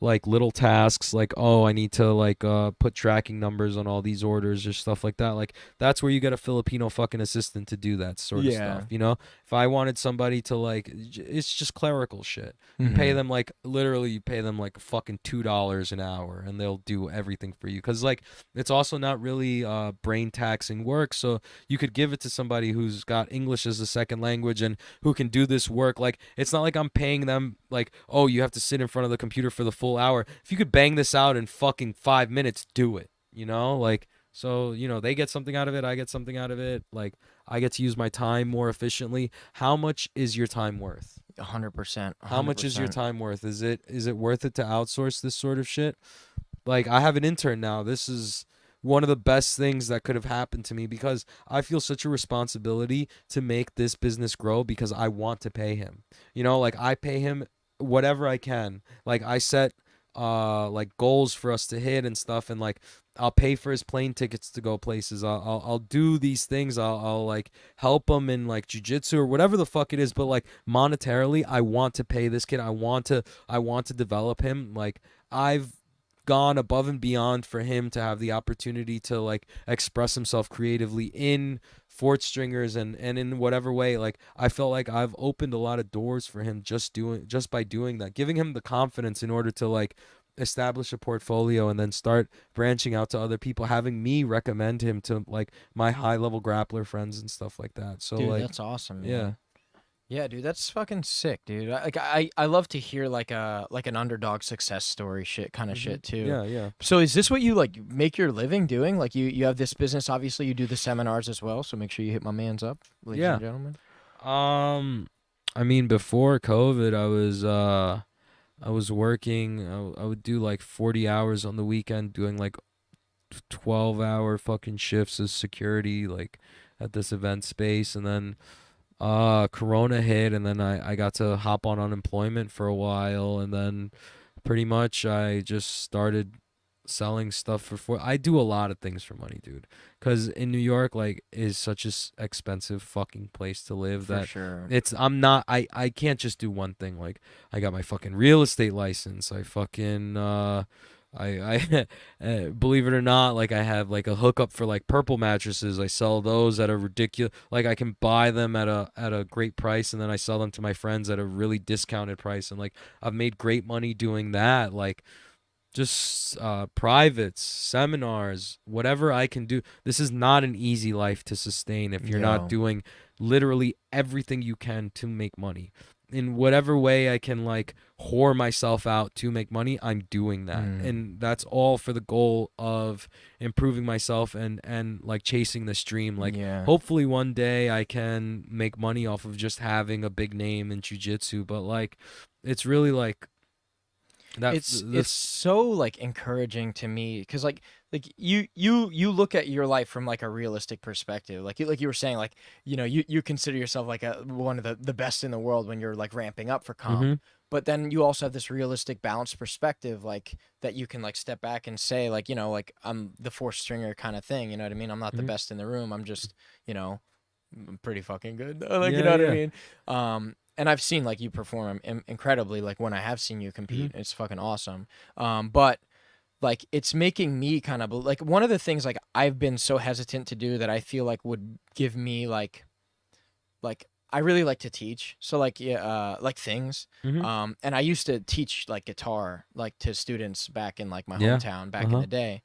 like little tasks, like, oh, I need to like put tracking numbers on all these orders or stuff like that, like that's where you get a Filipino fucking assistant to do that sort of Yeah. stuff, you know? If I wanted somebody to like, it's just clerical shit. You pay them like, literally you pay them like fucking $2 an hour and they'll do everything for you, because like it's also not really brain taxing work, so you could give it to somebody who's got English as a second language and who can do this work. Like, it's not like I'm paying them like, oh, you have to sit in front of the computer for the full hour. If you could bang this out in fucking 5 minutes, do it, you know? Like, so, you know, they get something out of it, I get something out of it, like I get to use my time more efficiently. How much is your time worth? 100%. How much is your time worth? Is it worth it to outsource this sort of shit? Like, I have an intern now. This is one of the best things that could have happened to me, because I feel such a responsibility to make this business grow, because I want to pay him. You know, like I pay him whatever I can. Like, I set like goals for us to hit and stuff, and like I'll pay for his plane tickets to go places. I'll do these things. I'll like help him in like jiu-jitsu or whatever the fuck it is, but like monetarily I want to pay this kid. I want to develop him. Like, I've gone above and beyond for him to have the opportunity to like express himself creatively in fourth stringers and in whatever way. Like, I felt like I've opened a lot of doors for him just by doing that, giving him the confidence in order to like establish a portfolio and then start branching out to other people, having me recommend him to like my high level grappler friends and stuff like that. So Dude, like, that's awesome. Man. yeah. Yeah, dude, that's fucking sick, dude. I love to hear like an underdog success story shit kind of shit too. Yeah. So is this what you like make your living doing? Like you have this business, obviously you do the seminars as well, so make sure you hit my man's up, ladies and gentlemen. I mean, before COVID, I was working. I would do like 40 hours on the weekend, doing like 12-hour fucking shifts as security, like at this event space, and then Corona hit, and then I got to hop on unemployment for a while, and then pretty much I just started selling stuff I do a lot of things for money, dude, because in New York, like, is such a expensive fucking place to live For that sure. I can't just do one thing. Like, I got my fucking real estate license. I fucking I believe it or not, like, I have like a hookup for like purple mattresses. I sell those at a ridiculous, like, I can buy them at a great price, and then I sell them to my friends at a really discounted price, and like, I've made great money doing that. Like, just privates, seminars, whatever I can do. This is not an easy life to sustain if you're not doing literally everything you can to make money. In whatever way I can, like, whore myself out to make money, I'm doing that. And that's all for the goal of improving myself and like chasing this dream. Like, hopefully one day I can make money off of just having a big name in jiu-jitsu, but like, it's really like it's so like encouraging to me, because like you look at your life from like a realistic perspective, like you were saying, like, you know, you consider yourself like one of the best in the world when you're like ramping up for comp. But then you also have this realistic, balanced perspective, like, that you can like step back and say, like, you know, like, I'm the fourth stringer kind of thing, you know what I mean? I'm not the best in the room, I'm just, you know, pretty fucking good, like, you know what I mean? And I've seen like you perform incredibly, like when I have seen you compete, it's fucking awesome. But like, it's making me kind of like, one of the things like I've been so hesitant to do that I feel like would give me like I really like to teach. So like, like things. And I used to teach like guitar, like, to students back in like my hometown back in the day.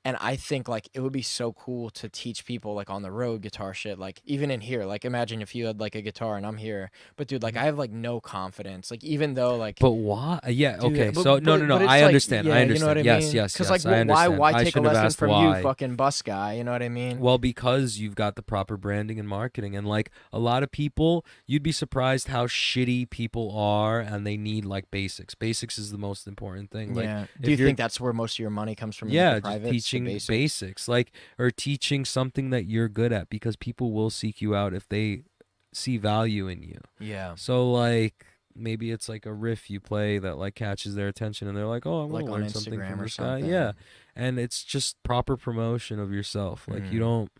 And I think like it would be so cool to teach people like on the road guitar shit, like even in here. Like, imagine if you had like a guitar and I'm here, but dude, like, I have like no confidence. Like, even though like, but why? Yeah, dude, okay. but, So no, but it's I like, understand. yeah, I you know what I understand. mean? Yes. Because like, I understand. why I take a should have lesson asked from why. you, fucking bus guy? You know what I mean? Well, because you've got the proper branding and marketing, and like, a lot of people, you'd be surprised how shitty people are, and they need like basics. Basics is the most important thing. Like, Yeah. Do you think that's where most of your money comes from? yeah, the just privates, teaching the basics? basics, like, or teaching something that you're good at, because people will seek you out if they see value in you. Yeah. So like, maybe it's like a riff you play that like catches their attention, and they're like, oh, I want Like to on learn something Instagram from or this guy. something. Yeah. And it's just proper promotion of yourself. Like, you don't.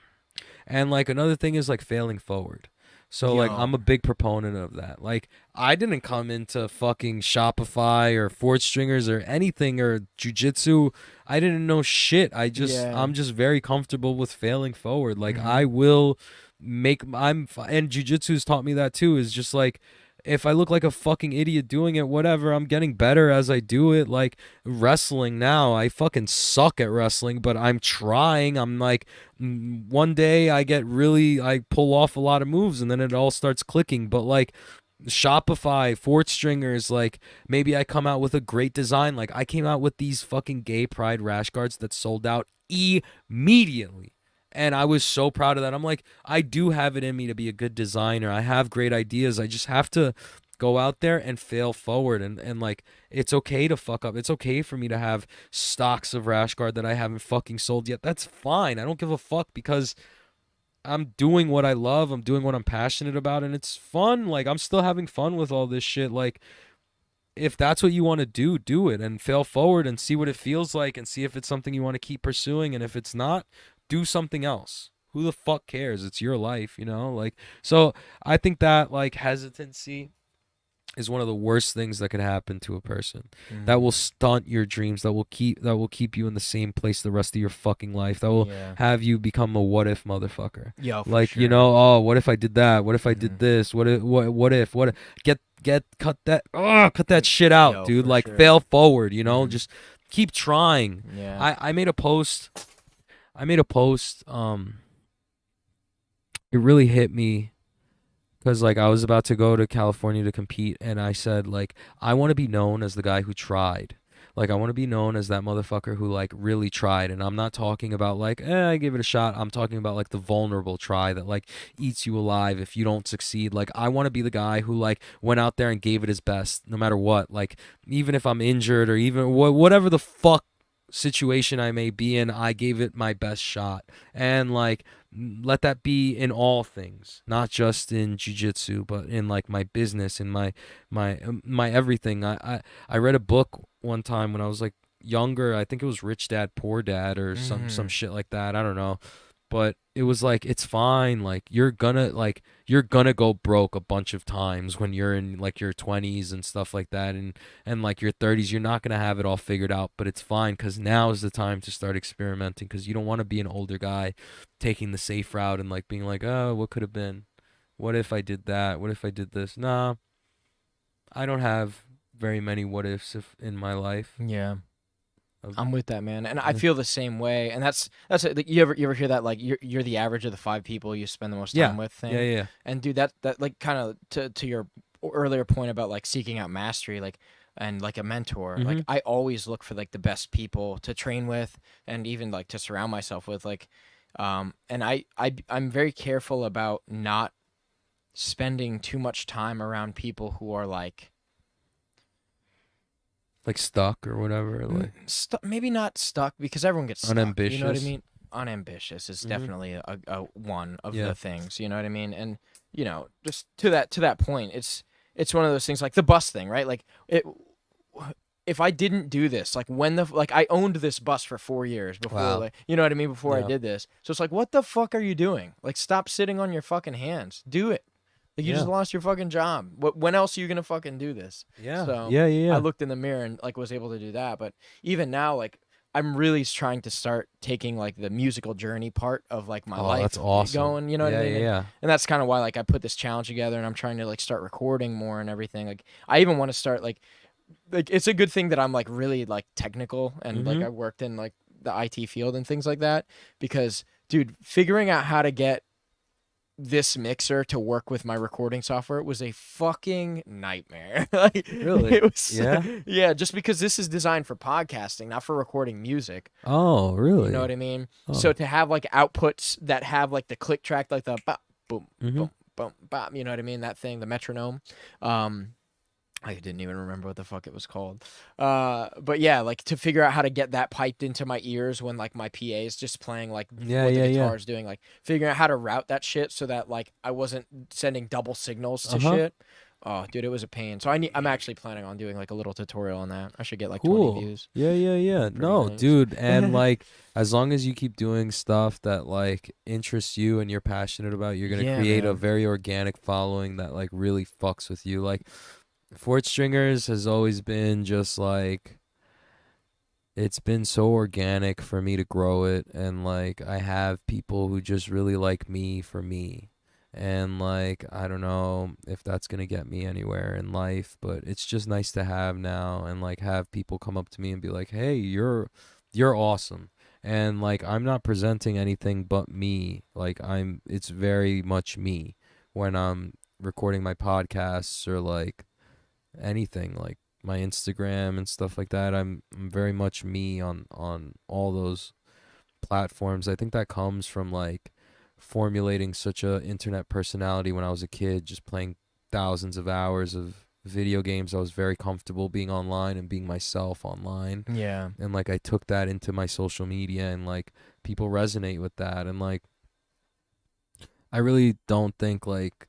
And like, another thing is like failing forward. So like, I'm a big proponent of that. Like, I didn't come into fucking Shopify or Ford Stringers or anything or jiu-jitsu. I didn't know shit. I'm just very comfortable with failing forward. Like, I will and jiu-jitsu's taught me that too, is just like, if I look like a fucking idiot doing it, whatever, I'm getting better as I do it. Like, wrestling now, I fucking suck at wrestling, but I'm trying. I'm like, one day I pull off a lot of moves, and then it all starts clicking. But like, Shopify, Fort Stringers, like, maybe I come out with a great design. Like, I came out with these fucking gay pride rash guards that sold out immediately. And I was so proud of that. I'm like, I do have it in me to be a good designer. I have great ideas. I just have to go out there and fail forward. And like, it's okay to fuck up. It's okay for me to have stocks of rash guard that I haven't fucking sold yet. That's fine. I don't give a fuck, because I'm doing what I love. I'm doing what I'm passionate about, and it's fun. Like, I'm still having fun with all this shit. Like, if that's what you want to do, do it and fail forward and see what it feels like, and see if it's something you want to keep pursuing. And if it's not, do something else. Who the fuck cares? It's your life, you know? Like, so I think that like hesitancy is one of the worst things that could happen to a person. That will stunt your dreams, that will keep you in the same place the rest of your fucking life. That will have you become a what if motherfucker. Like, you know, oh, what if I did that? What if I did this? What if cut that shit out, dude. Like, fail forward, you know? Just keep trying. I made a post. It really hit me, because like, I was about to go to California to compete, and I said, like, I want to be known as the guy who tried. Like, I want to be known as that motherfucker who like really tried. And I'm not talking about like, I gave it a shot. I'm talking about like the vulnerable try that like eats you alive if you don't succeed. Like, I want to be the guy who like went out there and gave it his best no matter what. Like, even if I'm injured or even whatever the fuck situation I may be in, I gave it my best shot. And like, let that be in all things, not just in jiu-jitsu, but in like my business, in my everything. I read a book one time when I was like younger. I think it was Rich Dad Poor Dad or some shit like that. I don't know. But it was like, it's fine. Like, you're gonna go broke a bunch of times when you're in like your 20s and stuff like that, and like your 30s. You're not gonna have it all figured out, but it's fine, because now is the time to start experimenting, because you don't want to be an older guy taking the safe route and like being like, oh, what could have been? What if I did that? What if I did this? Nah, I don't have very many what ifs in my life. Yeah. I'm with that, man, and I feel the same way. And that's it. You ever hear that, like, you're the average of the 5 people you spend the most time with thing? Yeah. And dude, that like kind of to your earlier point about like seeking out mastery, like, and like a mentor. Like, I always look for like the best people to train with, and even like to surround myself with. Like, and I'm very careful about not spending too much time around people who are like stuck or whatever, like maybe not stuck, because everyone gets stuck. Unambitious. You know what I mean? Unambitious is definitely a one of the things. You know what I mean? And just to that point, it's one of those things, like the bus thing, right? Like, if I didn't do this, like I owned this bus for 4 years before, like, you know what I mean? Before I did this. So it's like, what the fuck are you doing? Like, stop sitting on your fucking hands. Do it. Like, you just lost your fucking job. When else are you gonna fucking do this? Yeah. So Yeah. I looked in the mirror and like was able to do that. But even now, like, I'm really trying to start taking like the musical journey part of like my life. That's awesome. Going, you know what I mean? Yeah. And that's kind of why like I put this challenge together, and I'm trying to like start recording more and everything. Like, I even want to start like it's a good thing that I'm like really like technical, and like I worked in like the IT field and things like that, because dude, figuring out how to get this mixer to work with my recording software was a fucking nightmare. Like, really? It was, yeah, just because this is designed for podcasting, not for recording music. Oh, really? You know what I mean? Oh. So to have like outputs that have like the click track, like the bop, boom, boom, boom, bop, you know what I mean? That thing, the metronome. I didn't even remember what the fuck it was called. But yeah, like to figure out how to get that piped into my ears when like my PA is just playing like what the guitar's doing, like figuring out how to route that shit so that like I wasn't sending double signals to shit. Oh, dude, it was a pain. So I'm actually planning on doing like a little tutorial on that. I should get like 20 views. Yeah. No, nice. Dude, and like as long as you keep doing stuff that like interests you and you're passionate about, you're gonna create a very organic following that like really fucks with you. Like, Fort Stringers has always been just like, it's been so organic for me to grow it, and like I have people who just really like me for me, and like I don't know if that's gonna get me anywhere in life, but it's just nice to have now, and like have people come up to me and be like, hey, you're awesome, and like I'm not presenting anything but me. Like it's very much me when I'm recording my podcasts or like anything, like my Instagram and stuff like that. I'm very much me on all those platforms. I think that comes from like formulating such a internet personality when I was a kid, just playing thousands of hours of video games. I was very comfortable being online and being myself online. Yeah. And like I took that into my social media, and like people resonate with that, and like I really don't think like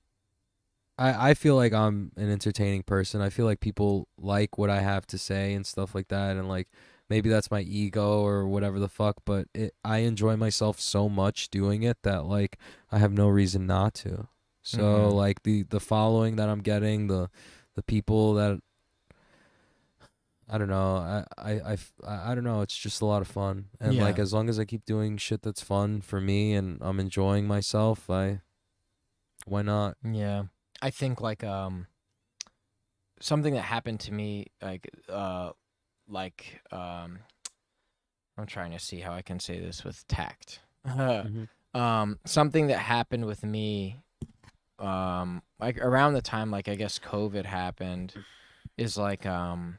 I feel like I'm an entertaining person. I feel like people like what I have to say and stuff like that, and like maybe that's my ego or whatever the fuck, but I enjoy myself so much doing it that like I have no reason not to. So like the following that I'm getting, the people that I don't know, I don't know, it's just a lot of fun. And like as long as I keep doing shit that's fun for me and I'm enjoying myself, why not? Yeah. I think like something that happened to me I'm trying to see how I can say this with tact. Something that happened with me like around the time like I guess COVID happened, is like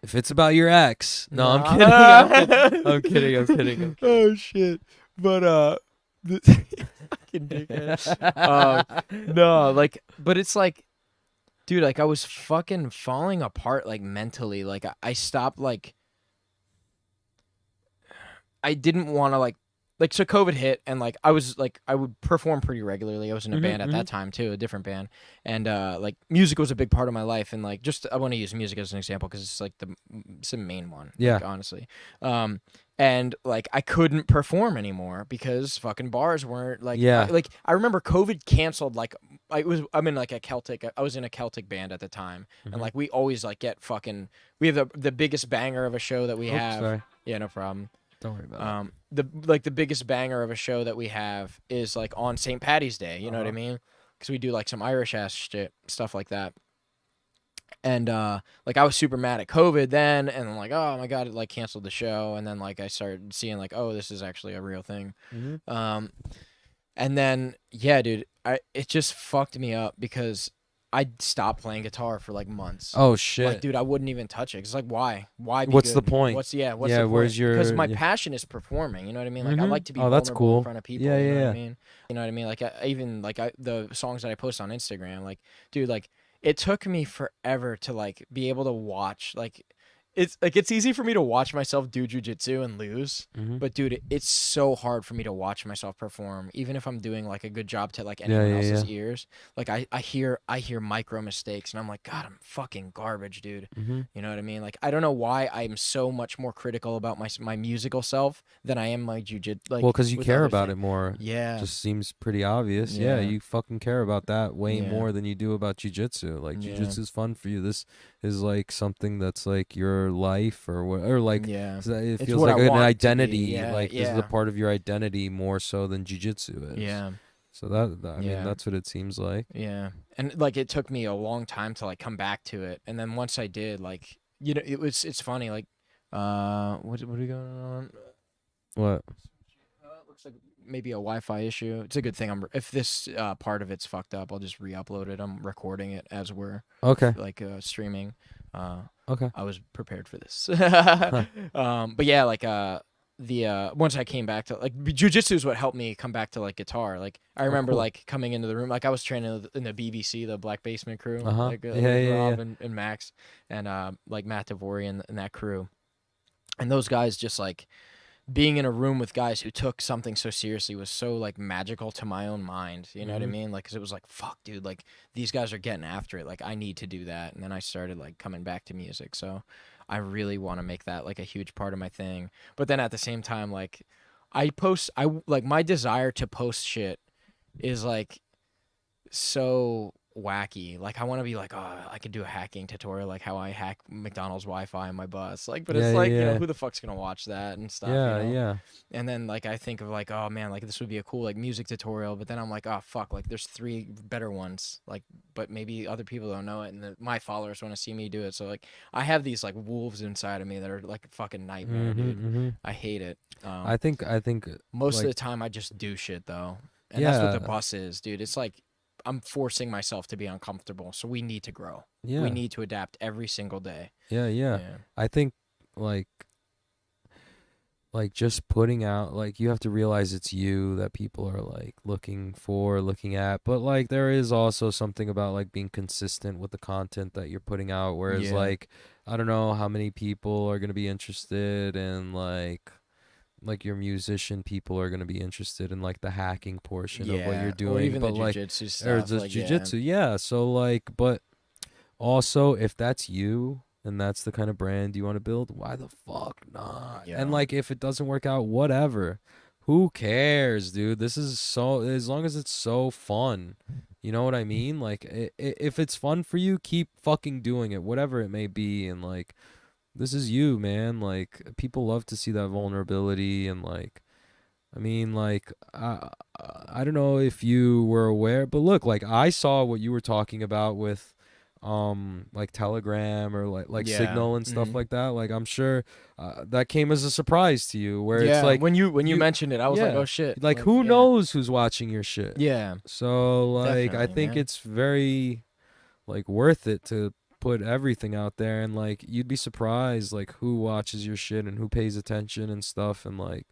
If it's about your ex, no, I'm kidding. I'm kidding. I'm kidding. Oh shit. But fucking dickhead. No, like, but it's like, dude, like I was fucking falling apart like mentally. Like I stopped like I didn't want to like so COVID hit and like I was like I would perform pretty regularly. I was in a band at that time too, a different band, and like music was a big part of my life. And like just I want to use music as an example because it's like it's the main one. Yeah. Like, honestly. And like I couldn't perform anymore because fucking bars weren't like Yeah. I remember COVID canceled like I'm in like a Celtic I was in a Celtic band at the time, and like we always like get fucking we have the biggest banger of a show that we have. Sorry. Yeah, no problem. Don't worry about The biggest banger of a show that we have is like on St. Patty's Day. You know what I mean? Because we do like some Irish ass shit, stuff like that. And like I was super mad at COVID then, and I'm like, oh my god, it like canceled the show. And then like I started seeing like, oh, this is actually a real thing. And then yeah, dude, it just fucked me up because I stopped playing guitar for like months. Oh shit. Like, dude, I wouldn't even touch it. It's like, why? Why? What's the point? What's the Yeah, point? where's your- Because my yeah. passion is performing. You know what I mean? Like I like to be Oh, that's vulnerable cool. in front of people. Yeah, you know yeah, what I mean? You know what I mean? Like even like the songs that I post on Instagram, like, dude, like it took me forever to like be able to watch like. It's easy for me to watch myself do jujitsu and lose, but dude, it's so hard for me to watch myself perform, even if I'm doing like a good job to like anyone else's ears. Like I hear micro mistakes, and I'm like, God, I'm fucking garbage, dude. You know what I mean? Like I don't know why I'm so much more critical about my musical self than I am my jujitsu. Like, well, because you with care other about things. it more. Yeah. Just seems pretty obvious. Yeah, Yeah. you fucking care about that way Yeah. more than you do about jujitsu. Like Yeah. jujitsu is fun for you. This is like something that's like your life or what, or like Yeah. it It's feels what like I an want it to be. identity. Yeah, Like this is yeah. a part of your identity more so than jujitsu is. Yeah. So that I mean Yeah. that's what it seems like. Yeah. And like it took me a long time to like come back to it. And then once I did, like, you know, it's funny, like what are we going on? What? It looks like maybe a Wi-Fi issue. It's a good thing if this part of it's fucked up, I'll just re-upload it. I'm recording it as we're Okay. like streaming. Okay. I was prepared for this. But yeah, like once I came back to like jujitsu is what helped me come back to like guitar. Like I remember cool. like coming into the room, like I was training in the BBC, the Black Basement crew, like Yeah, Rob yeah. and Max and like Matt Devori and that crew, and those guys just like being in a room with guys who took something so seriously was so like magical to my own mind. You know what I mean? Like, cause it was like, fuck, dude, like these guys are getting after it. Like I need to do that. And then I started like coming back to music. So I really want to make that like a huge part of my thing. But then at the same time, like I like my desire to post shit is like so wacky. Like I want to be like, oh, I could do a hacking tutorial, like how I hack McDonald's Wi-Fi on my bus. Like, but it's like, you know, who the fuck's gonna watch that and stuff? Yeah, you know? yeah. And then like I think of like, oh man, like this would be a cool like music tutorial. But then I'm like, oh fuck, like there's 3 better ones. Like, but maybe other people don't know it, and my followers want to see me do it. So like I have these like wolves inside of me that are like a fucking nightmare, dude. I hate it. I think most like, of the time I just do shit though, and that's what the Yeah. bus is, dude. It's like I'm forcing myself to be uncomfortable, so we need to grow. Yeah. We need to adapt every single day. Yeah. I think like just putting out, like you have to realize it's you that people are like looking at, but like there is also something about like being consistent with the content that you're putting out, whereas Yeah. like I don't know how many people are going to be interested in like your musician people are going to be interested in like the hacking portion of what you're doing, or even but the like jiu-jitsu or stuff. the like, jiu-jitsu, yeah. So like, but also if that's you and that's the kind of brand you want to build, why the fuck not? Yeah. And like if it doesn't work out, whatever, who cares, dude? This is so, as long as it's so fun, you know what I mean? Like if it's fun for you, keep fucking doing it, whatever it may be. And like this is you, man. Like people love to see that vulnerability. And like I mean, like I don't know if you were aware, but look, like I saw what you were talking about with like Telegram or like Yeah. Signal and stuff like that. Like I'm sure that came as a surprise to you, where yeah, it's like when you you- mentioned it, I was like, yeah. oh shit. like who yeah. knows who's watching your shit. Yeah. So like I Definitely, think man. it's very like worth it to put everything out there, and like you'd be surprised like who watches your shit and who pays attention and stuff, and like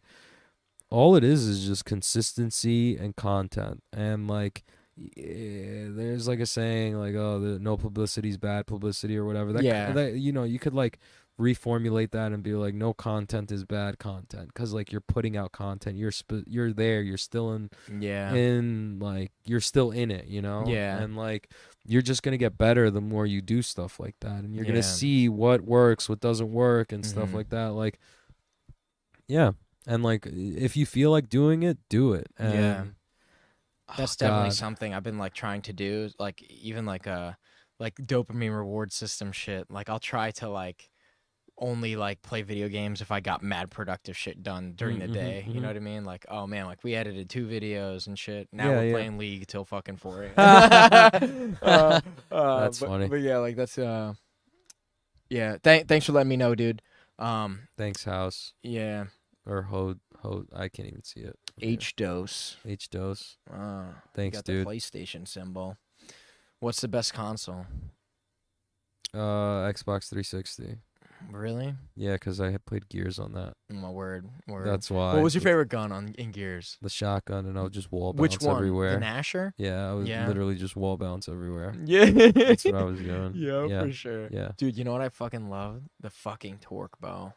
all it is just consistency and content. And like there's like a saying like, oh, no publicity is bad publicity or whatever. That you know, you could like reformulate that and be like, no content is bad content, because like you're putting out content, you're there, you're still in like you're still in it, you know. And like you're just gonna get better the more you do stuff like that, and you're gonna see what works, what doesn't work, and stuff like that. Like and like if you feel like doing it, do it. And that's definitely something I've been like trying to do, like even like dopamine reward system shit. Like I'll try to like only like play video games if I got mad productive shit done during the day. You know what I mean? Like, oh man, like we edited 2 videos and shit. Now we're playing League till fucking 4 a.m. That's funny. But yeah, like that's thanks for letting me know, dude. Thanks, House. Yeah. Or Ho, I can't even see it. H-Dose. H-Dose. Thanks, got dude. The PlayStation symbol. What's the best console? Xbox 360. Really? Yeah, because I had played Gears on that. My word. That's why. What was your favorite gun in Gears? The shotgun, and I would just wall bounce Which one? everywhere. The Nasher? Yeah, I would literally just wall bounce everywhere. Yeah. That's what I was doing. Yeah, for sure. Yeah. Dude, you know what I fucking love? The fucking torque bow.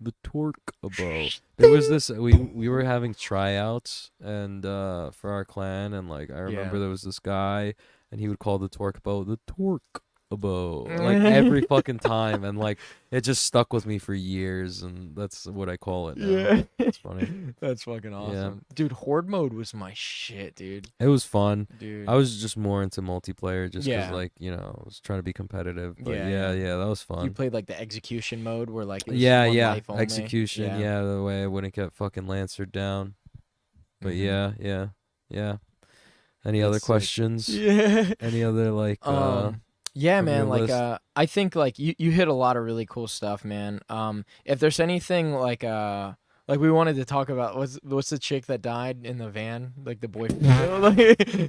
The torque bow. There was this, we were having tryouts and for our clan, and like I remember there was this guy, and he would call the torque bow the torque bow, like every fucking time, and like it just stuck with me for years, and that's what I call it now. Yeah, it's funny. That's fucking awesome. Dude, horde mode was my shit, dude. It was fun. Dude, I was just more into multiplayer just because like, you know, I was trying to be competitive, but yeah, that was fun. You played like the execution mode where like it was life only. Execution, the way I wouldn't get fucking lancered down. But yeah. Any other questions? Yeah. Any other like yeah, man, like I think like you hit a lot of really cool stuff, man. If there's anything like we wanted to talk about, what's the chick that died in the van, like the boyfriend?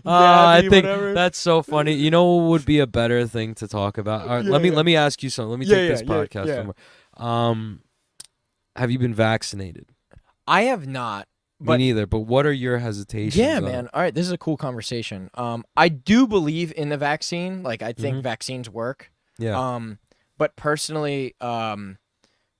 I think that's so funny. You know what would be a better thing to talk about? All right, let me ask you something. Let me take this podcast somewhere. Have you been vaccinated? I have not. Me neither, but what are your hesitations? Yeah, man. All right, this is a cool conversation. I do believe in the vaccine. Like, I think vaccines work. Yeah. But personally,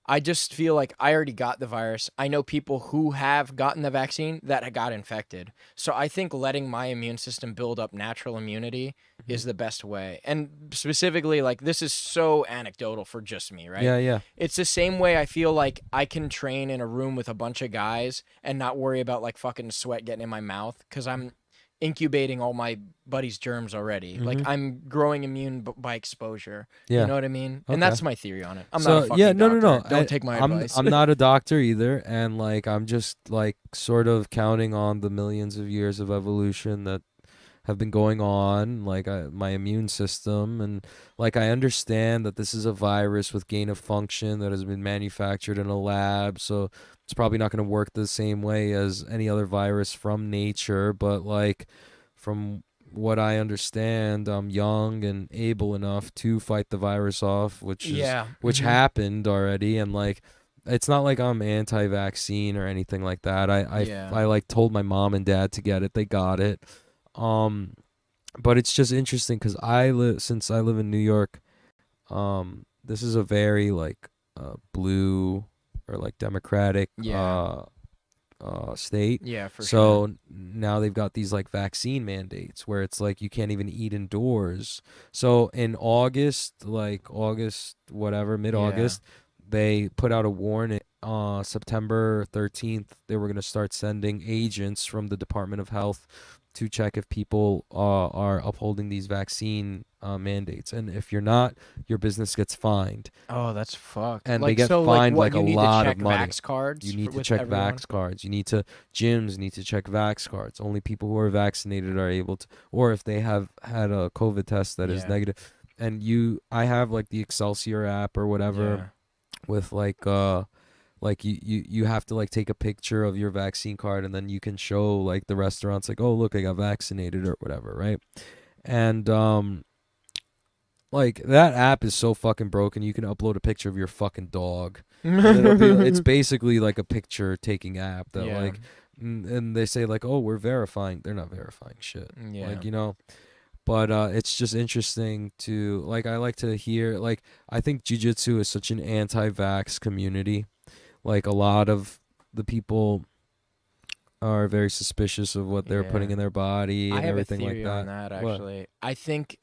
I just feel like I already got the virus. I know people who have gotten the vaccine that got infected. So I think letting my immune system build up natural immunity is the best way. And specifically, like, this is so anecdotal for just me, right? Yeah. It's the same way I feel like I can train in a room with a bunch of guys and not worry about, like, fucking sweat getting in my mouth because I'm incubating all my buddies' germs already. Like, I'm growing immune by exposure. Yeah. You know what I mean? And that's my theory on it. I'm not a fucking doctor. No. Don't take my advice. I'm not a doctor either, and like I'm just like sort of counting on the millions of years of evolution that have been going on, like my immune system, and like I understand that this is a virus with gain of function that has been manufactured in a lab, so it's probably not going to work the same way as any other virus from nature, but like from what I understand, I'm young and able enough to fight the virus off, which happened already, and like it's not like I'm anti-vaccine or anything like that. I like told my mom and dad to get it. They got it. But it's just interesting because since I live in New York, this is a very like blue or like democratic state. Yeah, for sure. So now they've got these like vaccine mandates where it's like you can't even eat indoors. So in August, mid-August, they put out a warning. September 13th, they were going to start sending agents from the Department of Health to check if people are upholding these vaccine mandates, and if you're not, your business gets fined. Oh, that's fucked. And they get fined like a lot of money. Vax cards. You need to check vax cards. Gyms need to check vax cards. Only people who are vaccinated are able to, or if they have had a COVID test that is negative. And I have like the Excelsior app or whatever with like you have to like take a picture of your vaccine card, and then you can show like the restaurants like, oh look, I got vaccinated or whatever, right? And like that app is so fucking broken. You can upload a picture of your fucking dog. And it'll be, it's basically like a picture taking app that Yeah. like, and they say like, oh, we're verifying. They're not verifying shit. Yeah. Like, you know, but it's just interesting to like, I like to hear, like, I think jiu-jitsu is such an anti-vax community. Like a lot of the people are very suspicious of what they're putting in their body and I have everything a theory like that. on that What? actually. I think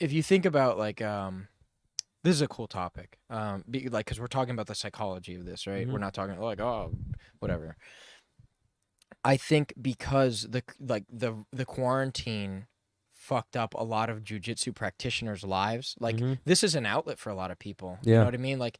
if you think about like this is a cool topic. Like cuz we're talking about the psychology of this, right? Mhm. We're not talking like oh, whatever. I think because the quarantine fucked up a lot of jujitsu practitioners' lives. Like Mhm. this is an outlet for a lot of people. You Yeah. know what I mean? Like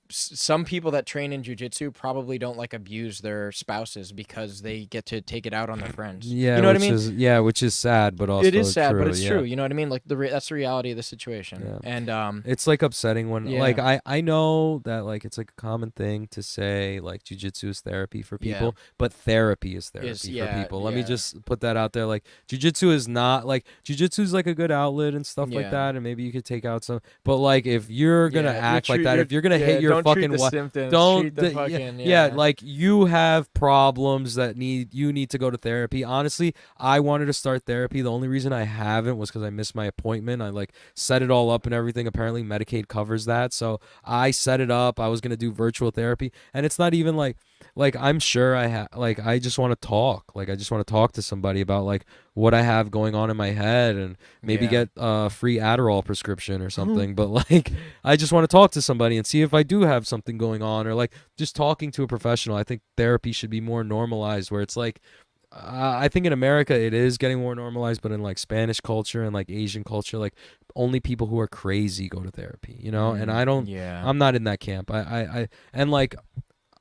some people that train in jujitsu probably don't like abuse their spouses because they get to take it out on their friends. Yeah, You know what I which mean? is which is sad, but also It is sad, but true. it's Yeah. true. You know what I mean? Like that's the reality of the situation. Yeah. And It's like upsetting when Yeah. like I know that like it's like a common thing to say like jujitsu is therapy for Yeah. people, but therapy is therapy Is- for yeah, people. Let me yeah. just put that out there. Like jujitsu is not like jujitsu is like a good outlet and stuff Yeah. like that, and maybe you could take out some. But like if you're gonna Yeah, act like that, if you're gonna hit your don't treat fucking the wife, symptoms, don't treat the yeah, fucking yeah, like you have problems that you need to go to therapy. Honestly, I wanted to start therapy. The only reason I haven't was because I missed my appointment. I like set it all up and everything. Apparently Medicaid covers that, so I set it up. I was gonna do virtual therapy, and it's not even like I'm sure I just want to talk. Like I just want to talk to somebody about like what I have going on in my head, and maybe get a free Adderall prescription or something. But like I just want to talk to somebody and see if I do have something going on, or like just talking to a professional. I think therapy should be more normalized, where it's like I think in America it is getting more normalized, but in like Spanish culture and like Asian culture, like only people who are crazy go to therapy, you know. And I don't, I'm not in that camp. And like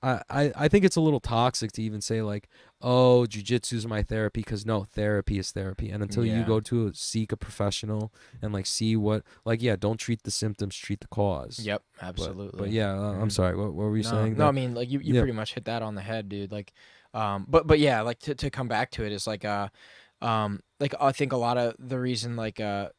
I think it's a little toxic to even say like, oh, jujitsu is my therapy, because no, therapy is therapy. And until you go to seek a professional and like see what, like, yeah, don't treat the symptoms, treat the cause. Yep, absolutely. But yeah, I'm sorry. What were you saying? No, I mean like you pretty much hit that on the head, dude. Like, but yeah, like to come back to it is like like I think a lot of the reason like a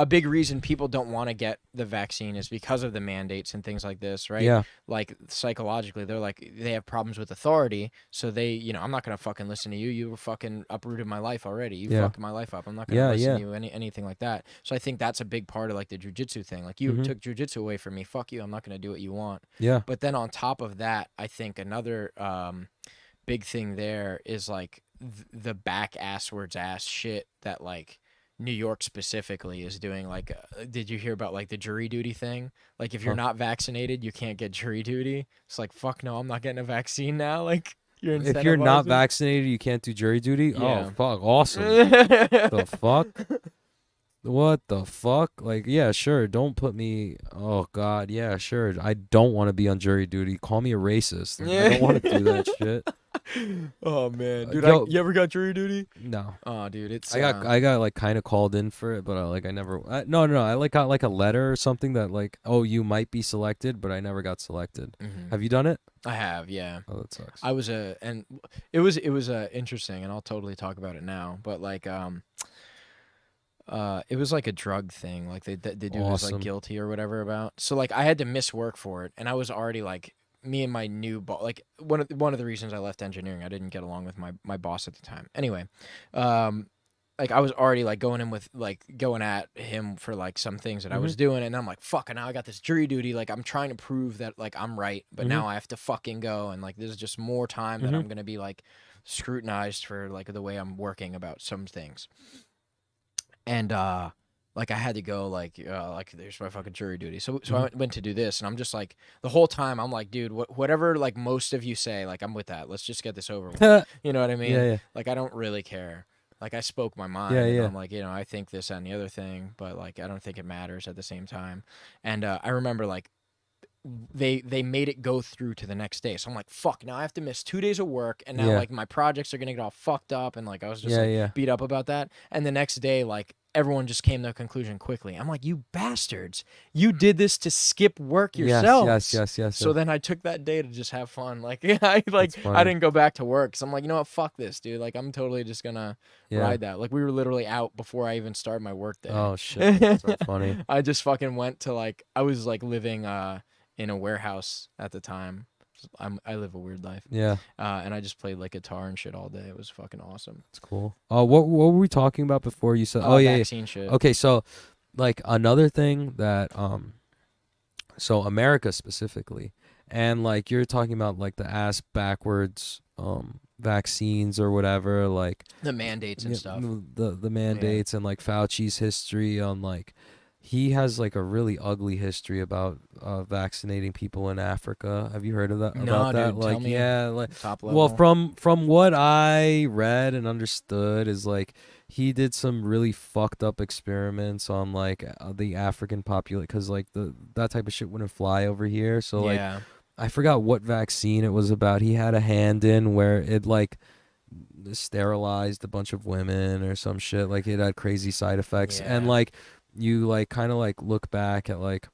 big reason people don't want to get the vaccine is because of the mandates and things like this, right? Yeah. Like psychologically, they're like they have problems with authority, so they, you know, I'm not gonna fucking listen to you. You fucking uprooted my life already. You fucked my life up. I'm not gonna listen to you anything like that. So I think that's a big part of like the jujitsu thing. Like you took jujitsu away from me. Fuck you. I'm not gonna do what you want. Yeah. But then on top of that, I think another big thing there is like the back asswards ass shit that like New York specifically is doing. Like did you hear about like the jury duty thing? Like if you're not vaccinated, you can't get jury duty. It's like, fuck no, I'm not getting a vaccine now. Like if you're not vaccinated, you can't do jury duty. Yeah. Oh fuck, awesome. The fuck. What the fuck? Like, yeah, sure. Don't put me. Oh God, yeah, sure. I don't want to be on jury duty. Call me a racist. Like, I don't want to do that shit. Oh man, dude, you ever got jury duty? No. Oh, dude, it's I got like kind of called in for it, but I never. No. I like got like a letter or something that like, oh, you might be selected, but I never got selected. Have you done it? I have, yeah. Oh, that sucks. I was and it was interesting, and I'll totally talk about it now. But like it was like a drug thing, like they do was like guilty or whatever about. So like I had to miss work for it, and I was already like, me and my new boss, like one of the reasons I left engineering, I didn't get along with my boss at the time. Anyway, like I was already like going at him for like some things that I was doing, and I'm like, fuck, and now I got this jury duty. Like I'm trying to prove that like I'm right, but now I have to fucking go, and like there's just more time that I'm gonna be like scrutinized for like the way I'm working about some things. And like I had to go, like there's my fucking jury duty. So I went to do this, and I'm just like the whole time I'm like, dude, whatever like most of you say, like I'm with that. Let's just get this over with. You know what I mean? Yeah. Like I don't really care. Like I spoke my mind. Yeah. And I'm like, you know, I think this and the other thing, but like I don't think it matters at the same time. And I remember like they made it go through to the next day. So I'm like, fuck, now I have to miss 2 days of work, and now like my projects are gonna get all fucked up, and like I was just beat up about that. And the next day, like everyone just came to a conclusion quickly. I'm like, you bastards, you did this to skip work yourselves. Yes. So then I took that day to just have fun. Like I didn't go back to work. So I'm like, you know what, fuck this, dude. Like I'm totally just gonna ride that. Like we were literally out before I even started my work day. Oh shit, that's so funny. I just fucking went to like, I was like living in a warehouse at the time. I live a weird life. Yeah. And I just played like guitar and shit all day. It was fucking awesome. That's cool. What were we talking about before you said? Vaccine shit. Okay, so like another thing that so America specifically, and like you're talking about like the ass backwards vaccines or whatever, like the mandates and stuff. The mandates and like Fauci's history on like. He has like a really ugly history about vaccinating people in Africa. Have you heard of that? No, about that? dude, Like, tell me yeah, like top level. well, from what I read and understood is like he did some really fucked up experiments on like the African population, because like that type of shit wouldn't fly over here. So like I forgot what vaccine it was about. He had a hand in where it like sterilized a bunch of women or some shit. Like it had crazy side effects and like. You like kind of like look back at like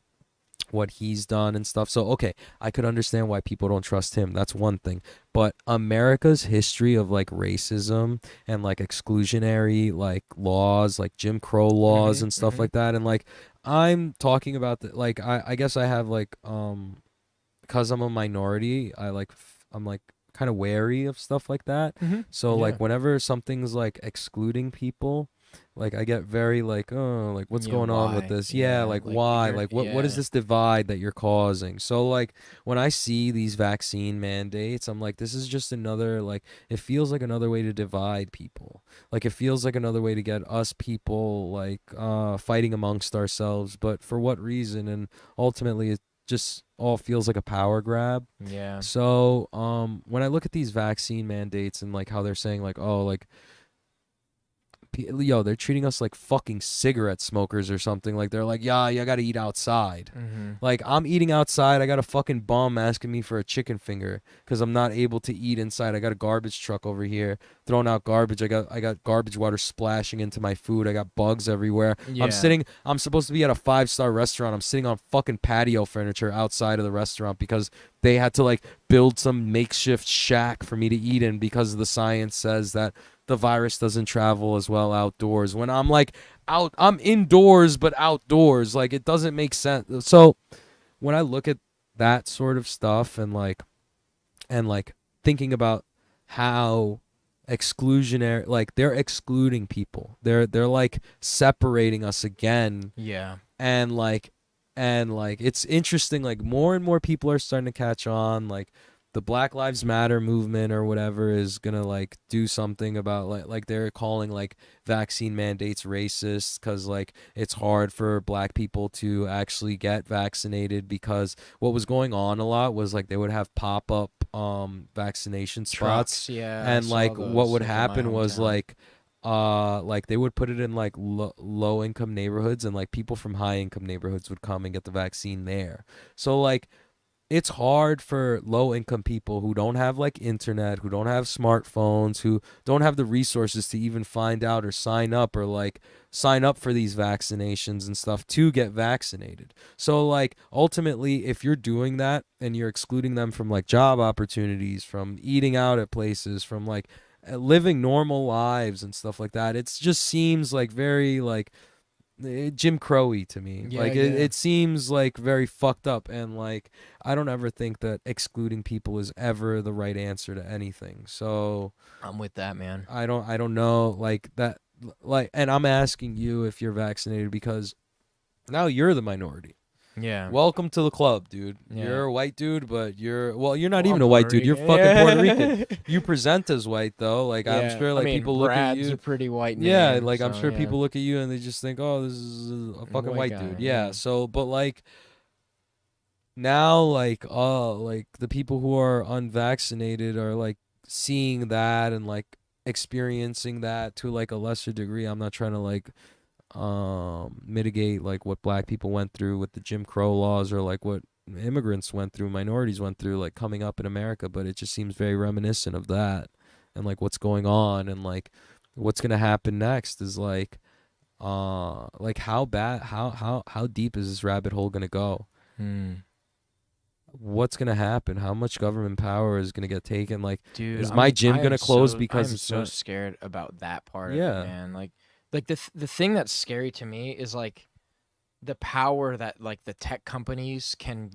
what he's done and stuff. So okay, I could understand why people don't trust him. That's one thing. But America's history of like racism and like exclusionary like laws, like Jim Crow laws and stuff like that. And like I'm talking about the, like I guess I have like because I'm a minority, I'm like kind of wary of stuff like that. So like whenever something's like excluding people, like I get very like, oh, like what's going on with this? Like why? Like what is this divide that you're causing? So like when I see these vaccine mandates, I'm like, this is just another, like it feels like another way to divide people. Like it feels like another way to get us people like fighting amongst ourselves, but for what reason? And ultimately it just all feels like a power grab. Yeah. So when I look at these vaccine mandates and like how they're saying like, oh, like they're treating us like fucking cigarette smokers or something. Like they're like, yeah, you gotta eat outside. Like I'm eating outside, I got a fucking bum asking me for a chicken finger because I'm not able to eat inside. I got a garbage truck over here throwing out garbage. I got garbage water splashing into my food. I got bugs everywhere. I'm supposed to be at a 5-star restaurant. I'm sitting on fucking patio furniture outside of the restaurant because they had to like build some makeshift shack for me to eat in because the science says that the virus doesn't travel as well outdoors. When I'm like I'm indoors but outdoors, like it doesn't make sense. So when I look at that sort of stuff and like thinking about how exclusionary, like they're excluding people, they're like separating us again. And like it's interesting, like more and more people are starting to catch on. Like the Black Lives Matter movement or whatever is gonna like do something about like they're calling like vaccine mandates racist because like it's hard for black people to actually get vaccinated, because what was going on a lot was like they would have pop-up vaccination spots. Trucks, and like what would happen was like they would put it in like low income neighborhoods, and like people from high income neighborhoods would come and get the vaccine there. So like it's hard for low-income people who don't have like internet, who don't have smartphones, who don't have the resources to even find out or sign up for these vaccinations and stuff to get vaccinated. So like ultimately, if you're doing that and you're excluding them from like job opportunities, from eating out at places, from like living normal lives and stuff like that, it just seems like very like Jim Crow-y to me. It seems like very fucked up, and like I don't ever think that excluding people is ever the right answer to anything. So I'm with that, man. I don't know like that, like, and I'm asking you if you're vaccinated because now you're the minority. Welcome to the club, dude. You're a white dude, but you're not even a white dude. You're fucking Puerto Rican. You present as white though. Like I'm sure like people look at you. Brad's a pretty white name. Like I'm sure people look at you and they just think, "Oh, this is a fucking white dude." So but like now like the people who are unvaccinated are like seeing that and like experiencing that to like a lesser degree. I'm not trying to like mitigate like what black people went through with the Jim Crow laws or like what immigrants went through, minorities went through, like coming up in America. But it just seems very reminiscent of that, and like what's going on, and like what's gonna happen next is like how bad, how deep is this rabbit hole gonna go? What's gonna happen? How much government power is gonna get taken? Like, Dude, is my gym gonna close because I'm it's so scared about that part Yeah. of it, man. Like the thing that's scary to me is like the power that like the tech companies can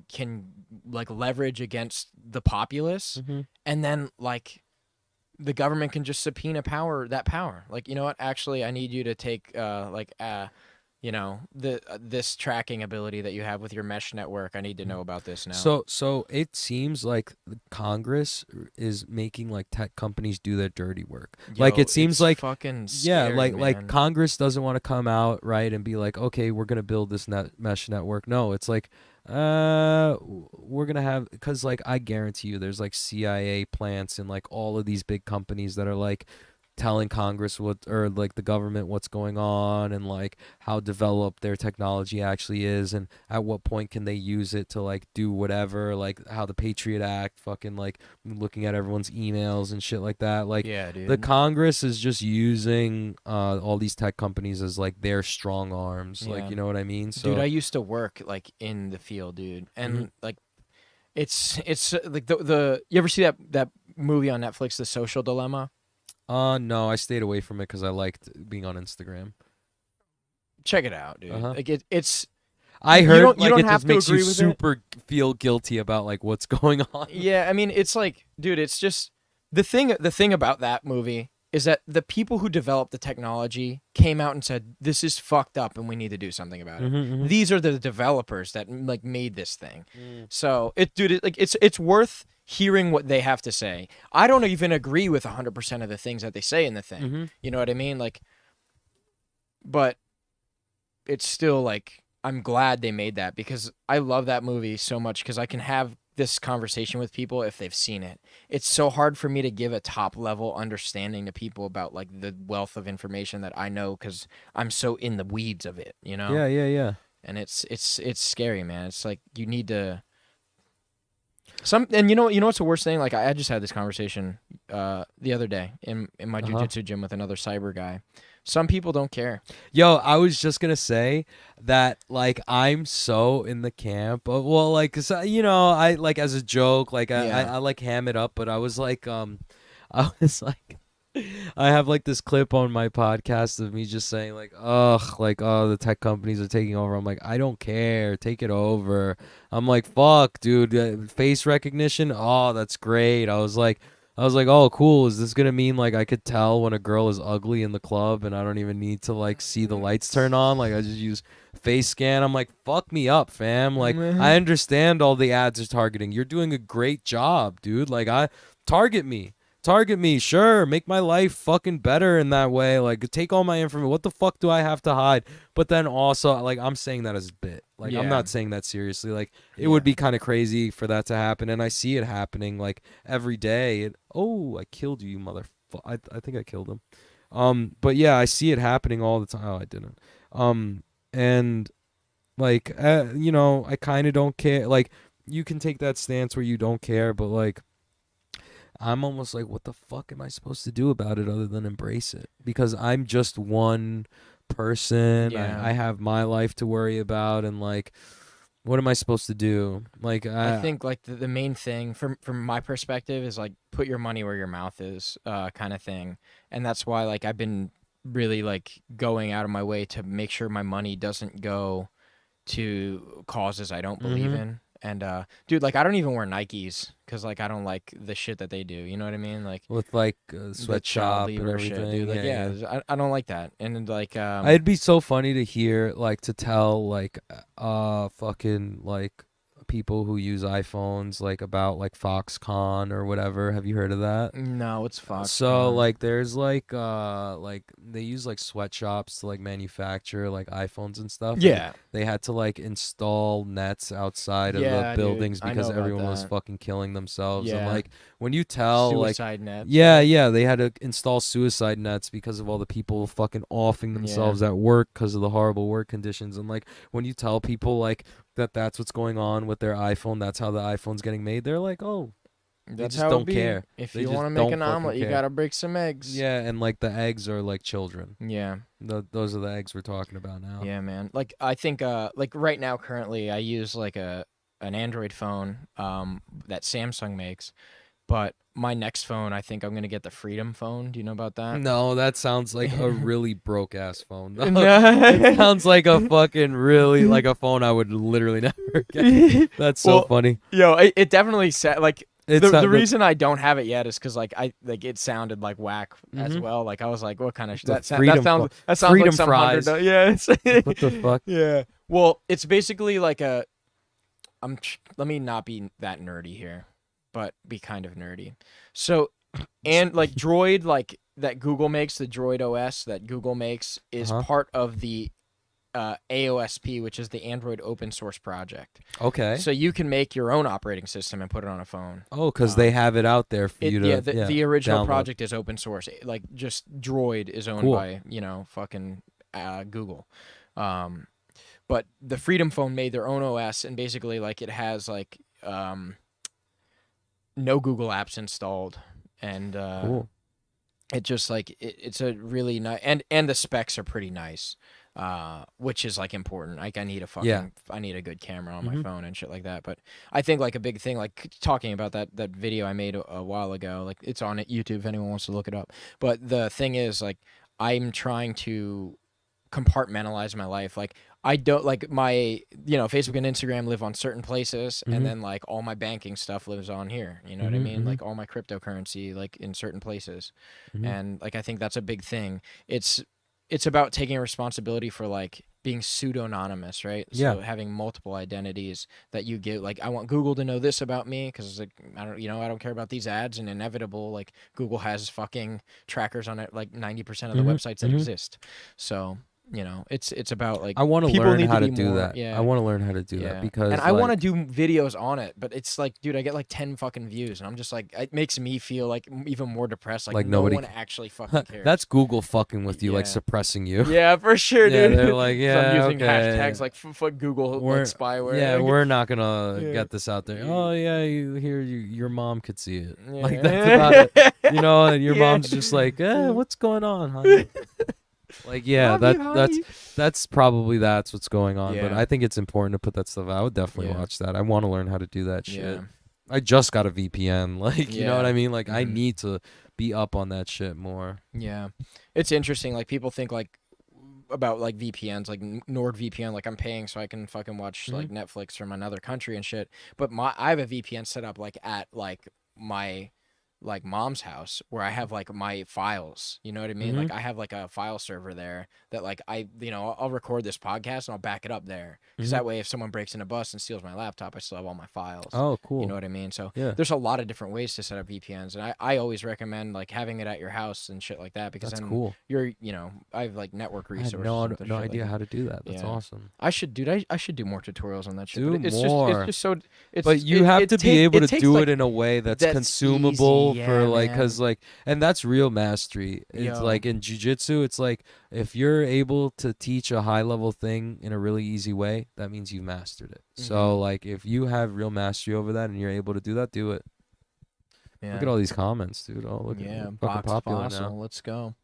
like leverage against the populace, and then like the government can just subpoena that power. Like, you know what? Actually, I need you to take you know, this tracking ability that you have with your mesh network. I need to know about this now. So it seems like Congress is making like tech companies do their dirty work. Like it seems it's like fucking scary, like man. Congress doesn't want to come out right and be like, okay, we're gonna build this mesh network. No, it's like we're gonna have, because like I guarantee you there's like CIA plants and like all of these big companies that are like telling Congress or like the government what's going on, and like how developed their technology actually is, and at what point can they use it to like do whatever, like how the Patriot Act, fucking like looking at everyone's emails and shit like that. Like, yeah, dude. the Congress is just using all these tech companies as like their strong arms. Like, you know what I mean? So, dude, I used to work like in the field, dude, and like it's like the you ever see that movie on Netflix, The Social Dilemma? No, I stayed away from it because I liked being on Instagram. Check it out, dude. Like it's. I heard you don't it have just to makes you agree with super feel guilty about like what's going on. Yeah, I mean, it's like, dude, it's just the thing about that movie is that the people who developed the technology came out and said, this is fucked up and we need to do something about it. These are the developers that like made this thing. So it's worth hearing what they have to say. I don't even agree with 100% of the things that they say in the thing. You know what I mean? Like, but it's still like, I'm glad they made that, because I love that movie so much, because I can have this conversation with people if they've seen it. It's so hard for me to give a top level understanding to people about like the wealth of information that I know, because I'm so in the weeds of it, you know? Yeah. And it's scary, man. It's like you need to and you know what's the worst thing? Like I just had this conversation the other day in my jiu-jitsu gym with another cyber guy. Some people don't care. Yo, I was just gonna say that like I'm so in the camp of, well, like, 'cause, you know, I like as a joke, like I like ham it up, but I was like I was like I have like this clip on my podcast of me just saying like, ugh, like, oh, the tech companies are taking over. I'm like, I don't care, take it over. I'm like, fuck, dude, face recognition, oh, that's great. I was like, oh, cool. Is this gonna mean like I could tell when a girl is ugly in the club and I don't even need to like see the lights turn on? Like I just use face scan. I'm like, fuck me up, fam. Like I understand all the ads are targeting. You're doing a great job, dude. Like target me. Sure, make my life fucking better in that way. Like, take all my information. What the fuck do I have to hide? But then also, like, I'm saying that as a bit. Like, I'm not saying that seriously. Like, it would be kind of crazy for that to happen, and I see it happening like every day. Oh, I killed you, motherfucker. I think I killed him. But yeah, I see it happening all the time. Oh, I didn't. And like, you know, I kind of don't care. Like, you can take that stance where you don't care, but like, I'm almost like, what the fuck am I supposed to do about it other than embrace it? Because I'm just one person. Yeah. I have my life to worry about, and like, what am I supposed to do? Like, I think like the main thing from my perspective is like put your money where your mouth is, kind of thing. And that's why like I've been really like going out of my way to make sure my money doesn't go to causes I don't believe in. And dude, like I don't even wear Nikes because like I don't like the shit that they do. You know what I mean? Like with like sweatshop and everything. Shit, dude. Like I don't like that. And like it'd be so funny to hear, like, to tell like fucking like people who use iPhones like about like Foxconn or whatever. Have you heard of that? No, it's Foxconn. So like there's like they use like sweatshops to like manufacture like iPhones and stuff. Yeah. And they had to like install nets outside of the buildings because everyone was fucking killing themselves. And like when you tell suicide like nets. Yeah, they had to install suicide nets because of all the people fucking offing themselves at work because of the horrible work conditions. And like when you tell people like that that's what's going on with their iPhone. That's how the iPhone's getting made. They're like, oh, they That's just how don't it be. care. If They you just want to make don't an fucking omelet, you care. gotta break some eggs. Yeah, and like the eggs are like children. Yeah. Those are the eggs we're talking about now. Yeah, man. Like I think like right now currently I use like an Android phone that Samsung makes, but my next phone I think I'm going to get the Freedom phone. Do you know about that? No, that sounds like a really broke ass phone. No, No. it sounds like a fucking really like a phone I would literally never get. That's so Well, funny. Yo, it definitely like It's the reason I don't have it yet is because like it sounded like whack as Mhm. well. Like I was like, what kind of The that Freedom sounds Freedom like some fries. $100. Yeah, it's What the fuck? yeah. Well, it's basically like let me not be that nerdy here, but be kind of nerdy. So, and like Droid, like that Google makes, the Droid OS that Google makes is part of the AOSP, which is the Android open source project. Okay. So you can make your own operating system and put it on a phone. Oh, because they have it out there for you to. Yeah, the original download. project is open source. Like just Droid is owned by fucking Google. But the Freedom Phone made their own OS, and basically like it has like no Google apps installed, and Cool. it just like it's a really nice and the specs are pretty nice. Which is like important. Like I need a good camera on my phone and shit like that. But I think like a big thing, like talking about that video I made a while ago, like it's on YouTube if anyone wants to look it up. But the thing is, like, I'm trying to compartmentalize my life. Like I don't like my Facebook and Instagram live on certain places, and then like all my banking stuff lives on here. You know what I mean? Like all my cryptocurrency like in certain places, and like I think that's a big thing. It's about taking responsibility for like being pseudo-anonymous, right? Yeah. So having multiple identities that you give. Like I want Google to know this about me because like I don't care about these ads, and inevitable like Google has fucking trackers on it like 90% of the websites that exist. So it's about like I want to people learn need how to be do more, that. Yeah. I want to learn how to do that because and I want to do videos on it, but it's like, dude, I get like 10 fucking views, and I'm just like, it makes me feel like even more depressed. Like no nobody one actually fucking cares. That's Google fucking with you, like Yeah. suppressing you. Yeah, for sure, Yeah, dude. they're like, So I'm using okay. hashtags like Google like spyware. Yeah, like, we're not gonna Yeah. get this out there. Oh yeah, your mom could see it. Yeah. Like that's about it. And your mom's just like, what's going on, honey? Like yeah, that's probably what's going on. But Yeah. I think it's important to put that stuff out. I would definitely Yeah. watch that. I want to learn how to do that shit. Yeah. I just got a VPN. Like you know what Yeah. I mean? Like I need to be up on that shit more. Yeah, it's interesting. Like people think like about like VPNs, like NordVPN. Like I'm paying so I can fucking watch like Netflix from another country and shit. But I have a VPN set up like at like my mom's house where I have like my files, you know what I mean? Like I have like a file server there that like I'll record this podcast and I'll back it up there because that way if someone breaks in a bus and steals my laptop, I still have all my files. Oh, cool. You know what I mean? So Yeah. there's a lot of different ways to set up VPNs, and I always recommend like having it at your house and shit like that because That's then cool. you're I have like network I resources. had no idea how to do that. That's Yeah. awesome. I should do more tutorials on that shit. Do but it's more. Just it's just so it's But you have to be able to takes, do like, it in a way that's that's consumable easy. for Yeah, like, man. cause like, and that's real mastery. It's Yo. like in jiu-jitsu, it's like if you're able to teach a high level thing in a really easy way, that means you've mastered it. So like, if you have real mastery over that and you're able to do that, do it. Yeah. Look at all these comments, dude. Oh, look Yeah, at fucking Box popular Fossil. now. Let's go.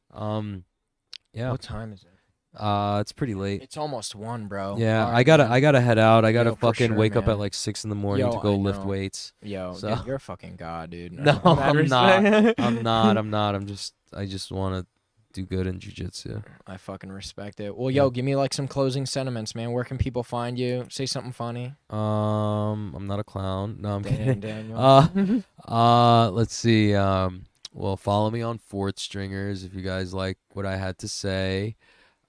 Yeah. What time is it? It's pretty late. It's almost 1, bro. Yeah, All I right, gotta man. head out. I gotta Yo, for fucking sure, wake up man. at like 6 in the morning Yo, to go I lift know. weights. Yo, So- dude, you're a fucking god, dude. No, I'm I'm not. I'm not. I just want to do good in jiu-jitsu. I fucking respect it. Well, yo, give me like some closing sentiments, man. Where can people find you? Say something funny. I'm not a clown. No, I'm kidding. Daniel. Let's see. Well, follow me on Fort Stringers if you guys like what I had to say.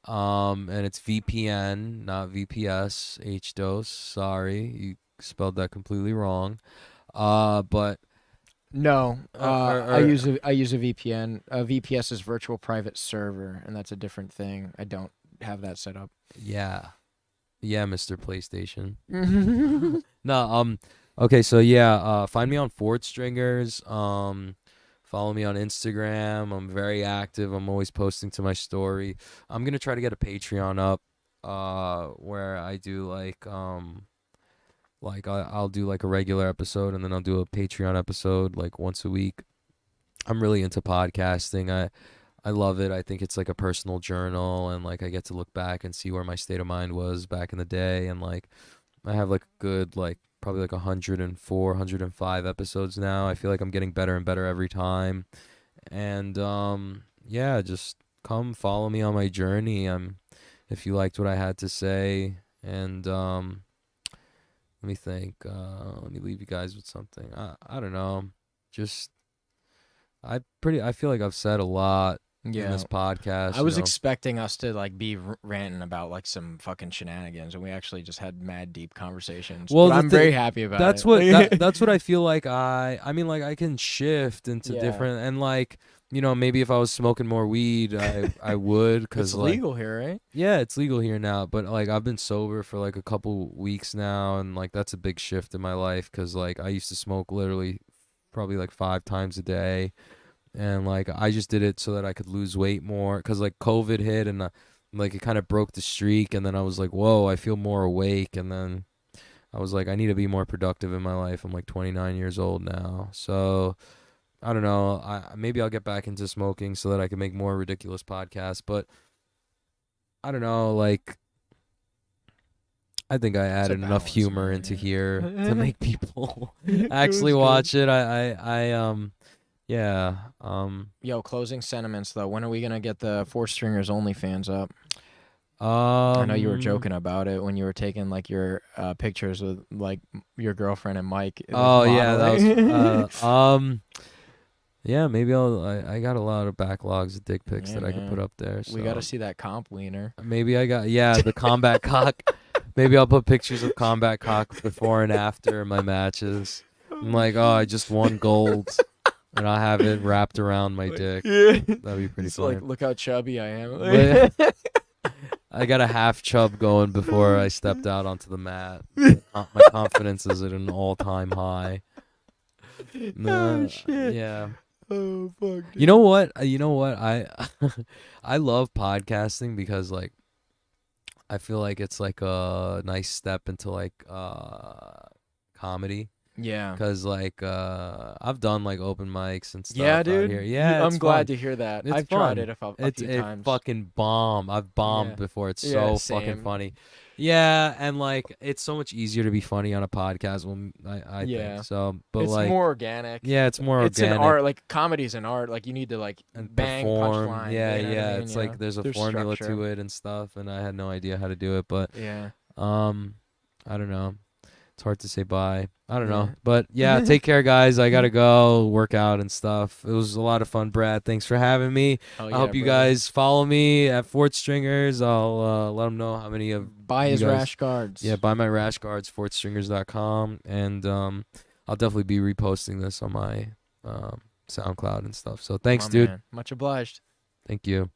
And it's VPN, not VPS. H-dose. Sorry, you spelled that completely wrong. But No, I or- use a VPN. VPS is virtual private server, and that's a different thing. I don't have that set up. yeah, Mr. PlayStation. No, okay, so yeah, find me on Fort Stringers. Follow me on Instagram. I'm very active. I'm always posting to my story. I'm gonna try to get a Patreon up, where I do like Like I'll do like a regular episode, and then I'll do a Patreon episode like once a week. I'm really into podcasting. I love it. I think it's like a personal journal, and like I get to look back and see where my state of mind was back in the day, and like I have like a good like probably like 104, 105 episodes now. I feel like I'm getting better and better every time. And yeah, just come follow me on my journey. If you liked what I had to say, and let me think. Let me leave you guys with something. I don't know. Just I feel like I've said a lot in this podcast. I was expecting us to like be ranting about like some fucking shenanigans, and we actually just had mad deep conversations. Well, but I'm very happy about it. That's what I feel like. I mean, like I can shift into different, and like maybe if I was smoking more weed, I would, because it's like, legal here, right? Yeah, it's legal here now, but like I've been sober for like a couple weeks now, and like that's a big shift in my life, because like I used to smoke literally probably like 5 times a day. And like I just did it so that I could lose weight more, because like COVID hit, and like it kind of broke the streak, and then I was like, whoa, I feel more awake, and then I was like, I need to be more productive in my life. I'm like 29 years old now, so I don't know. Maybe I'll get back into smoking so that I can make more ridiculous podcasts, but I don't know. Like I think I added enough humor into here to make people actually watch it. Yeah. Yo, closing sentiments though. When are we gonna get the 4 Stringers OnlyFans up? I know you were joking about it when you were taking like your pictures with like your girlfriend and Mike. Oh yeah, that was. Yeah, maybe I got a lot of backlogs of dick pics that I could put up there. So. We got to see that comp wiener. Maybe the combat cock. Maybe I'll put pictures of combat cock before and after my matches. I'm like, oh, I just won gold. And I'll have it wrapped around my dick. Yeah. That'd be pretty funny. Like, look how chubby I am. I got a half chub going before I stepped out onto the mat. My confidence is at an all-time high. Oh, shit. Yeah. Oh, fuck. Dude. You know what? I love podcasting because, like, I feel like it's like a nice step into, like, comedy. Yeah, because like I've done like open mics and stuff. Yeah, dude. Out here. Yeah, I'm glad to hear that. I've tried it a few times. It's fucking bomb. I've bombed before. It's so fucking funny. Yeah, and like it's so much easier to be funny on a podcast. I think so. But it's like more organic. Yeah, it's more organic. It's an art. Like comedy's an art. Like you need to like and bang perform. punchline. Yeah, you know yeah. what I mean? It's like there's a formula structure to it and stuff, and I had no idea how to do it. But yeah, I don't know. It's hard to say bye. I don't know. But yeah, take care, guys. I got to go work out and stuff. It was a lot of fun, Brad. Thanks for having me. I hope you guys follow me at Fort Stringers. I'll let them know how many of buy his rash guards. Yeah, buy my rash guards, fortstringers.com. And I'll definitely be reposting this on my SoundCloud and stuff. So thanks, dude. Man. Much obliged. Thank you.